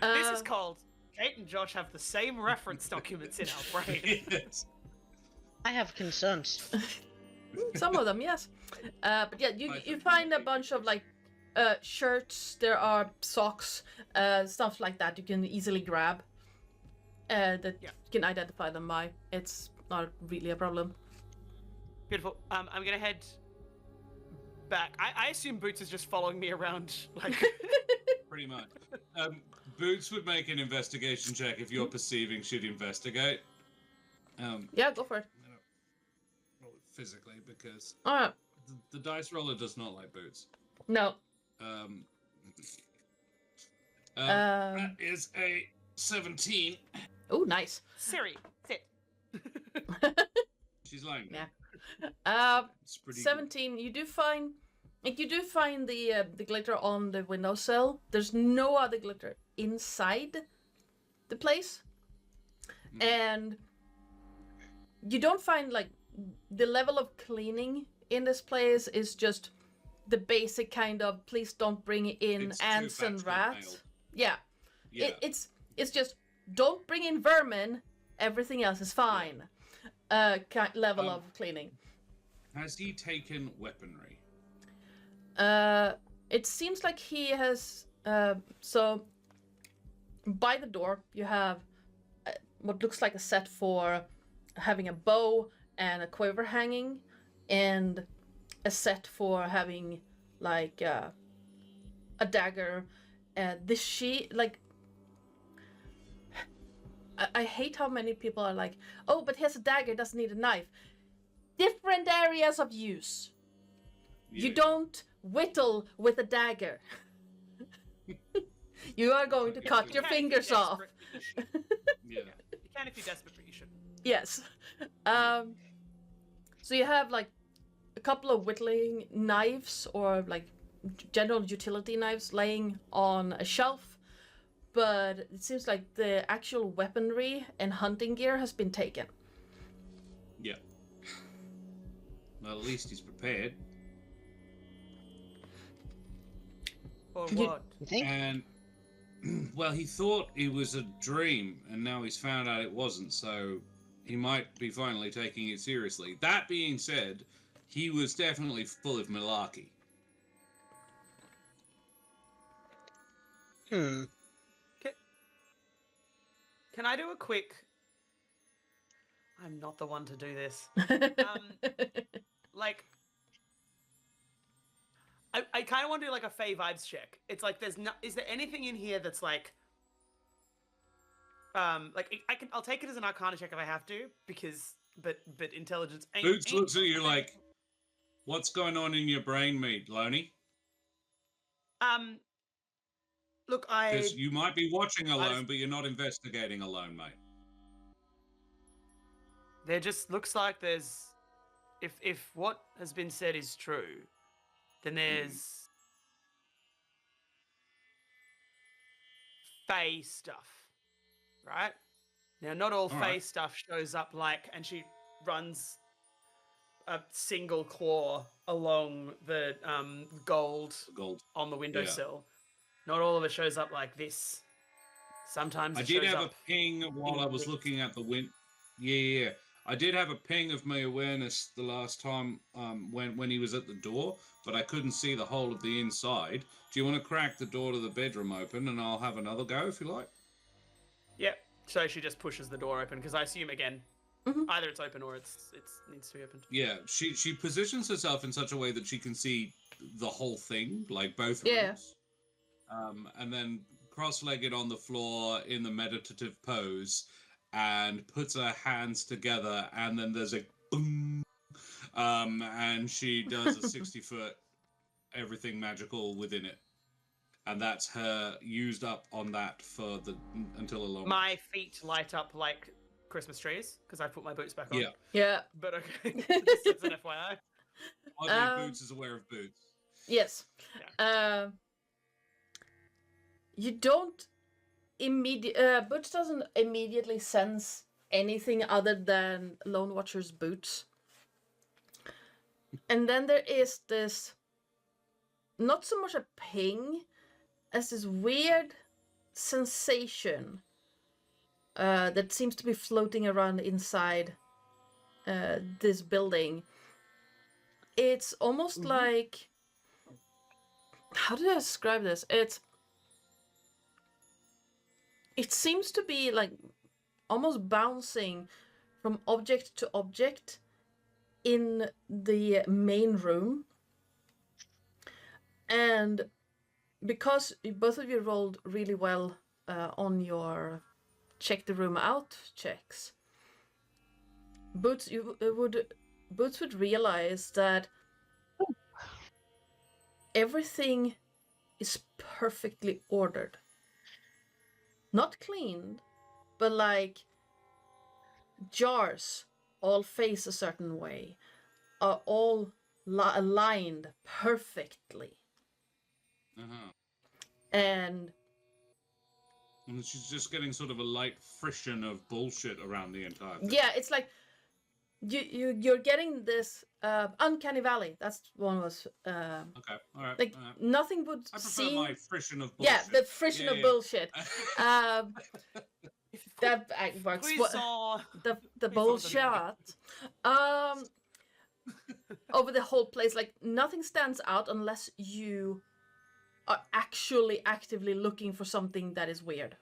This is called Kate and Josh have the same reference documents in our brain. Yes. I have concerns. Some of them, yes. But yeah, you find a bunch of like shirts. There are socks, stuff like that. You can easily grab. That Yeah. you can identify them by. It's not really a problem. Beautiful. I'm gonna head back. I assume Boots is just following me around, like. Pretty much. Boots would make an investigation check if you're perceiving she'd investigate. Yeah, go for it. Roll it physically because Alright. the dice roller does not like Boots. No. That is a 17. Oh, nice. Siri, sit. She's lying. Yeah. It's pretty 17. Good. You do find the glitter on the windowsill. There's no other glitter inside the place, and you don't find like the level of cleaning in this place is just the basic kind of please don't bring in ants and rats. Yeah. It's just don't bring in vermin. Everything else is fine. Level of cleaning. Has he taken weaponry? It seems like he has. So by the door you have what looks like a set for having a bow and a quiver hanging, and a set for having like a dagger. I hate how many people are like, oh, but he has a dagger, doesn't need a knife. Different areas of use. You don't whittle with a dagger. You are going to cut your fingers off. Yeah. You can if you're desperate, but you shouldn't. Yes. So you have like a couple of whittling knives or like general utility knives laying on a shelf, but it seems like the actual weaponry and hunting gear has been taken. Yeah. Well, at least he's prepared. Or what? You think? And, well, he thought it was a dream, and now he's found out it wasn't, so he might be finally taking it seriously. That being said, he was definitely full of malarkey. Can I do a quick... I'm not the one to do this. Like... I kind of want to do like a Fey vibes check. It's like there's no... Is there anything in here that's like... I'll take it as an Arcana check if I have to, because... But intelligence ain't... Boots looks at you like, what's going on in your brain, mate, Loney? Look, Because you might be watching alone, but you're not investigating alone, mate. There just looks like there's... If what has been said is true, then there's... Fey stuff, right? Now, not all Fey stuff shows up like... And she runs a single claw along the gold on the windowsill. Not all of it shows up like this. Sometimes I it did shows have up a ping while I was looking at the wind. Yeah. I did have a ping of my awareness the last time when he was at the door, but I couldn't see the whole of the inside. Do you want to crack the door to the bedroom open, and I'll have another go if you like? Yep. So she just pushes the door open, because I assume, again, either it's open or it needs to be opened. Yeah, she positions herself in such a way that she can see the whole thing, like both rooms. And then cross-legged on the floor in the meditative pose, and puts her hands together, and then there's a boom, and she does a 60-foot everything magical within it, and that's her used up on that for until a long. My feet light up like Christmas trees because I put my boots back on. Yeah. But okay, just as an FYI. Boots is aware of boots. Yes. Yeah. You don't Butch doesn't immediately sense anything other than Lone Watcher's boots. And then there is this, not so much a ping, as this weird sensation that seems to be floating around inside this building. It's almost like, how do I describe this? It seems to be like almost bouncing from object to object in the main room, and because both of you rolled really well on your check the room out checks, Boots would realize that everything is perfectly ordered. Not cleaned, but like jars all face a certain way, are all aligned perfectly. Uh-huh. And she's just getting sort of a light frisson of bullshit around the entire thing. yeah, it's like you're getting this uncanny valley. That's one was Okay, all right. like all right. nothing would I prefer seem. my frisson of bullshit. Yeah, the frisson of bullshit. That works. Puissant. The bullshit. Over the whole place, like nothing stands out unless you are actually actively looking for something that is weird.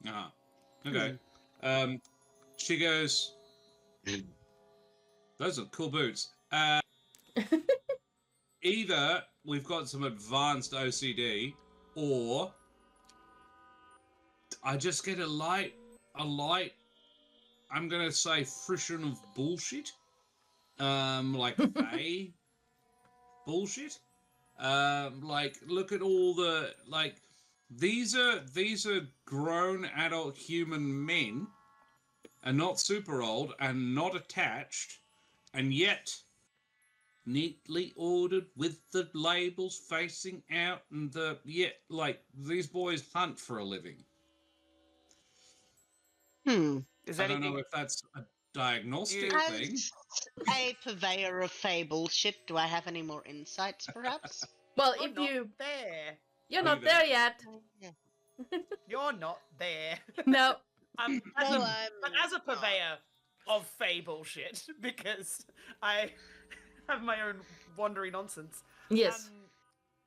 Uh-huh. Okay. She goes, those are cool boots. Either we've got some advanced OCD, or I just get a light, I'm gonna say frisson of bullshit. Like Faye bullshit. Like look at all the like these are grown adult human men, and not super old and not attached, and yet neatly ordered with the labels facing out, and like these boys hunt for a living. Is I don't know if that's a diagnostic thing. As a purveyor of fey bullshit, do I have any more insights, perhaps? Well, You're if not you there. you're not there yet. You're not there. No. But as a purveyor of fey bullshit, because I have my own wandering nonsense. Yes.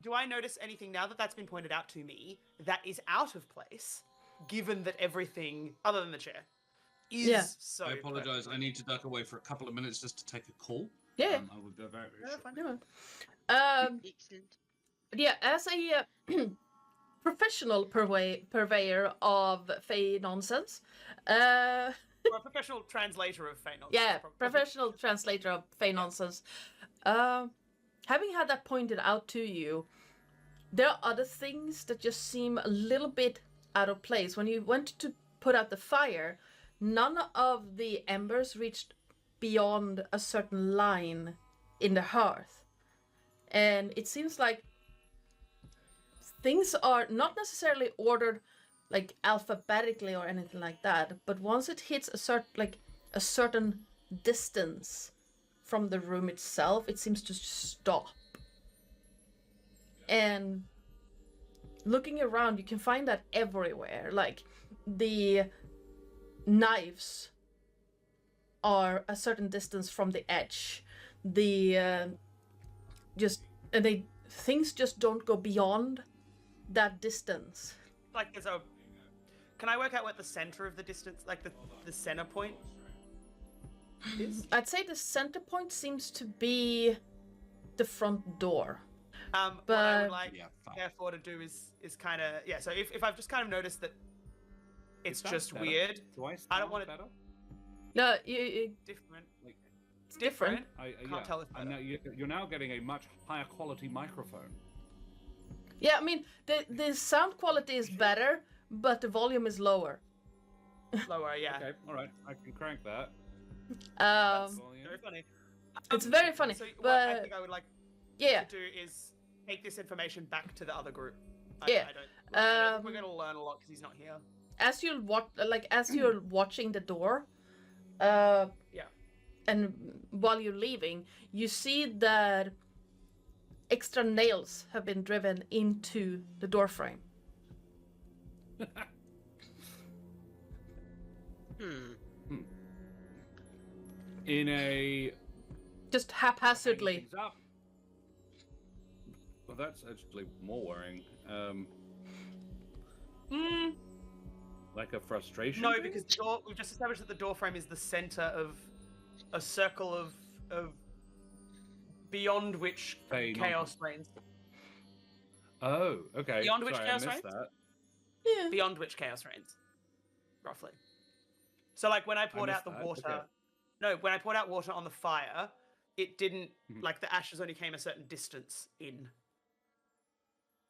Do I notice anything now that that's been pointed out to me that is out of place, given that everything other than the chair is so? I apologize. perfect? I need to duck away for a couple of minutes just to take a call. Yeah. I will go very, very short. Fine. Excellent. Yeah, as a professional purveyor of fey nonsense, Or a professional translator of fey nonsense. yeah, professional translator of fey nonsense, having had that pointed out to you, there are other things that just seem a little bit out of place. When you went to put out the fire, none of the embers reached beyond a certain line in the hearth. And it seems like things are not necessarily ordered like alphabetically or anything like that, but once it hits a certain distance from the room itself, it seems to stop. And looking around, you can find that everywhere. Like the knives are a certain distance from the edge. Things just don't go beyond that distance. Like there's a. Can I work out what the center of the distance, like the center point is? I'd say the center point seems to be the front door. What I But- would like therefore to do is kind of So if I've just kind of noticed that it's just weird, Do I don't want it better? No, different. Like, it's different. Can't tell if and now you're now getting a much higher quality microphone. Yeah, I mean, the sound quality is better, but the volume is lower. lower, yeah. Okay, all right, I can crank that. Very funny. It's very funny, So what but I think I would like yeah, to do is take this information back to the other group. Yeah, I don't think we're gonna learn a lot because he's not here. as you're watching the door, and while you're leaving, you see that extra nails have been driven into the door frame. In a Just haphazardly. Things up. Well, that's actually more worrying. Like a frustration. No, thing? because we've just established that the door frame is the center of a circle of beyond which Fey chaos reigns. Oh, okay. Beyond which Sorry, chaos I missed reigns? that. Yeah. Beyond which chaos reigns, roughly. So, like when I poured out missed the that, water, okay. no, when I poured out water on the fire, it didn't Mhm. like the ashes only came a certain distance in.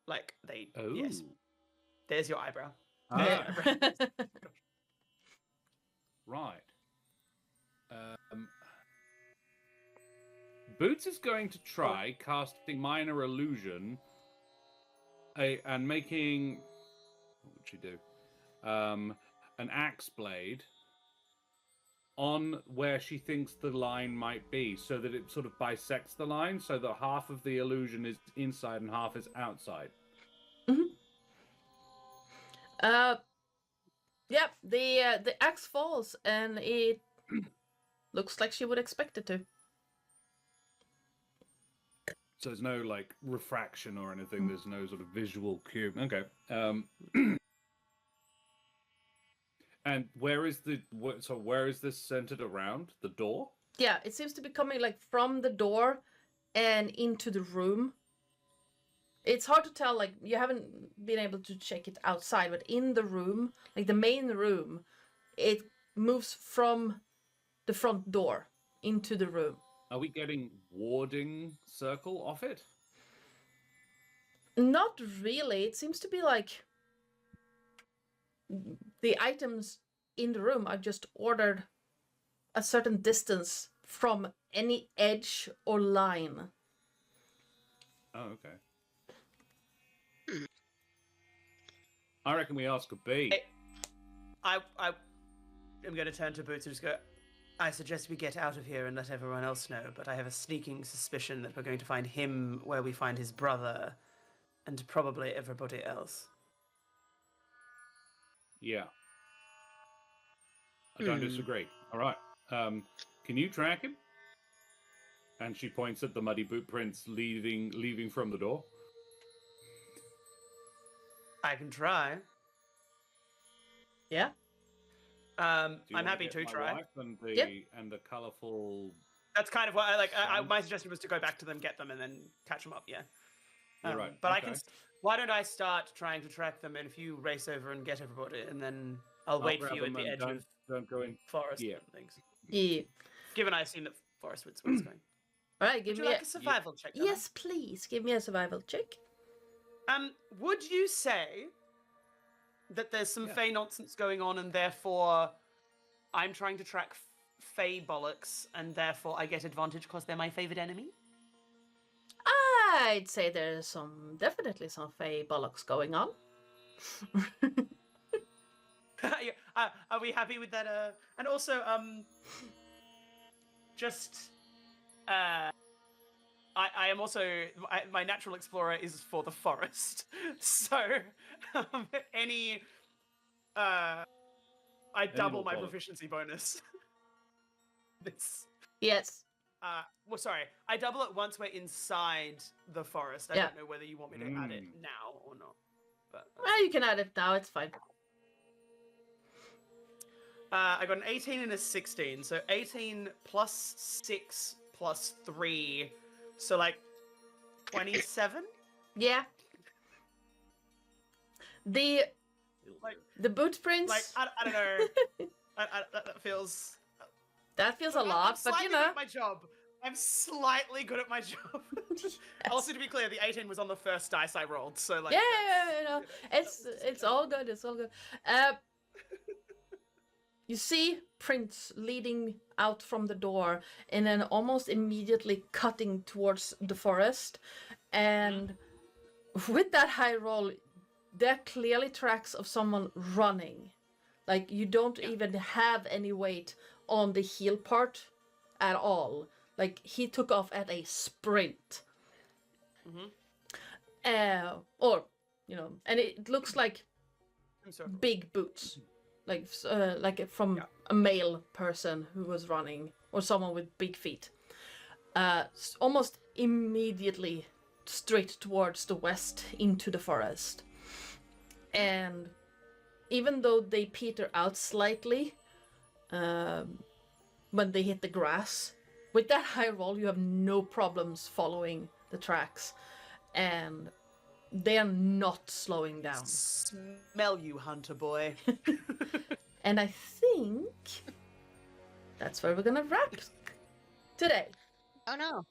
Like they, Oh. yes. There's your eyebrow. Ah, Yeah. right. Boots is going to try casting minor illusion and making. What would she do? An axe blade on where she thinks the line might be, so that it sort of bisects the line, so that half of the illusion is inside and half is outside. Yep, the axe falls, and it looks like she would expect it to. So there's no like refraction or anything. There's no sort of visual cue. Okay. And where is where is this centered around? The door? Yeah, it seems to be coming like from the door and into the room. It's hard to tell, like you haven't been able to check it outside, but in the room, like the main room, it moves from the front door into the room. Are we getting warding circle off it? Not really. It seems to be like the items in the room are just ordered a certain distance from any edge or line. Oh, okay. I reckon we ask a B. I am going to turn to Boots and just go, I suggest we get out of here and let everyone else know, but I have a sneaking suspicion that we're going to find him where we find his brother, and probably everybody else. Yeah. I don't disagree. All right. Can you track him? And she points at the muddy boot prints leaving from the door. I can try. Yeah. Do you I'm wanna happy get to my try. wife and the Yep. and the colourful. That's kind of what I like. Sounds- My suggestion was to go back to them, get them, and then catch them up. Yeah. You're right. But I okay. can. Why don't I start trying to track them, and if you race over and get everybody, and then I'll wait for grab you at them the and edge of don't go in. forest Yeah. and things. Yeah. Given I assume that forest was where it's going. All right, give Would you me like a survival check? Donna? Yes, please. Give me a survival check. Would you say that there's some Yeah. Fey nonsense going on, and therefore I'm trying to track Fey bollocks, and therefore I get advantage because they're my favorite enemy? I'd say there's definitely some Fey bollocks going on. Are we happy with that? And also, I am also my natural explorer is for the forest, so I double my bollocks. proficiency bonus. This. Yes. Well, sorry, I double it once we're inside the forest. I Yeah. don't know whether you want me to add it now or not. But Well, you can add it now. It's fine. I got an 18 and a 16, so 18 plus 6 plus 3, so like 27. Yeah. The Like, boot prints. I don't know. That feels. That feels a I'm lot, but slightly you good know. at my job. I'm slightly good at my job. Also, to be clear, the 18 was on the first dice I rolled, so like. Yeah, you know, it's all good. It's all good. You see prints leading out from the door, and then almost immediately cutting towards the forest, and with that high roll, there are clearly tracks of someone running. Like you don't even have any weight on the heel part at all. Like he took off at a sprint. Or you know, and it looks like I'm sorry. big boots, like from a male person who was running, or someone with big feet. Almost immediately straight towards the west into the forest. And even though they peter out slightly, when they hit the grass. With that high roll, you have no problems following the tracks, and they are not slowing down. Smell you, hunter boy. And I think that's where we're gonna wrap today. Oh no.